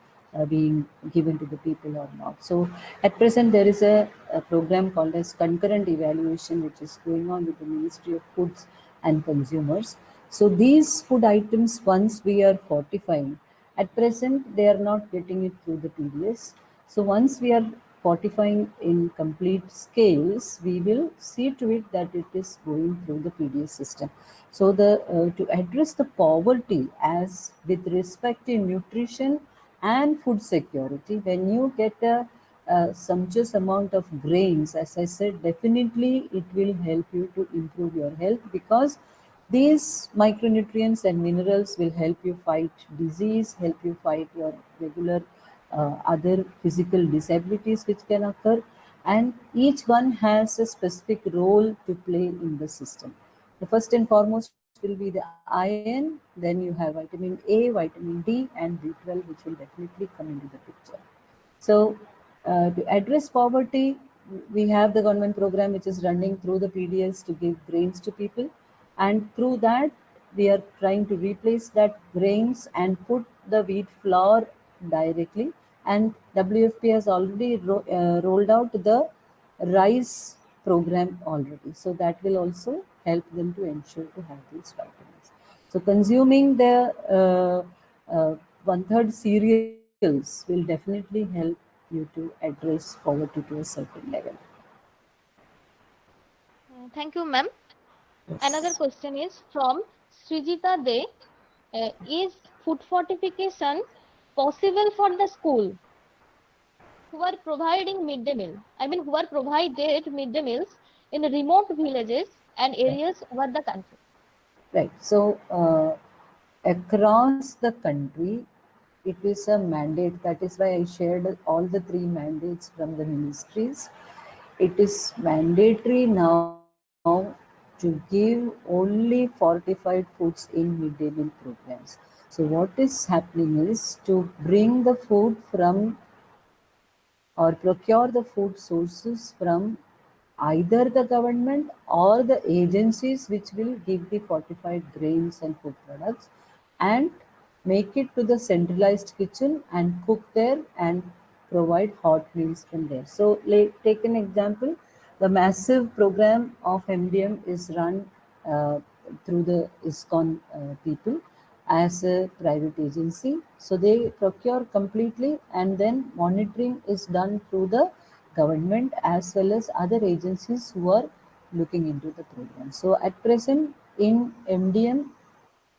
being given to the people or not. So at present there is a program called as concurrent evaluation which is going on with the Ministry of Foods and Consumers. So these food items, once we are fortifying, at present they are not getting it through the PDS. So once we are fortifying in complete scales, we will see to it that it is going through the PDS system. So to address the poverty as with respect to nutrition and food security, when you get a sumptuous amount of grains, as I said, definitely it will help you to improve your health, because these micronutrients and minerals will help you fight disease, help you fight your regular other physical disabilities which can occur, and each one has a specific role to play in the system. The first and foremost will be the iron, then you have vitamin A, vitamin D, and B12, which will definitely come into the picture. So, to address poverty, we have the government program which is running through the PDS to give grains to people, and through that, we are trying to replace that grains and put the wheat flour directly. And WFP has already rolled out the rice program already. So that will also help them to ensure to have these vitamins. So consuming the one-third cereals will definitely help you to address poverty to a certain level. Thank you, ma'am. Another Yes. question is from Srijita De. Is food fortification possible for the school who are providing midday meal? I mean, who are provided midday meals in remote villages and Right. areas over the country? Right. So across the country, it is a mandate. That is why I shared all the three mandates from the ministries. It is mandatory now to give only fortified foods in midday meal programs. So what is happening is to bring the food from or procure the food sources from either the government or the agencies which will give the fortified grains and food products, and make it to the centralized kitchen and cook there and provide hot meals from there. So take an example, the massive program of MDM is run through the ISKCON people as a private agency. So they procure completely, and then monitoring is done through the government as well as other agencies who are looking into the program. So at present in MDM,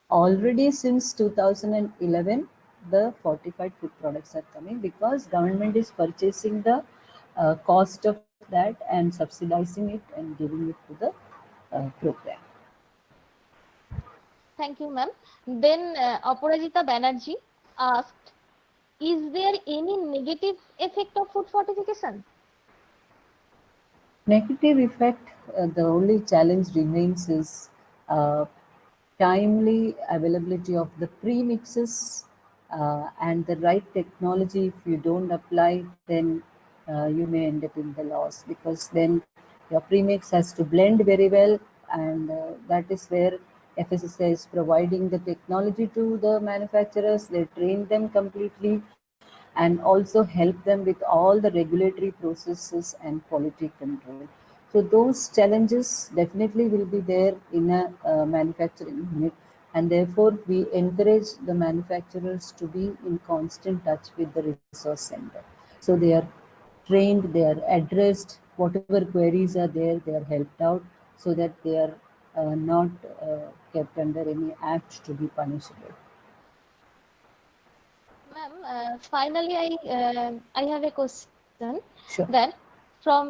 already since 2011, the fortified food products are coming because government is purchasing the cost of that and subsidizing it and giving it to the program. Thank you, ma'am. Then Aparajita Banerjee asked, is there any negative effect of food fortification? Negative effect, the only challenge remains is uh, timely availability of the premixes and the right technology. If you don't apply, then you may end up in the loss, because then your premix has to blend very well, and that is where FSSAI is providing the technology to the manufacturers. They train them completely and also help them with all the regulatory processes and quality control. So those challenges definitely will be there in a manufacturing unit, and therefore we encourage the manufacturers to be in constant touch with the resource center. So they are trained, they are addressed, whatever queries are there, they are helped out so that they are not kept under any act to be punishable. Ma'am, finally, I have a question Sure. that from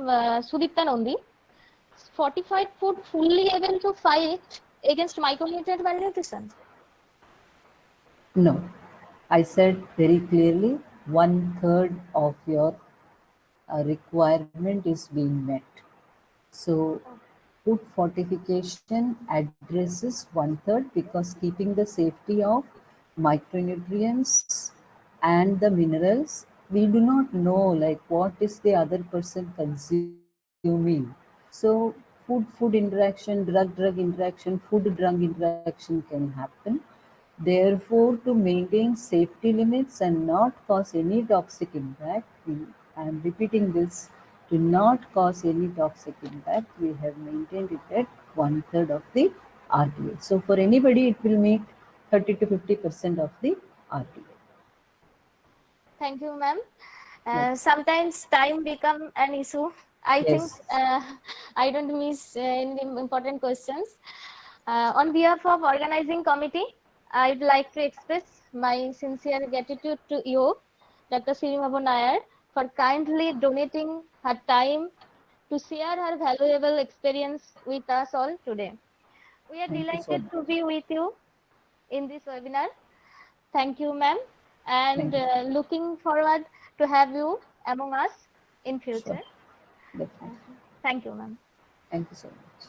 Sudipta Nandi. Fortified food fully able to fight against micronutrient malnutrition? No, I said very clearly 1/3 of your requirement is being met. So food fortification addresses 1/3 because keeping the safety of micronutrients and the minerals, we do not know like what is the other person consuming. So food interaction, drug interaction, food drug interaction can happen. Therefore, to maintain safety limits and not cause any toxic impact, I am repeating this, to not cause any toxic impact, we have maintained it at 1/3 of the RDA. So for anybody, it will meet 30 to 50% of the RDA. Thank you, ma'am. Yes. Sometimes time become an issue. I think Yes. I don't miss any important questions. On behalf of organizing committee, I'd like to express my sincere gratitude to you, Dr. Srimad Nayar, for kindly donating her time to share her valuable experience with us all today. We are Thank you so delighted much. to be with you in this webinar. Thank you, ma'am, and Thank you. looking forward to have you among us in Sure. future. Uh, Definitely. Thank you, ma'am. Thank you so much.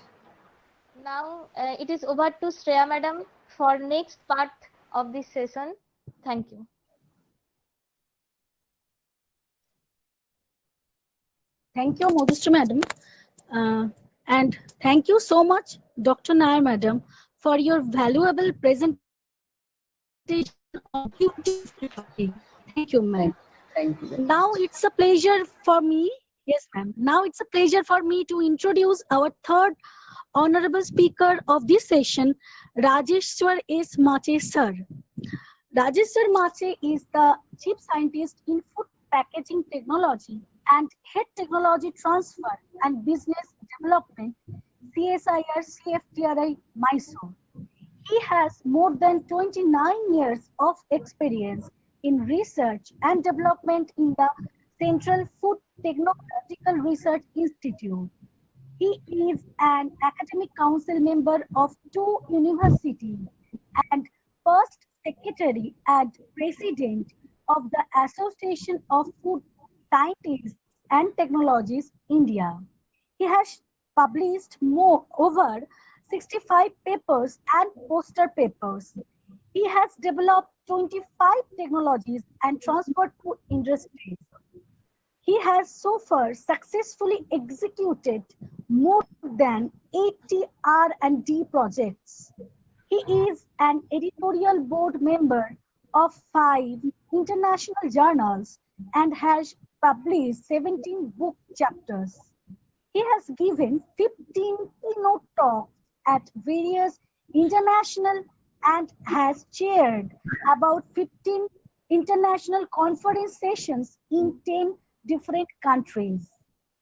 Now it is over to Shreya madam for next part of this session. Thank you. Thank you, Modesty madam. And thank you so much, Dr. Nair madam, for your valuable presentation on beautiful topic. Thank you, ma'am. Thank you very Now much. it's a pleasure for me. Yes, ma'am. Now it's a pleasure for me to introduce our third honorable speaker of this session, Rajeshwar S. Mache sir. Rajeshwar Mache is the chief scientist in food packaging technology and head technology transfer and business development, CSIR CFTRI Mysore. He has more than 29 years of experience in research and development in the Central Food Technological Research Institute. He is an academic council member of two universities and first secretary and president of the Association of Food Scientists and Technologists India. He has published over 65 papers and poster papers. He has developed 25 technologies and transferred to industries. He has so far successfully executed more than 80 R&D projects. He is an editorial board member of 5 international journals and has published 17 book chapters. He has given 15 keynote talks at various international and has chaired about 15 international conference sessions in 10 different countries.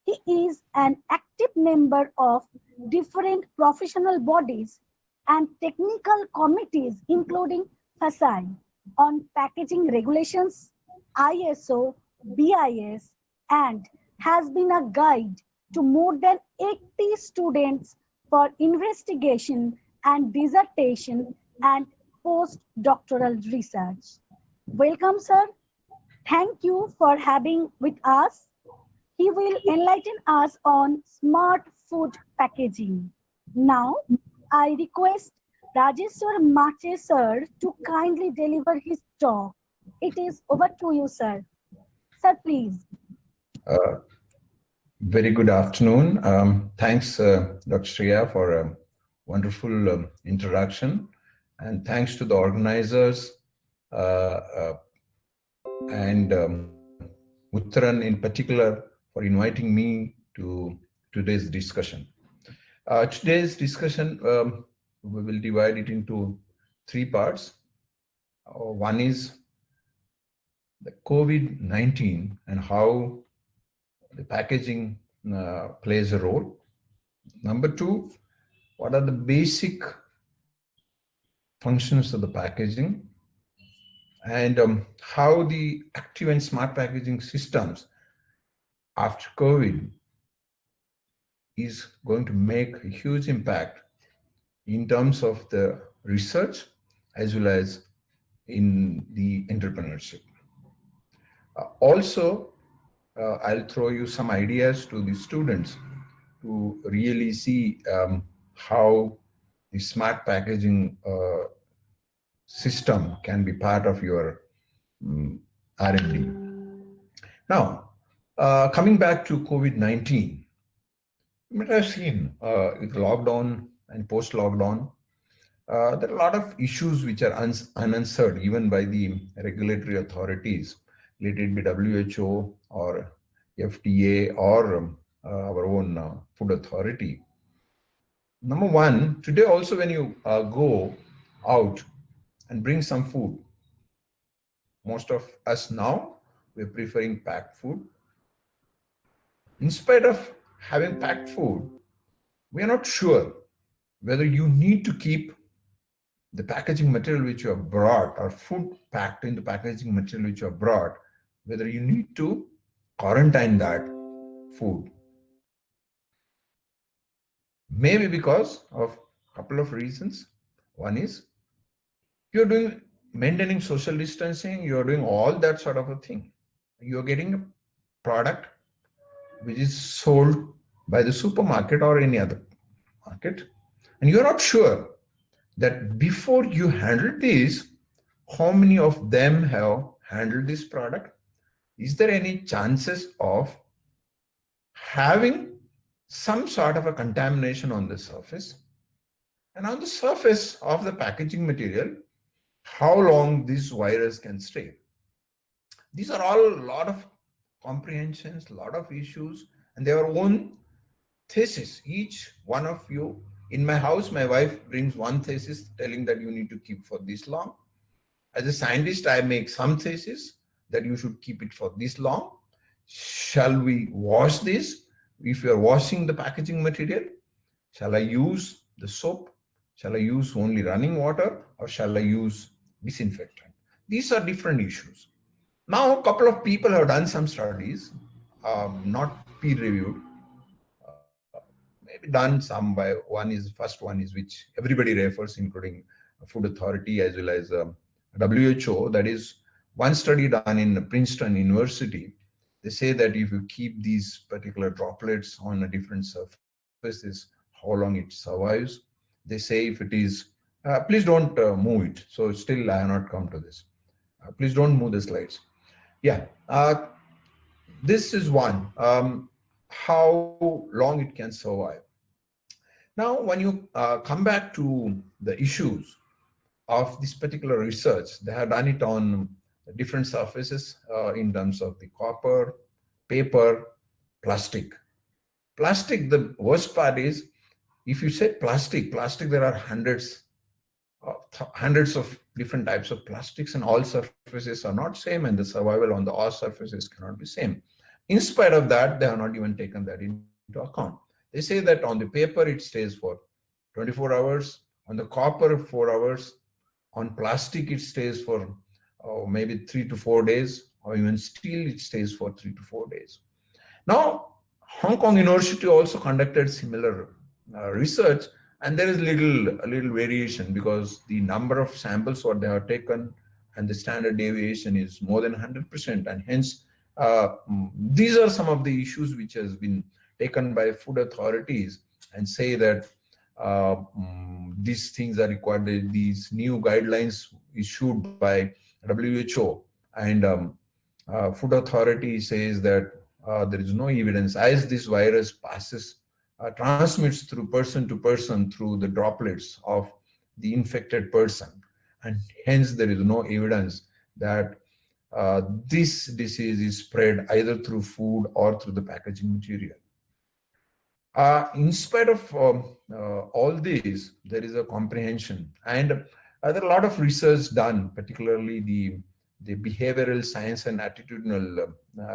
He is an active member of different professional bodies and technical committees, including FASAI, on packaging regulations, ISO, BIS, and has been a guide to more than 80 students for investigation and dissertation and postdoctoral research. Welcome, sir. Thank you for having with us. He will enlighten us on smart food packaging. Now, I request Rajeshwar Mache sir to kindly deliver his talk. It is over to you, sir. Sir, please. Very good afternoon. Thanks, Dr. Shreya, for a wonderful introduction. And thanks to the organizers and Uttaran in particular for inviting me to today's discussion. Today's discussion, we will divide it into 3 parts. One is the COVID-19 and how the packaging plays a role. Number 2, what are the basic functions of the packaging, and how the active and smart packaging systems after COVID is going to make a huge impact in terms of the research as well as in the entrepreneurship. Also, I'll throw you some ideas to the students to really see how the smart packaging system can be part of your R&D. Now, coming back to COVID-19, you might have seen with lockdown and post-lockdown, there are a lot of issues which are unanswered even by the regulatory authorities, related by WHO or FDA or our own food authority. Number 1, today also when you go out and bring some food, most of us now, we're preferring packed food. In spite of having packed food, we are not sure whether you need to keep the packaging material which you have brought or food packed in the packaging material which you have brought, whether you need to quarantine that food. Maybe because of a couple of reasons. One is you're maintaining social distancing, you're doing all that sort of a thing. You're getting a product which is sold by the supermarket or any other market, and you're not sure that before you handle this, how many of them have handled this product? Is there any chances of having some sort of a contamination on the surface? And on the surface of the packaging material, how long this virus can stay? These are all a lot of comprehensions, a lot of issues, and their own thesis. Each one of you, in my house, my wife brings one thesis telling that you need to keep for this long. As a scientist, I make some thesis that you should keep it for this long. Shall we wash this? If you are washing the packaging material, shall I use the soap? Shall I use only running water, or shall I use disinfectant? These are different issues. Now, a couple of people have done some studies, not peer-reviewed, maybe done some by first one is which everybody refers, including Food Authority as well as WHO. That is one study done in Princeton University. They say that if you keep these particular droplets on a different surfaces, how long it survives. They say if it is, please don't move it. So still I have not come to this. Please don't move the slides. Yeah, this is one, how long it can survive. Now, when you come back to the issues, of this particular research. They have done it on different surfaces in terms of the copper, paper, plastic. Plastic, the worst part is, if you say plastic, there are hundreds of different types of plastics, and all surfaces are not same, and the survival on the all surfaces cannot be same. In spite of that, they have not even taken that into account. They say that on the paper it stays for 24 hours, on the copper 4 hours, on plastic it stays for maybe 3 to 4 days, or even steel it stays for 3 to 4 days. Now, Hong Kong University also conducted similar research, and there is a little variation, because the number of samples what they have taken and the standard deviation is more than 100%, and hence these are some of the issues which has been taken by food authorities, and say that these things are required. These new guidelines issued by WHO, and food authority says that there is no evidence, as this virus transmits through person to person through the droplets of the infected person, and hence there is no evidence that this disease is spread either through food or through the packaging material. In spite of all this, there is a comprehension, and there are a lot of research done, particularly the behavioral science and attitudinal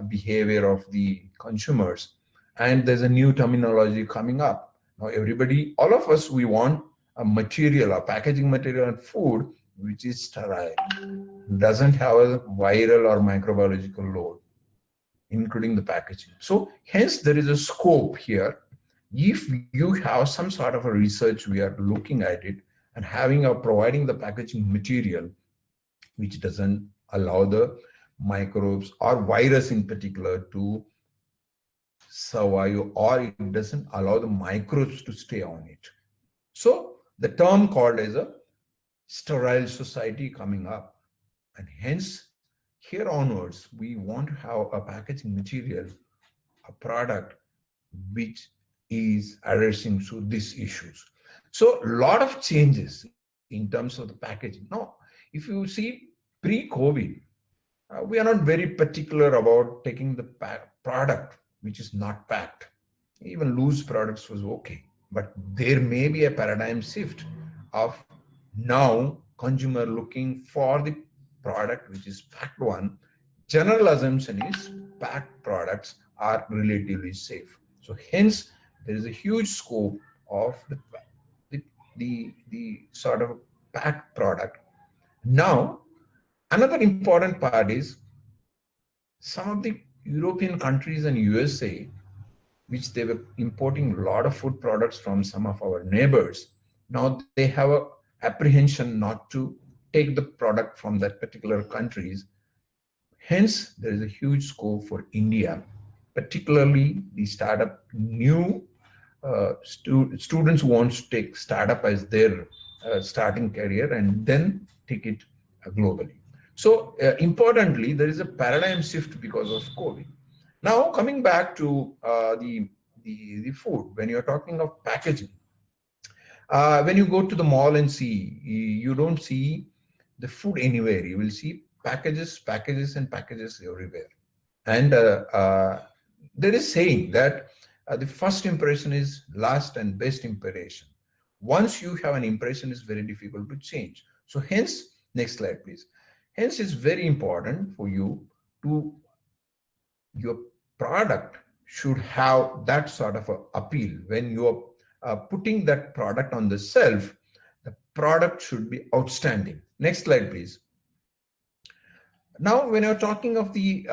behavior of the consumers. And there's a new terminology coming up. Now everybody, all of us, we want a material, a packaging material and food which is sterile, doesn't have a viral or microbiological load, including the packaging. So hence there is a scope here. If you have some sort of a research, we are looking at it and providing the packaging material which doesn't allow the microbes or virus in particular to survive, or it doesn't allow the microbes to stay on it. So the term called as a sterile society coming up, and hence here onwards we want to have a packaging material, a product which is addressing to these issues. So a lot of changes in terms of the packaging. Now, if you see pre-COVID, we are not very particular about taking the product which is not packed. Even loose products was okay. But there may be a paradigm shift of now consumer looking for the product which is packed one. General assumption is packed products are relatively safe. So hence there is a huge scope of the sort of packed product. Now, another important part is some of the European countries and USA, which they were importing a lot of food products from some of our neighbors. Now they have a apprehension not to take the product from that particular countries. Hence, there is a huge scope for India, particularly the startup new students who want to take startup as their starting career and then take it globally. So importantly, there is a paradigm shift because of COVID. Now coming back to the food, when you're talking of packaging, when you go to the mall and see, you don't see the food anywhere. You will see packages, packages, and packages everywhere. And there is saying that the first impression is last and best impression. Once you have an impression, it's very difficult to change. So hence, next slide, please. Hence, it's very important for you to, your product should have that sort of a appeal. When you're putting that product on the shelf, the product should be outstanding. Next slide, please. Now, when you're talking of the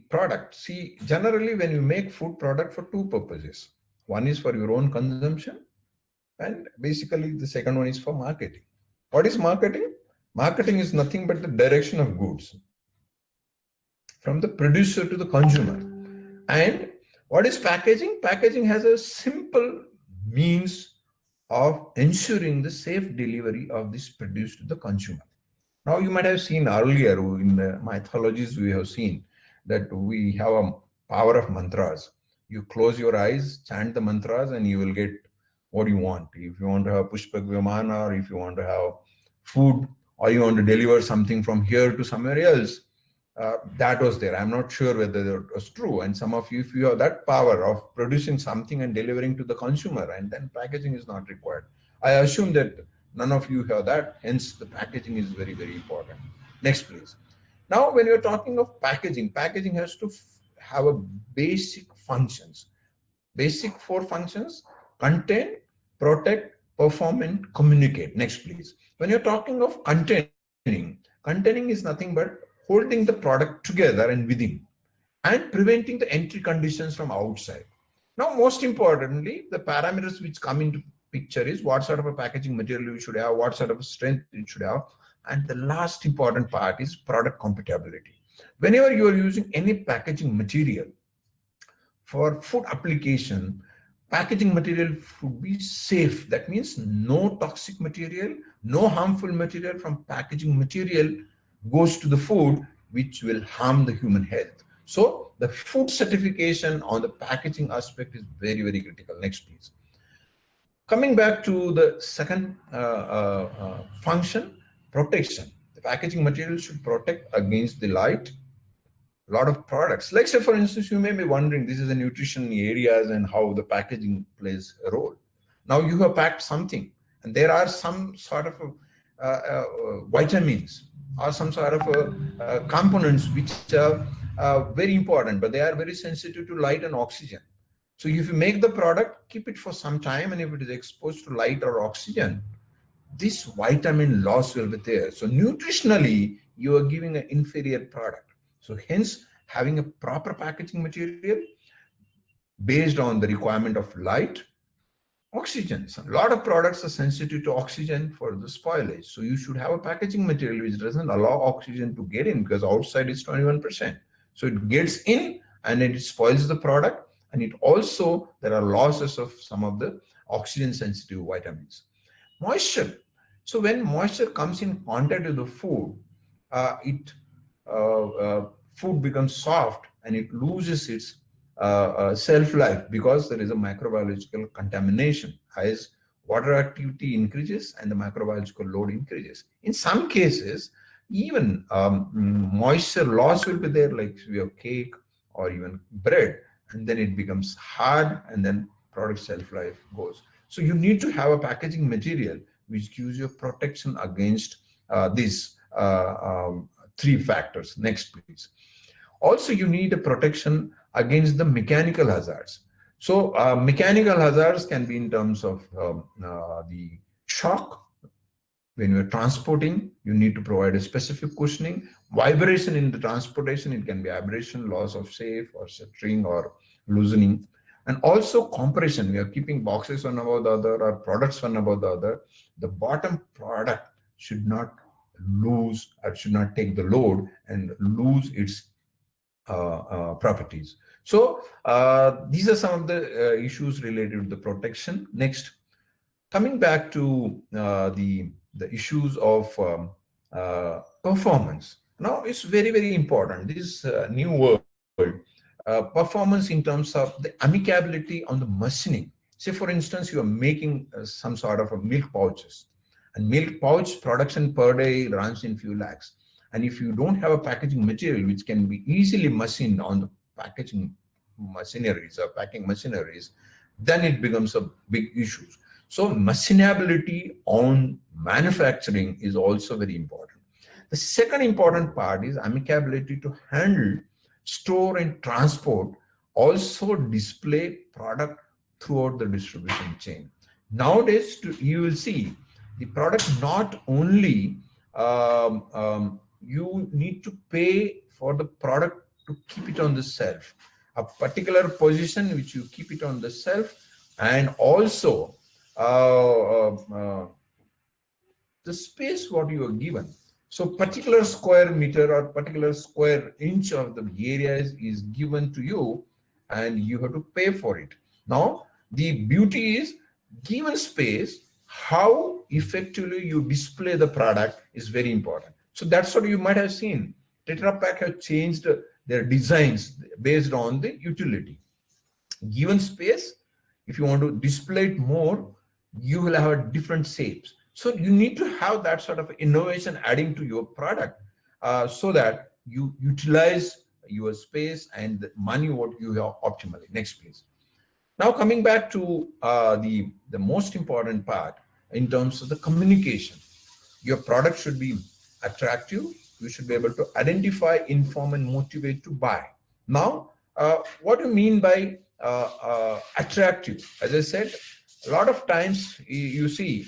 product, see, generally when you make food product for two purposes. One is for your own consumption, and basically the second one is for marketing. What is marketing? Marketing is nothing but the direction of goods from the producer to the consumer. And what is packaging? Packaging has a simple means of ensuring the safe delivery of this produce to the consumer. Now, you might have seen earlier in the mythologies, we have seen that we have a power of mantras. You close your eyes, chant the mantras, and you will get what you want. If you want to have Pushpak Viman, or if you want to have food, or you want to deliver something from here to somewhere else, that was there. I'm not sure whether that was true. And some of you, if you have that power of producing something and delivering to the consumer, and then packaging is not required. I assume that none of you have that. Hence, the packaging is very, very important. Next, please. Now, when you're talking of packaging, packaging has to have a basic functions. Basic 4 functions: contain, protect, perform, and communicate. Next, please. When you're talking of containing is nothing but holding the product together and within, and preventing the entry conditions from outside. Now, most importantly, the parameters which come into picture is what sort of a packaging material you should have, what sort of a strength it should have, and the last important part is product compatibility. Whenever you are using any packaging material for food application, packaging material should be safe. That means no toxic material, no harmful material from packaging material goes to the food which will harm the human health. So the food certification on the packaging aspect is very, very critical. Next, please. Coming back to the second function, protection. The packaging material should protect against the light. A lot of products, like say for instance, you may be wondering, this is a nutrition areas and how the packaging plays a role. Now you have packed something, and there are some sort of vitamins or some sort of components which are very important, but they are very sensitive to light and oxygen. So if you make the product, keep it for some time, and if it is exposed to light or oxygen, this vitamin loss will be there. So nutritionally, you are giving an inferior product. So hence, having a proper packaging material based on the requirement of light, oxygen. So a lot of products are sensitive to oxygen for the spoilage. So you should have a packaging material which doesn't allow oxygen to get in, because outside is 21%. So it gets in and then it spoils the product. And it also, there are losses of some of the oxygen sensitive vitamins. Moisture. So when moisture comes in contact with the food, food becomes soft and it loses its shelf life, because there is a microbiological contamination as water activity increases and the microbiological load increases. In some cases, even moisture loss will be there, like we have cake or even bread, and then it becomes hard and then product shelf life goes. So you need to have a packaging material which gives you protection against these 3 factors. Next, please. Also, you need a protection against the mechanical hazards. So mechanical hazards can be in terms of the shock. When you're transporting, you need to provide a specific cushioning. Vibration in the transportation, it can be abrasion, loss of shape or shattering or loosening. And also compression, we are keeping boxes one above the other or products one above the other. The bottom product should not lose or should not take the load and lose its properties. So these are some of the issues related to the protection. Next, coming back to the issues of performance. Now it's very, very important, this new world, performance in terms of the amicability on the machining. Say for instance, you are making some sort of a milk pouches, and milk pouch production per day runs in few lakhs. And if you don't have a packaging material which can be easily machined on the packaging machineries or packing machineries, then it becomes a big issue. So machinability on manufacturing is also very important. The second important part is amicability to handle, store and transport, also display product throughout the distribution chain. Nowadays, you will see the product not only you need to pay for the product to keep it on the shelf, a particular position which you keep it on the shelf, and also the space what you are given. So particular square meter or particular square inch of the area is given to you, and you have to pay for it. Now, the beauty is given space, how effectively you display the product is very important. So that's what you might have seen. Tetra Pak have changed their designs based on the utility. Given space, if you want to display it more, you will have different shapes. So you need to have that sort of innovation adding to your product, so that you utilize your space and the money what you have optimally. Next, please. Now coming back to the most important part in terms of the communication. Your product should be attractive. You should be able to identify, inform, and motivate to buy. Now, what do you mean by attractive? As I said, a lot of times you see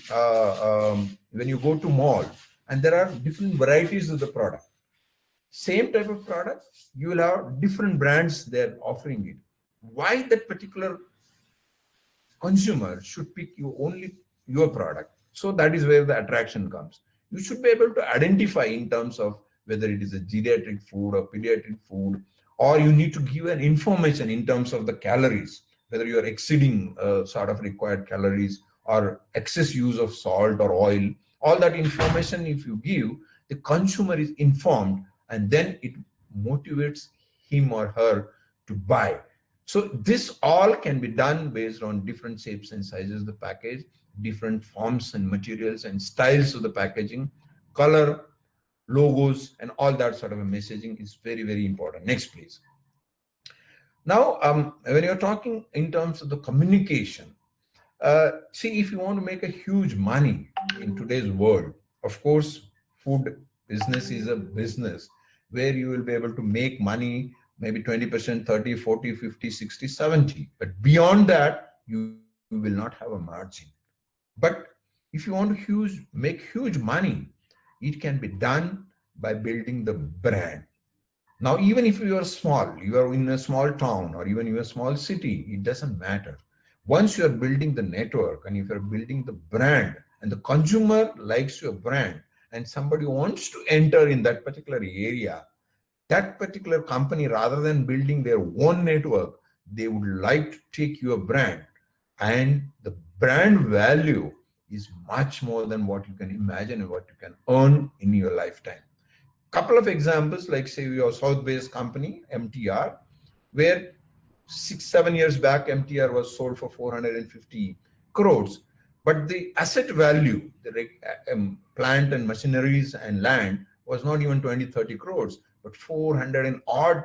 when you go to mall, and there are different varieties of the product. Same type of product, you will have different brands they're offering it. Why that particular consumer should pick you only your product? So that is where the attraction comes. You should be able to identify in terms of whether it is a geriatric food or pediatric food, or you need to give an information in terms of the calories, whether you are exceeding sort of required calories or excess use of salt or oil. All that information, if you give, the consumer is informed, and then it motivates him or her to buy. So this all can be done based on different shapes and sizes of the package, different forms and materials and styles of the packaging, color, logos, and all that sort of a messaging is very, very important. Next, please. Now, when you're talking in terms of the communication, see, if you want to make a huge money in today's world, of course, food business is a business where you will be able to make money maybe 20%, 30, 40, 50, 60, 70. But beyond that, you will not have a margin. But if you want to make huge money, it can be done by building the brand. Now, even if you are small, you are in a small town or even in a small city, it doesn't matter. Once you are building the network and if you're building the brand and the consumer likes your brand and somebody wants to enter in that particular area, that particular company, rather than building their own network, they would like to take your brand, and the brand value is much more than what you can imagine and what you can earn in your lifetime. Couple of examples, like say your South-based company, MTR, where 6-7 years back, MTR was sold for 450 crores. But the asset value, the plant and machineries and land was not even 20-30 crores, but 400 and odd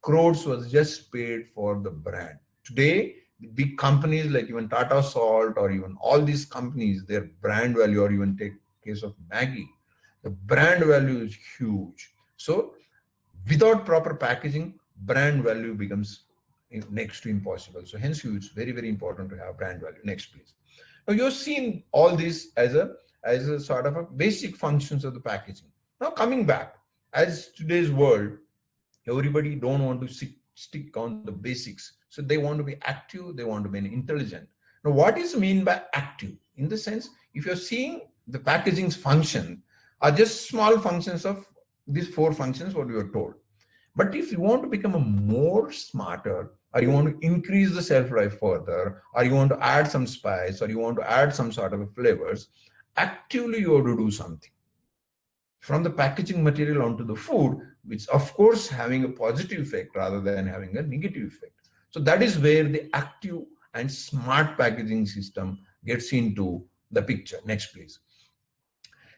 crores was just paid for the brand. Today, the big companies like even Tata Salt or even all these companies, their brand value, or even take case of Maggie, the brand value is huge. So without proper packaging, brand value becomes next to impossible. So hence it's very, very important to have brand value. Next, please. Now you've seen all this as a sort of a basic functions of the packaging. Now coming back, as today's world, everybody don't want to stick on the basics. So they want to be active, they want to be intelligent. Now what is mean by active? In the sense, if you're seeing the packaging's function are just small functions of these 4 functions what we were told. But if you want to become a more smarter, or you want to increase the shelf life further, or you want to add some spice, or you want to add some sort of flavors, actively you have to do something. From the packaging material onto the food, which of course having a positive effect rather than having a negative effect. So that is where the active and smart packaging system gets into the picture. Next, please.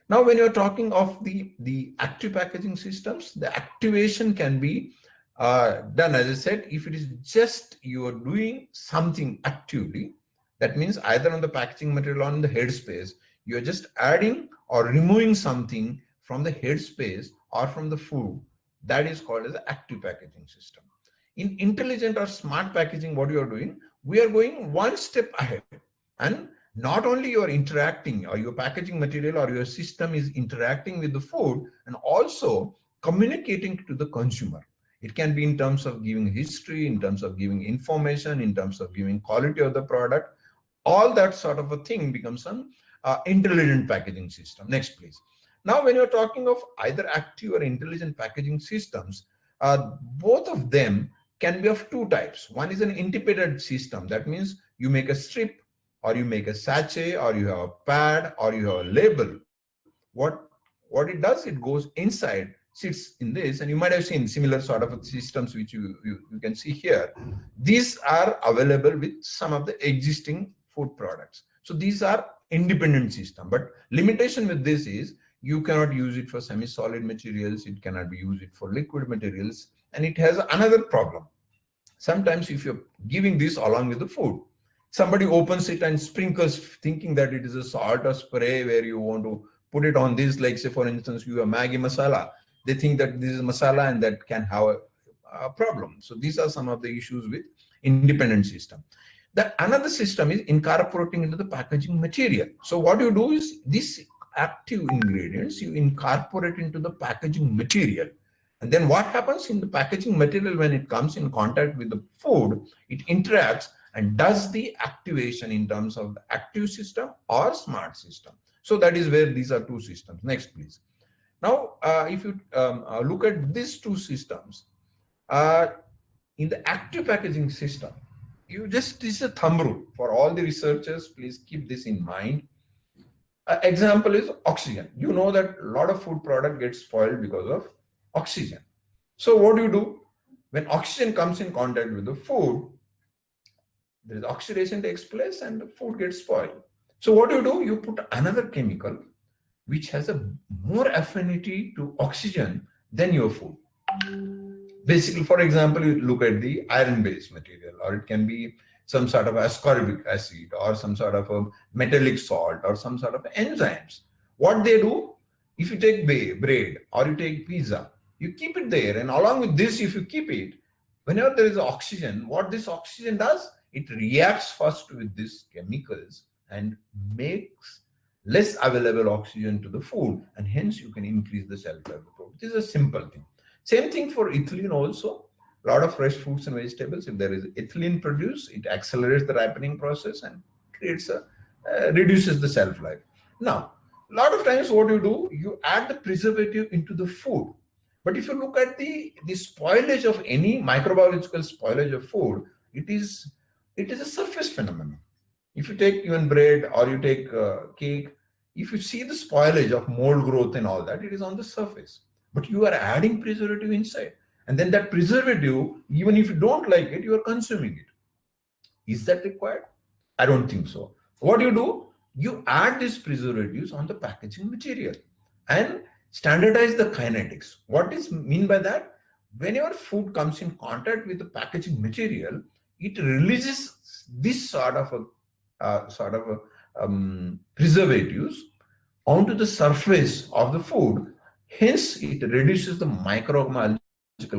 Now, when you're talking of the active packaging systems, the activation can be done, as I said, if it is just you are doing something actively, that means either on the packaging material or on the headspace, you are just adding or removing something from the headspace or from the food. That is called as the active packaging system. In intelligent or smart packaging, what you are doing, we are going one step ahead, and not only you are interacting, or your packaging material or your system is interacting with the food and also communicating to the consumer. It can be in terms of giving history, in terms of giving information, in terms of giving quality of the product. All that sort of a thing becomes an intelligent packaging system. Next, please. Now, when you're talking of either active or intelligent packaging systems, both of them can be of 2 types. One is an integrated system. That means you make a strip, or you make a sachet, or you have a pad, or you have a label. What it does, it goes inside, sits in this, and you might have seen similar sort of systems which you can see here. These are available with some of the existing food products. So these are independent system, but limitation with this is you cannot use it for semi-solid materials, it cannot be used for liquid materials, and it has another problem. Sometimes if you're giving this along with the food, somebody opens it and sprinkles thinking that it is a salt or spray where you want to put it on this, like say for instance you have Maggi masala, they think that this is masala and that can have a problem. So these are some of the issues with independent system. The another system is incorporating into the packaging material. So what you do is these active ingredients you incorporate into the packaging material, and then what happens in the packaging material when it comes in contact with the food, it interacts and does the activation in terms of the active system or smart system. So that is where these are two systems. Next, please. Now, if you look at these two systems, in the active packaging system, this is a thumb rule for all the researchers. Please keep this in mind. Example is oxygen. You know that a lot of food product gets spoiled because of oxygen. So what do you do? When oxygen comes in contact with the food, there is oxidation takes place and the food gets spoiled. So what do? You put another chemical which has a more affinity to oxygen than your food. Basically, for example, you look at the iron-based material, or it can be some sort of ascorbic acid, or some sort of a metallic salt, or some sort of enzymes. What they do, if you take bread or you take pizza, you keep it there, and along with this, if you keep it, whenever there is oxygen, what this oxygen does, it reacts first with these chemicals and makes less available oxygen to the food, and hence you can increase the shelf life of the product. This is a simple thing. Same thing for ethylene also. A lot of fresh fruits and vegetables, if there is ethylene produced, it accelerates the ripening process and creates reduces the shelf life. Now, a lot of times what you do, you add the preservative into the food. But if you look at the spoilage of any microbiological spoilage of food, it is a surface phenomenon. If you take even bread or you take cake, if you see the spoilage of mold growth and all that, it is on the surface. But you are adding preservative inside. And then that preservative, even if you don't like it, you are consuming it. Is that required? I don't think so. What do? You add these preservatives on the packaging material and standardize the kinetics. What is mean by that? Whenever food comes in contact with the packaging material, it releases this sort of preservatives onto the surface of the food. Hence, it reduces the microbiological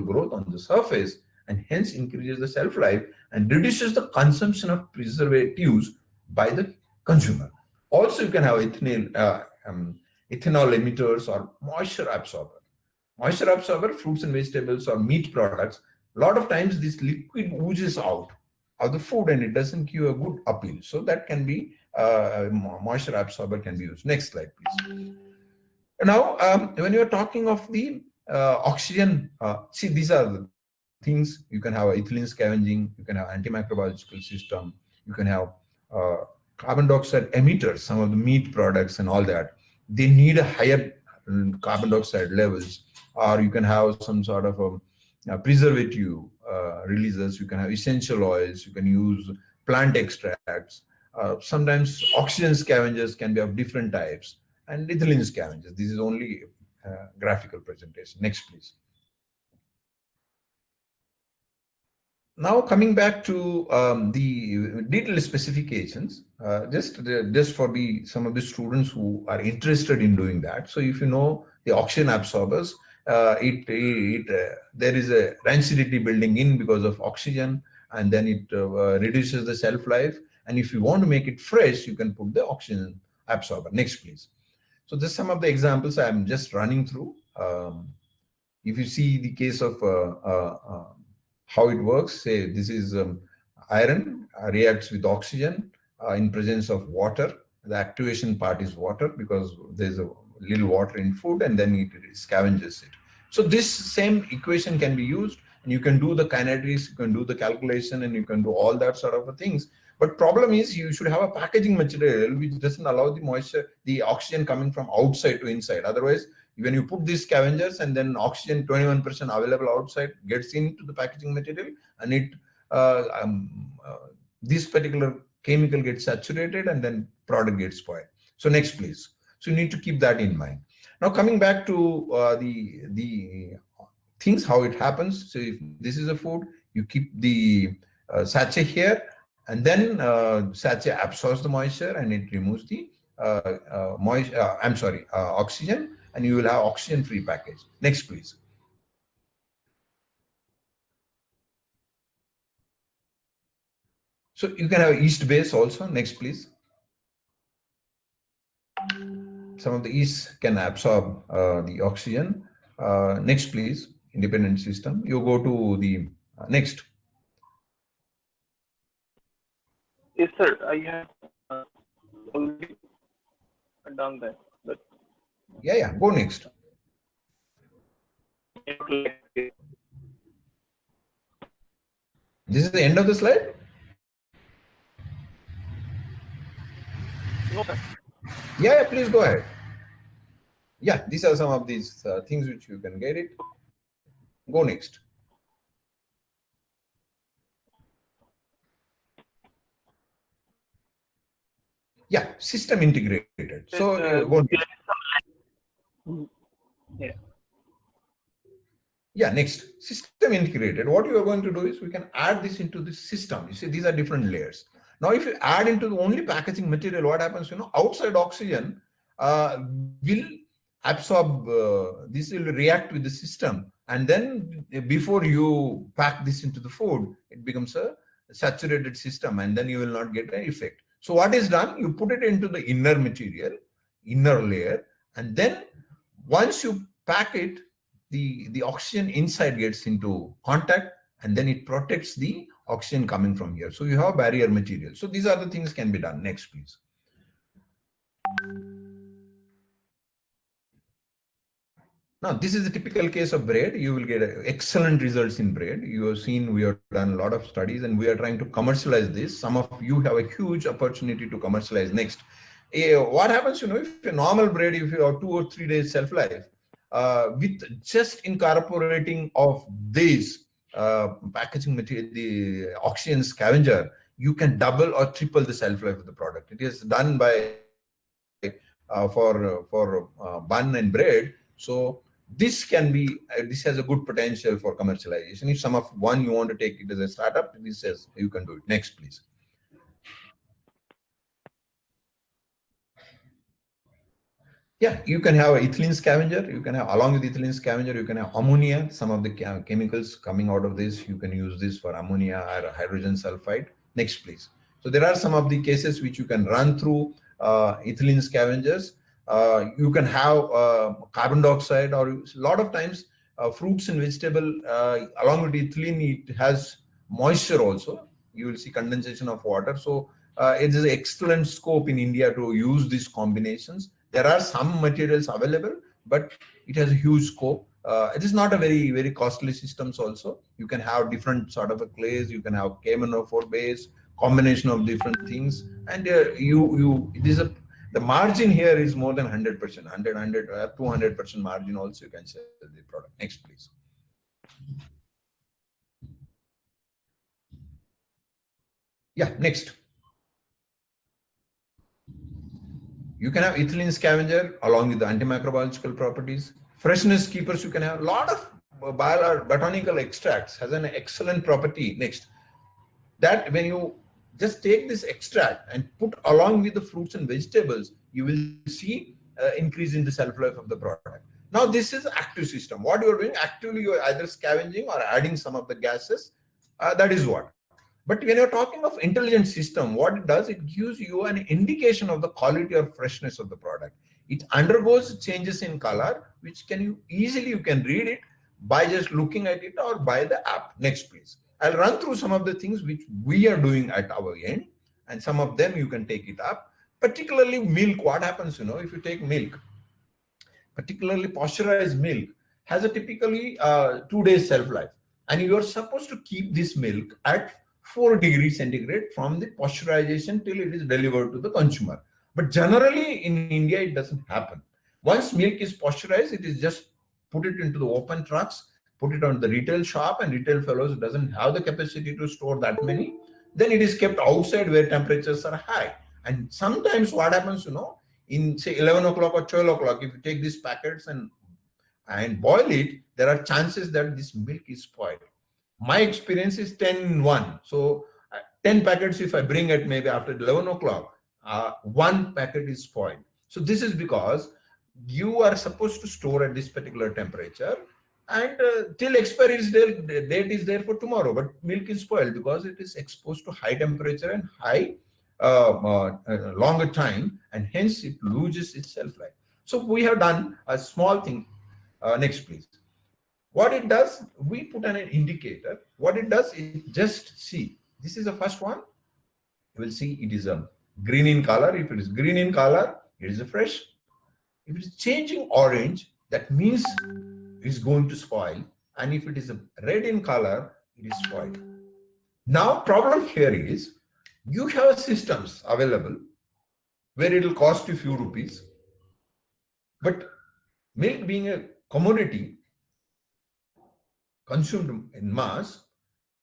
growth on the surface and hence increases the shelf life and reduces the consumption of preservatives by the consumer. Also, you can have ethanol emitters or moisture absorber. Moisture absorber, fruits and vegetables or meat products, a lot of times this liquid oozes out of the food and it doesn't give a good appeal. So that can be moisture absorber can be used. Next slide, please. Now, when you are talking of the oxygen, see, these are the things. You can have ethylene scavenging, you can have antimicrobiological system, you can have carbon dioxide emitters, some of the meat products and all that. They need a higher carbon dioxide levels, or you can have some sort of a preservative releases, you can have essential oils, you can use plant extracts. Sometimes oxygen scavengers can be of different types, and ethylene scavengers. This is only graphical presentation. Next, please. Now coming back to the detailed specifications, just for some of the students who are interested in doing that. So if you know the oxygen absorbers, there is a rancidity building in because of oxygen, and then it reduces the shelf life. And if you want to make it fresh, you can put the oxygen absorber. Next, please. So this is some of the examples I'm just running through. If you see the case of how it works, say this is iron reacts with oxygen in presence of water. The activation part is water because there's a little water in food and then it scavenges it. So this same equation can be used and you can do the kinetics, you can do the calculation, and you can do all that sort of things. But problem is you should have a packaging material which doesn't allow the moisture, the oxygen coming from outside to inside. Otherwise, when you put these scavengers and then oxygen 21% available outside gets into the packaging material, and it this particular chemical gets saturated and then product gets spoiled. So next, please. So you need to keep that in mind. Now coming back to the things, how it happens. So if this is a food, you keep the sachet here, and then sachet absorbs the moisture and it removes the oxygen, and you will have oxygen-free package. Next, please. So you can have yeast base also. Next, please. Some of the yeast can absorb the oxygen. Next, please. Independent system. You go to the next. Yes, sir. I have already done that. But Yeah. Go next. This is the end of the slide? no, sir. Yeah, please go ahead. Yeah, these are some of these things which you can get it. Go next. Yeah, system integrated. So go next. Yeah. Yeah, next, system integrated. What you are going to do is we can add this into the system. You see, these are different layers. Now, if you add into the only packaging material, what happens, outside oxygen will absorb, this will react with the system. And then before you pack this into the food, it becomes a saturated system, and then you will not get an effect. So what is done? You put it into the inner material, inner layer, and then once you pack it, the oxygen inside gets into contact, and then it protects the oxygen coming from here. So you have barrier material. So these are the things can be done. Next, please. Now, this is a typical case of bread. You will get excellent results in bread. You have seen, we have done a lot of studies, and we are trying to commercialize this. Some of you have a huge opportunity to commercialize. Next, what happens, if a normal bread, if you have 2 or 3 days shelf life, with just incorporating of this packaging material, the oxygen scavenger, you can double or triple the shelf life of the product. It is done by for bun and bread. So this can be, this has a good potential for commercialization. If some of one you want to take it as a startup, this says you can do it. Next, please. Yeah, you can have ethylene scavenger. You can have, along with ethylene scavenger, you can have ammonia. Some of the chemicals coming out of this, you can use this for ammonia or hydrogen sulfide. Next, please. So there are some of the cases which you can run through ethylene scavengers. You can have carbon dioxide, or a lot of times fruits and vegetable, along with ethylene, it has moisture also. You will see condensation of water. So it is an excellent scope in India to use these combinations. There are some materials available, but it has a huge scope. It is not a very, very costly systems also. You can have different sort of a clays. You can have KMNO4 base, combination of different things. And the margin here is more than 100%, 200% margin also you can sell the product. Next, please. Yeah, next. You can have ethylene scavenger along with the antimicrobiological properties. Freshness keepers, you can have a lot of botanical extracts, has an excellent property. Next, that when you just take this extract and put along with the fruits and vegetables, you will see increase in the shelf life of the product. Now, this is active system. What you are doing, actively you are either scavenging or adding some of the gases. That is what. But when you're talking of intelligent system, what it does, it gives you an indication of the quality or freshness of the product. It undergoes changes in color, which you can read it by just looking at it or by the app. Next, please. I'll run through some of the things which we are doing at our end, and some of them you can take it up. Particularly milk. What happens, if you take milk, particularly pasteurized milk, has a typically 2 days shelf life, and you are supposed to keep this milk at 4 degrees centigrade from the pasteurization till it is delivered to the consumer. But generally in India, it doesn't happen. Once milk is pasteurized, it is just put it into the open trucks, put it on the retail shop, and retail fellows doesn't have the capacity to store that many. then it is kept outside where temperatures are high. And sometimes what happens, in say 11 o'clock or 12 o'clock, if you take these packets and boil it, there are chances that this milk is spoiled. My experience is 10 in 1. So 10 packets, if I bring it maybe after 11 o'clock, one packet is spoiled. So this is because you are supposed to store at this particular temperature, and till expiry date is there for tomorrow, but milk is spoiled because it is exposed to high temperature and high longer time, and hence it loses its shelf life. So we have done a small thing. Next, please. What it does, we put an indicator. What it does, it just see. This is the first one. You will see it is a green in color. If it is green in color, it is a fresh. If it is changing orange, that means it is going to spoil. And if it is a red in color, it is spoiled. Now, problem here is you have systems available where it will cost you a few rupees. But milk being a commodity consumed in mass,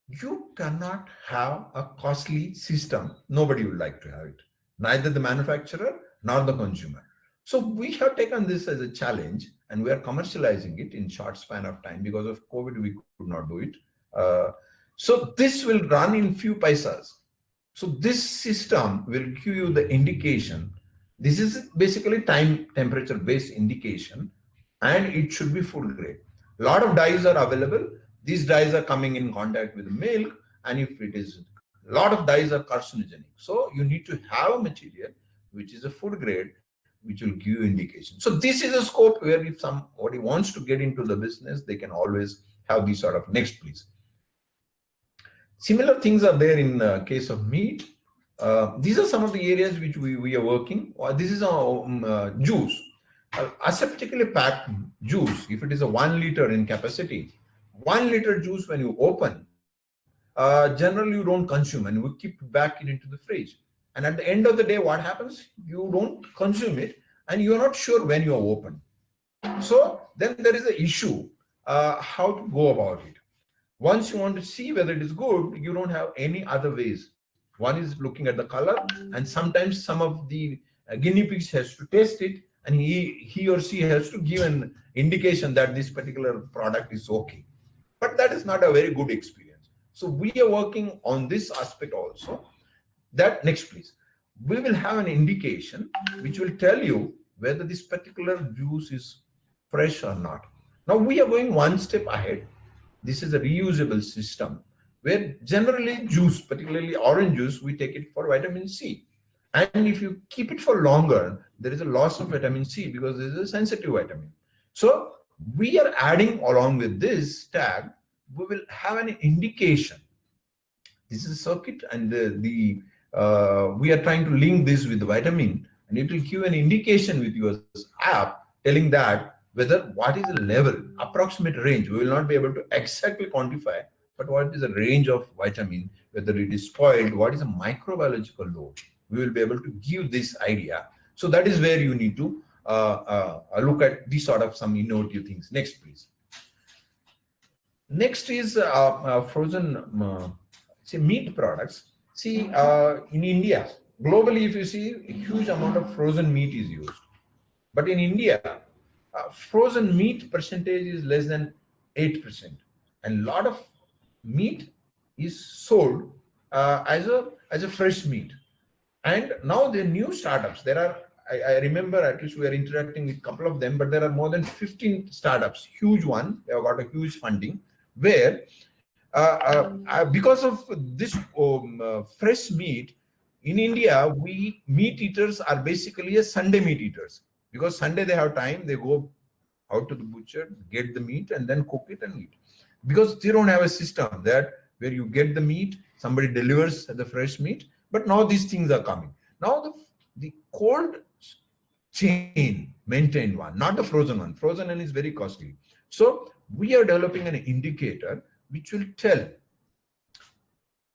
you cannot have a costly system. Nobody would like to have it, neither the manufacturer nor the consumer. So we have taken this as a challenge, and we are commercializing it in short span of time. Because of COVID, we could not do it. So this will run in few paisas. So this system will give you the indication. This is basically time temperature based indication, and it should be food grade. A lot of dyes are available. These dyes are coming in contact with milk, and if it is, a lot of dyes are carcinogenic. So you need to have a material which is a food grade, which will give you indication. So this is a scope where if somebody wants to get into the business, they can always have these sort of. Next, please. Similar things are there in case of meat. These are some of the areas which we are working. This is a juice. Aseptically packed juice, if it is a 1 liter in capacity, 1 liter juice when you open, generally you don't consume, and we keep back it into the fridge. And at the end of the day, what happens? You don't consume it, and you are not sure when you are open. So then there is an issue, how to go about it. Once you want to see whether it is good, you don't have any other ways. One is looking at the color, and sometimes some of the guinea pigs has to taste it, and he or she has to give an indication that this particular product is okay. But that is not a very good experience. So we are working on this aspect also. That, next please. We will have an indication which will tell you whether this particular juice is fresh or not. Now we are going one step ahead. This is a reusable system where generally juice, particularly orange juice, we take it for vitamin C. And if you keep it for longer, there is a loss of vitamin C because this is a sensitive vitamin. So we are adding along with this tag, we will have an indication. This is a circuit, and we are trying to link this with the vitamin, and it will give an indication with your app telling that whether what is the level, approximate range. We will not be able to exactly quantify, but what is the range of vitamin, whether it is spoiled, what is a microbiological load. We will be able to give this idea. So that is where you need to look at these sort of some innovative things. Next, please. Next is frozen meat products. See, in India, globally, if you see, a huge amount of frozen meat is used. But in India, frozen meat percentage is less than 8%. And a lot of meat is sold as a fresh meat. And now the new startups, there are, I remember at least we are interacting with a couple of them, but there are more than 15 startups, huge one, they have got a huge funding, where because of this fresh meat, in India, meat eaters are basically a Sunday meat eaters. Because Sunday they have time, they go out to the butcher, get the meat, and then cook it and eat. Because they don't have a system that where you get the meat, somebody delivers the fresh meat. But now these things are coming. Now the cold chain maintained one, not the frozen one. Frozen one is very costly. So we are developing an indicator which will tell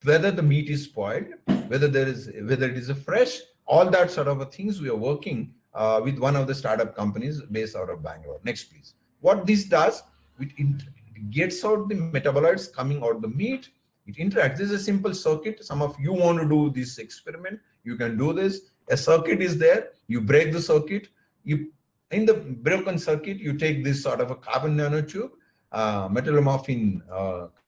whether the meat is spoiled, whether it is a fresh, all that sort of things. We are working with one of the startup companies based out of Bangalore. Next, please. What this does, it gets out the metabolites coming out of the meat. It interacts. This is a simple circuit. Some of you want to do this experiment. You can do this. A circuit is there. You break the circuit. You in the broken circuit, you take this sort of a carbon nanotube, metallomorphin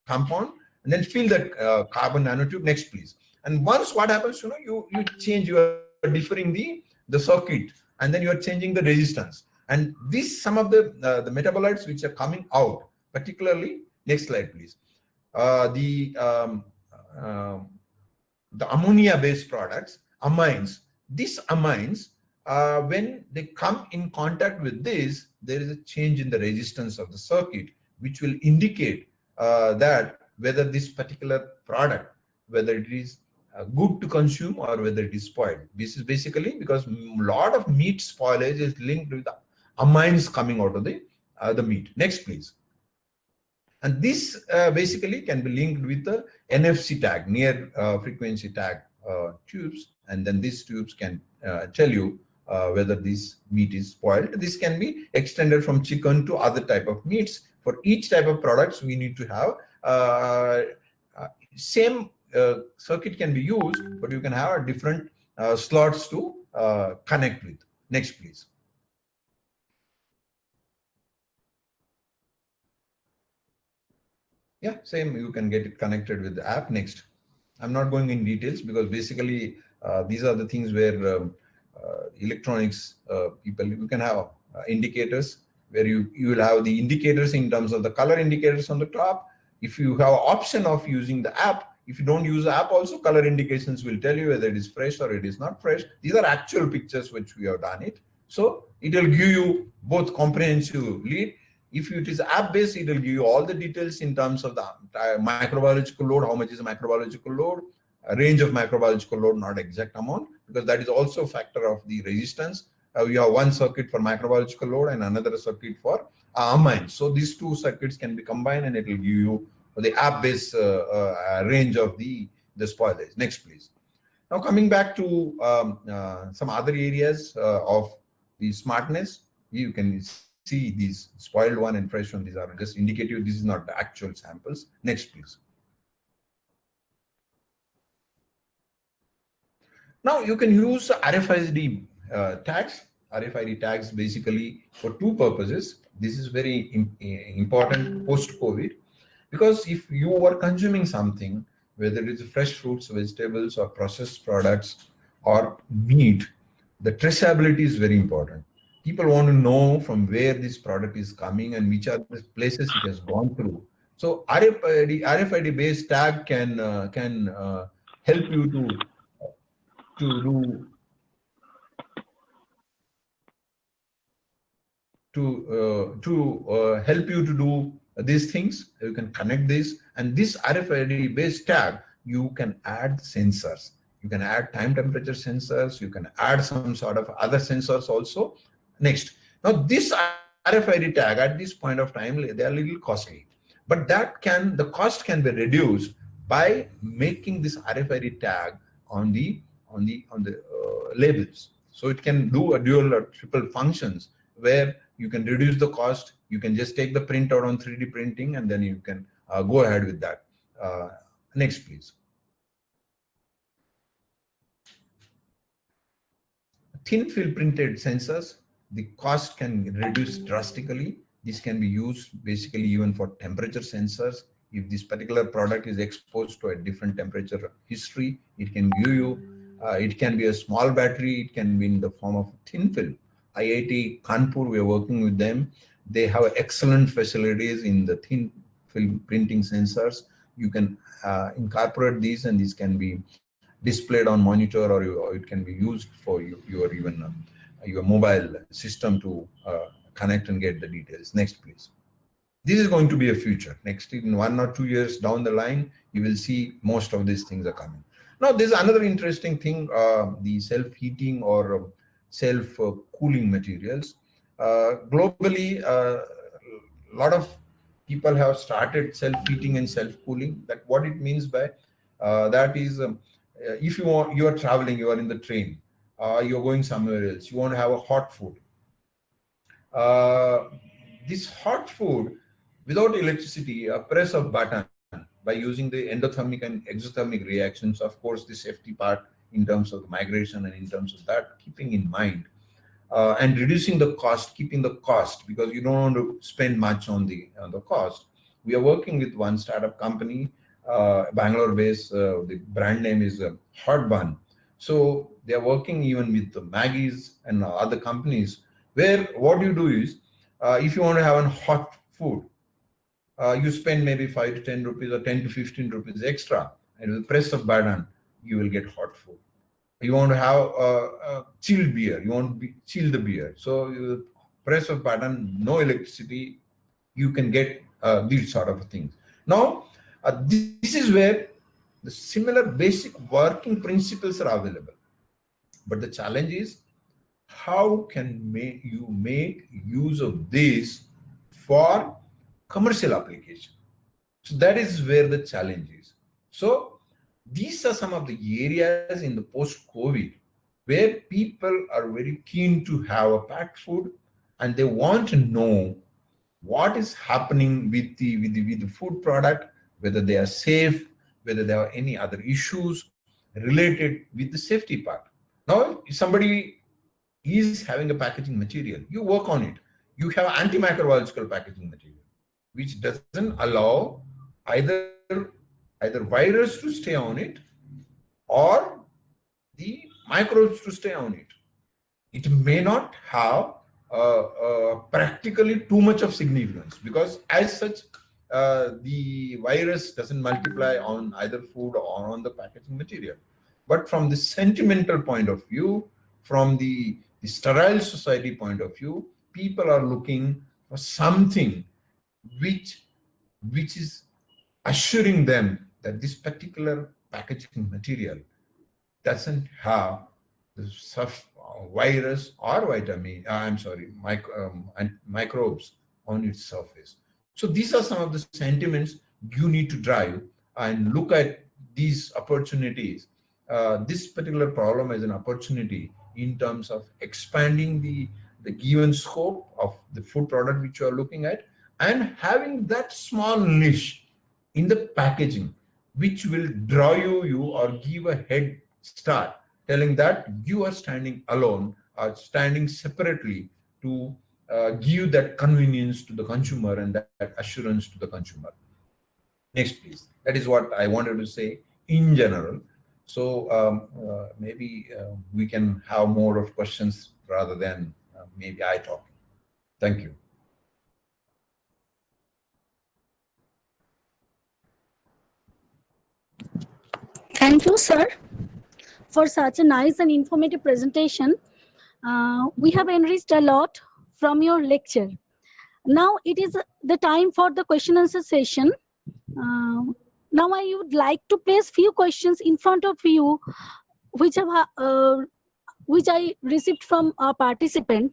compound, and then fill that carbon nanotube. Next, please. And once what happens, you change. You are differing the circuit, and then you are changing the resistance. And this some of the metabolites which are coming out, particularly. Next slide, please. The ammonia-based products, amines. These amines, when they come in contact with this, there is a change in the resistance of the circuit, which will indicate that whether this particular product, whether it is good to consume or whether it is spoiled. This is basically because a lot of meat spoilage is linked with the amines coming out of the meat. Next, please. And this basically can be linked with the NFC tag, near frequency tag tubes, and then these tubes can tell you whether this meat is spoiled. This can be extended from chicken to other type of meats. For each type of products, we need to have same circuit can be used, but you can have different slots to connect with. Next, please. Yeah, same. You can get it connected with the app. Next. I'm not going in details because basically these are the things where electronics people, you can have indicators where you will have the indicators in terms of the color indicators on the top. If you have option of using the app, if you don't use the app also, color indications will tell you whether it is fresh or it is not fresh. These are actual pictures which we have done it. So it will give you both comprehensive lead. If it is app-based, it will give you all the details in terms of the microbiological load, how much is a microbiological load, a range of microbiological load, not exact amount, because that is also a factor of the resistance. We have one circuit for microbiological load and another circuit for amines. So these two circuits can be combined and it will give you the app-based range of the spoilage. Next, please. Now coming back to some other areas of the smartness, you can see these spoiled one and fresh one. These are just indicative. This is not the actual samples. Next, please. Now you can use RFID tags. RFID tags basically for two purposes. This is very important post-COVID, because if you are consuming something, whether it is fresh fruits, vegetables, or processed products, or meat, the traceability is very important. People want to know from where this product is coming and which are the places it has gone through. So RFID based tag can help you to help you to do these things. You can connect this, and this RFID based tag, you can add sensors. You can add time temperature sensors. You can add some sort of other sensors also. Next. Now this RFID tag at this point of time, they are a little costly, but the cost can be reduced by making this RFID tag on the labels. So it can do a dual or triple functions where you can reduce the cost. You can just take the printout on 3D printing and then you can go ahead with that. Next, please. Thin film printed sensors, the cost can reduce drastically. This can be used basically even for temperature sensors. If this particular product is exposed to a different temperature history, it can give you, it can be a small battery, it can be in the form of thin film. IIT Kanpur, we are working with them. They have excellent facilities in the thin film printing sensors. You can incorporate these, and these can be displayed on monitor, or it can be used for your even your mobile system to connect and get the details. Next, please. This is going to be a future. Next, in 1 or 2 years down the line, you will see most of these things are coming. Now, there's another interesting thing, the self-heating or self-cooling materials. Globally, a lot of people have started self-heating and self-cooling. That what it means by that is, if you are traveling, you are in the train, you're going somewhere else, you want to have a hot food. This hot food, without electricity, a press of button, by using the endothermic and exothermic reactions. Of course, the safety part in terms of the migration and in terms of that, keeping in mind, and reducing the cost, keeping the cost, because you don't want to spend much on the cost. We are working with one startup company, Bangalore based. The brand name is Hot Bun. So they are working even with the Maggies and other companies, where what you do is, if you want to have a hot food, you spend maybe 5 to 10 rupees or 10 to 15 rupees extra, and with the press of button, you will get hot food. You want to have a chilled beer, you want to chill the beer. So you press of button, no electricity, you can get these sort of things. Now, this is where the similar basic working principles are available. But the challenge is, how can you make use of this for commercial application? So that is where the challenge is. So these are some of the areas in the post-COVID where people are very keen to have a packed food, and they want to know what is happening with the food product, whether they are safe, whether there are any other issues related with the safety part. Now, if somebody is having a packaging material, you work on it. You have antimicrobiological packaging material, which doesn't allow either virus to stay on it or the microbes to stay on it. It may not have practically too much of significance, because as such, the virus doesn't multiply on either food or on the packaging material. But from the sentimental point of view, from the sterile society point of view, people are looking for something which is assuring them that this particular packaging material doesn't have the virus or vitamin, and microbes on its surface. So these are some of the sentiments you need to drive and look at these opportunities, this particular problem as an opportunity in terms of expanding the given scope of the food product which you are looking at, and having that small niche in the packaging which will draw you or give a head start, telling that you are standing alone or standing separately to give that convenience to the consumer and that assurance to the consumer. Next, please. That is what I wanted to say in general. So maybe we can have more of questions rather than maybe I talking. Thank you. Thank you, sir, for such a nice and informative presentation. We have enriched a lot from your lecture. Now it is the time for the question and answer session. Now I would like to place few questions in front of you, which I received from a participant.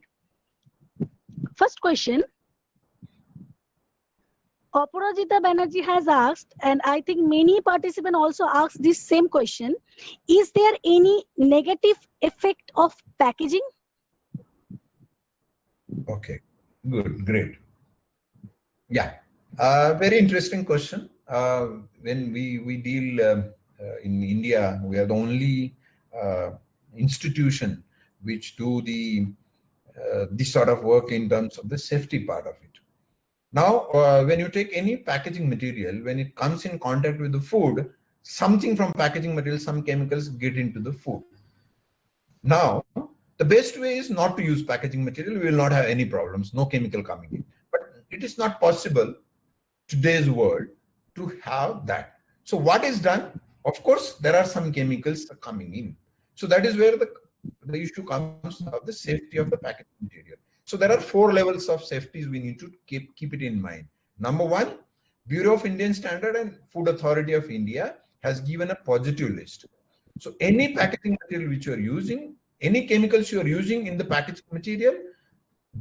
First question. Aparajita Banerjee has asked, and I think many participants also asked this same question: is there any negative effect of packaging? Okay, good, great. Yeah, very interesting question. When we deal in India, we are the only institution which do this sort of work in terms of the safety part of it. Now, when you take any packaging material, when it comes in contact with the food, something from packaging material, some chemicals get into the food. Now, the best way is not to use packaging material. We will not have any problems, no chemical coming in. But it is not possible today's world to have that. So what is done? Of course, there are some chemicals coming in. So that is where the issue comes of the safety of the packaging material. So there are 4 levels of safeties we need to keep it in mind. Number 1, Bureau of Indian Standard and Food Authority of India has given a positive list. So any packaging material which you are using, any chemicals you are using in the packaging material,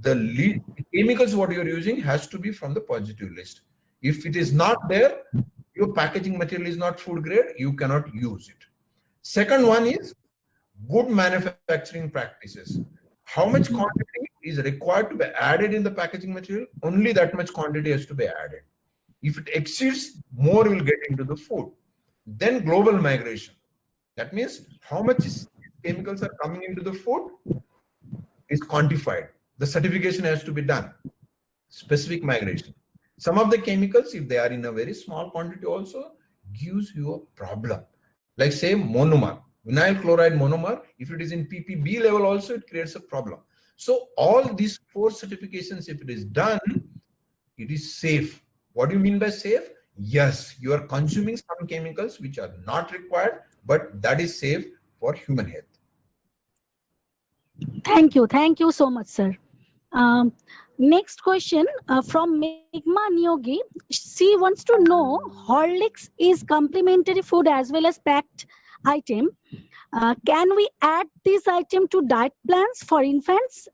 the chemicals what you are using has to be from the positive list. If it is not there, your packaging material is not food grade, you cannot use it. Second one is good manufacturing practices. How much quantity is required to be added in the packaging material? Only that much quantity has to be added. If it exceeds, more will get into the food. Then global migration. That means how much chemicals are coming into the food is quantified. The certification has to be done. Specific migration. Some of the chemicals, if they are in a very small quantity also, gives you a problem. Like say monomer, vinyl chloride monomer, if it is in ppb level also, it creates a problem. So all these 4 certifications, if it is done, it is safe. What do you mean by safe? Yes, you are consuming some chemicals which are not required, but that is safe for human health. Thank you so much, sir. Um, Next question from Megma Nyogi. She wants to know Horlicks is complementary food as well as packed item. Can we add this item to diet plans for infants?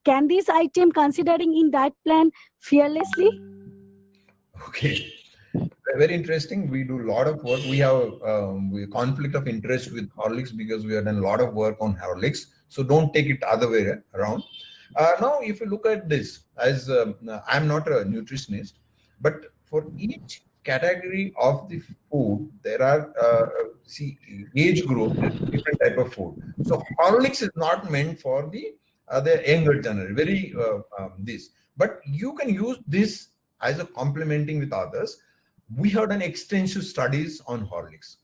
Can this item considering in diet plan fearlessly? Okay. Very interesting. We do a lot of work. We have conflict of interest with Horlicks because we have done a lot of work on Horlicks. So don't take it other way around. Now, if you look at this, as I'm not a nutritionist, but for each category of the food, there are age group, different type of food. So Horlicks is not meant for the younger generation. Very this, but you can use this as a complementing with others. We have done extensive studies on Horlicks,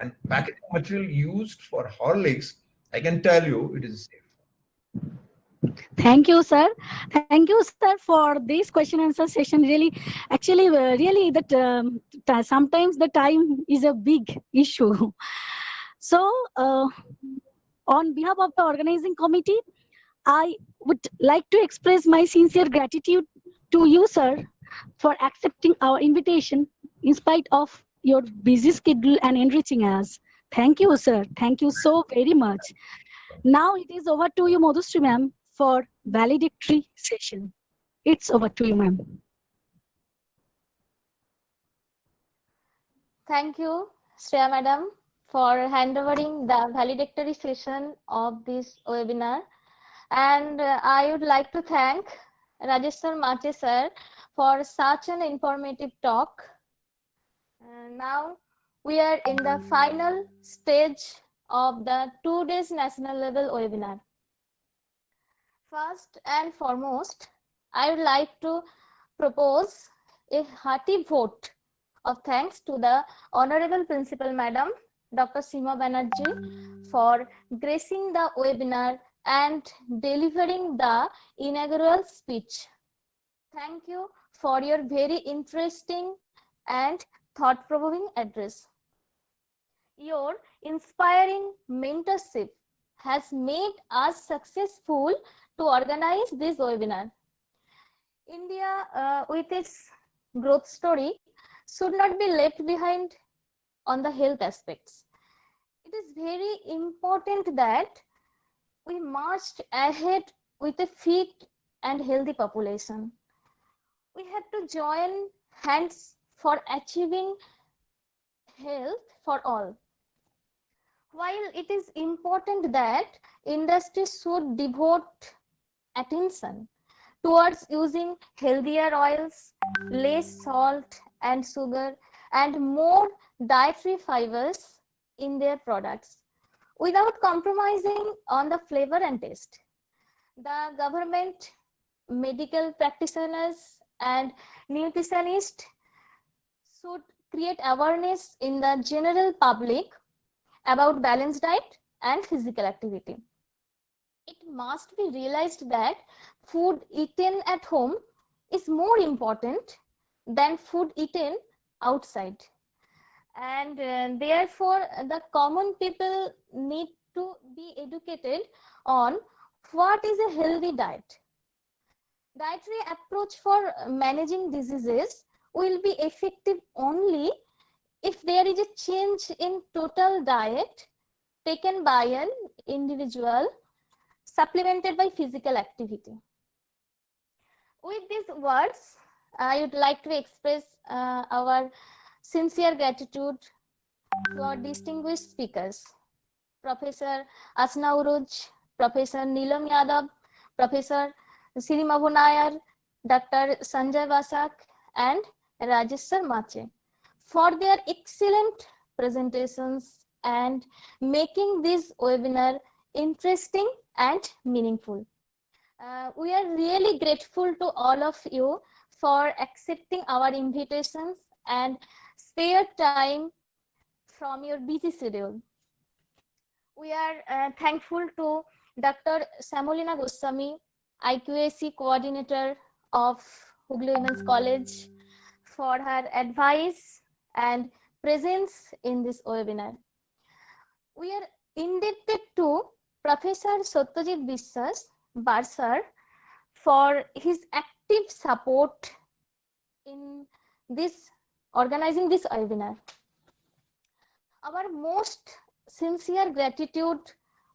and packaging material used for Horlicks, I can tell you, it is safe. Thank you, sir. Thank you, sir, for this question answer session. Really, actually, really, that sometimes the time is a big issue. So, on behalf of the organizing committee, I would like to express my sincere gratitude to you, sir, for accepting our invitation in spite of your busy schedule and enriching us. Thank you, sir. Thank you so very much. Now it is over to you, Madhusri ma'am, for valedictory session. It's over to you, ma'am. Thank you, Shreya madam, for handovering the valedictory session of this webinar. And I would like to thank Rajeshwar sir for such an informative talk. Now we are in the final stage of the 2 days national level webinar. First and foremost, I would like to propose a hearty vote of thanks to the Honorable Principal Madam, Dr. Seema Banerjee, for gracing the webinar and delivering the inaugural speech. Thank you for your very interesting and thought-provoking address. Your inspiring mentorship has made us successful to organize this webinar. India, with its growth story, should not be left behind on the health aspects. It is very important that we marched ahead with a fit and healthy population. We have to join hands for achieving health for all. While it is important that industry should devote attention towards using healthier oils, less salt and sugar, and more dietary fibers in their products, without compromising on the flavor and taste. The government, medical practitioners, and nutritionists should create awareness in the general public about balanced diet and physical activity. It must be realized that food eaten at home is more important than food eaten outside. And therefore, the common people need to be educated on what is a healthy diet. Dietary approach for managing diseases will be effective only if there is a change in total diet taken by an individual, supplemented by physical activity. With these words, I would like to express our sincere gratitude to our distinguished speakers, Professor Asna Uruj, Professor Neelam Yadav, Professor Nayar, Dr. Sanjay Basha, and Rajeshwar for their excellent presentations and making this webinar interesting and meaningful. We are really grateful to all of you for accepting our invitations and spare time from your busy schedule. We are thankful to Dr. Samolina Goswami, IQAC coordinator of Hooghly Women's College, for her advice and presence in this webinar. We are indebted to Professor Satyajit Biswas, Basha, for his active support in this organizing this webinar. Our most sincere gratitude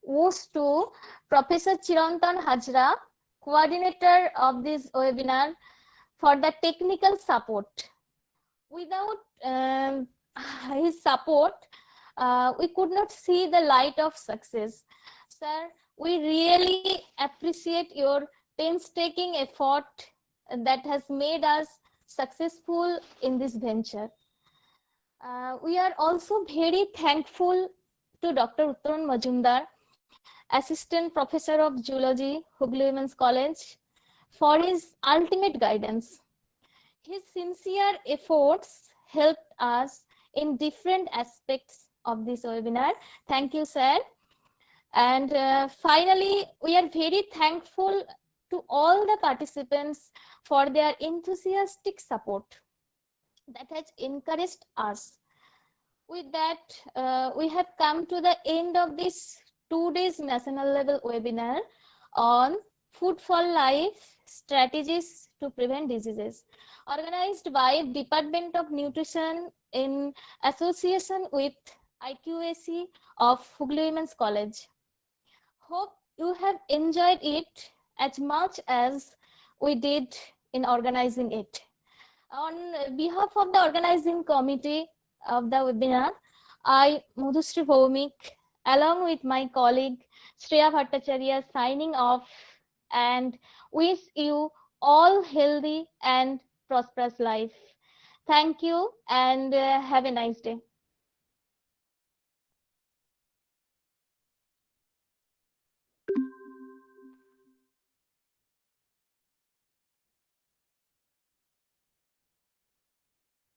goes to Professor Chirantan Hajra, coordinator of this webinar, for the technical support. Without his support, we could not see the light of success. Sir, we really appreciate your painstaking effort that has made us successful in this venture. We are also very thankful to Dr. Uttaran Majumdar, Assistant Professor of Zoology, Hooghly Women's College, for his ultimate guidance. His sincere efforts helped us in different aspects of this webinar. Thank you, sir. And finally, we are very thankful to all the participants for their enthusiastic support that has encouraged us. With that, we have come to the end of this 2 days national level webinar on Food for Life Strategies to Prevent Diseases, organized by Department of Nutrition in association with IQAC of Hooghly Women's College. Hope you have enjoyed it as much as we did in organizing it. On behalf of the organizing committee of the webinar, I, Madhusri Bhaumik, along with my colleague Shreya Bhattacharya, signing off and wish you all healthy and prosperous life. Thank you and have a nice day.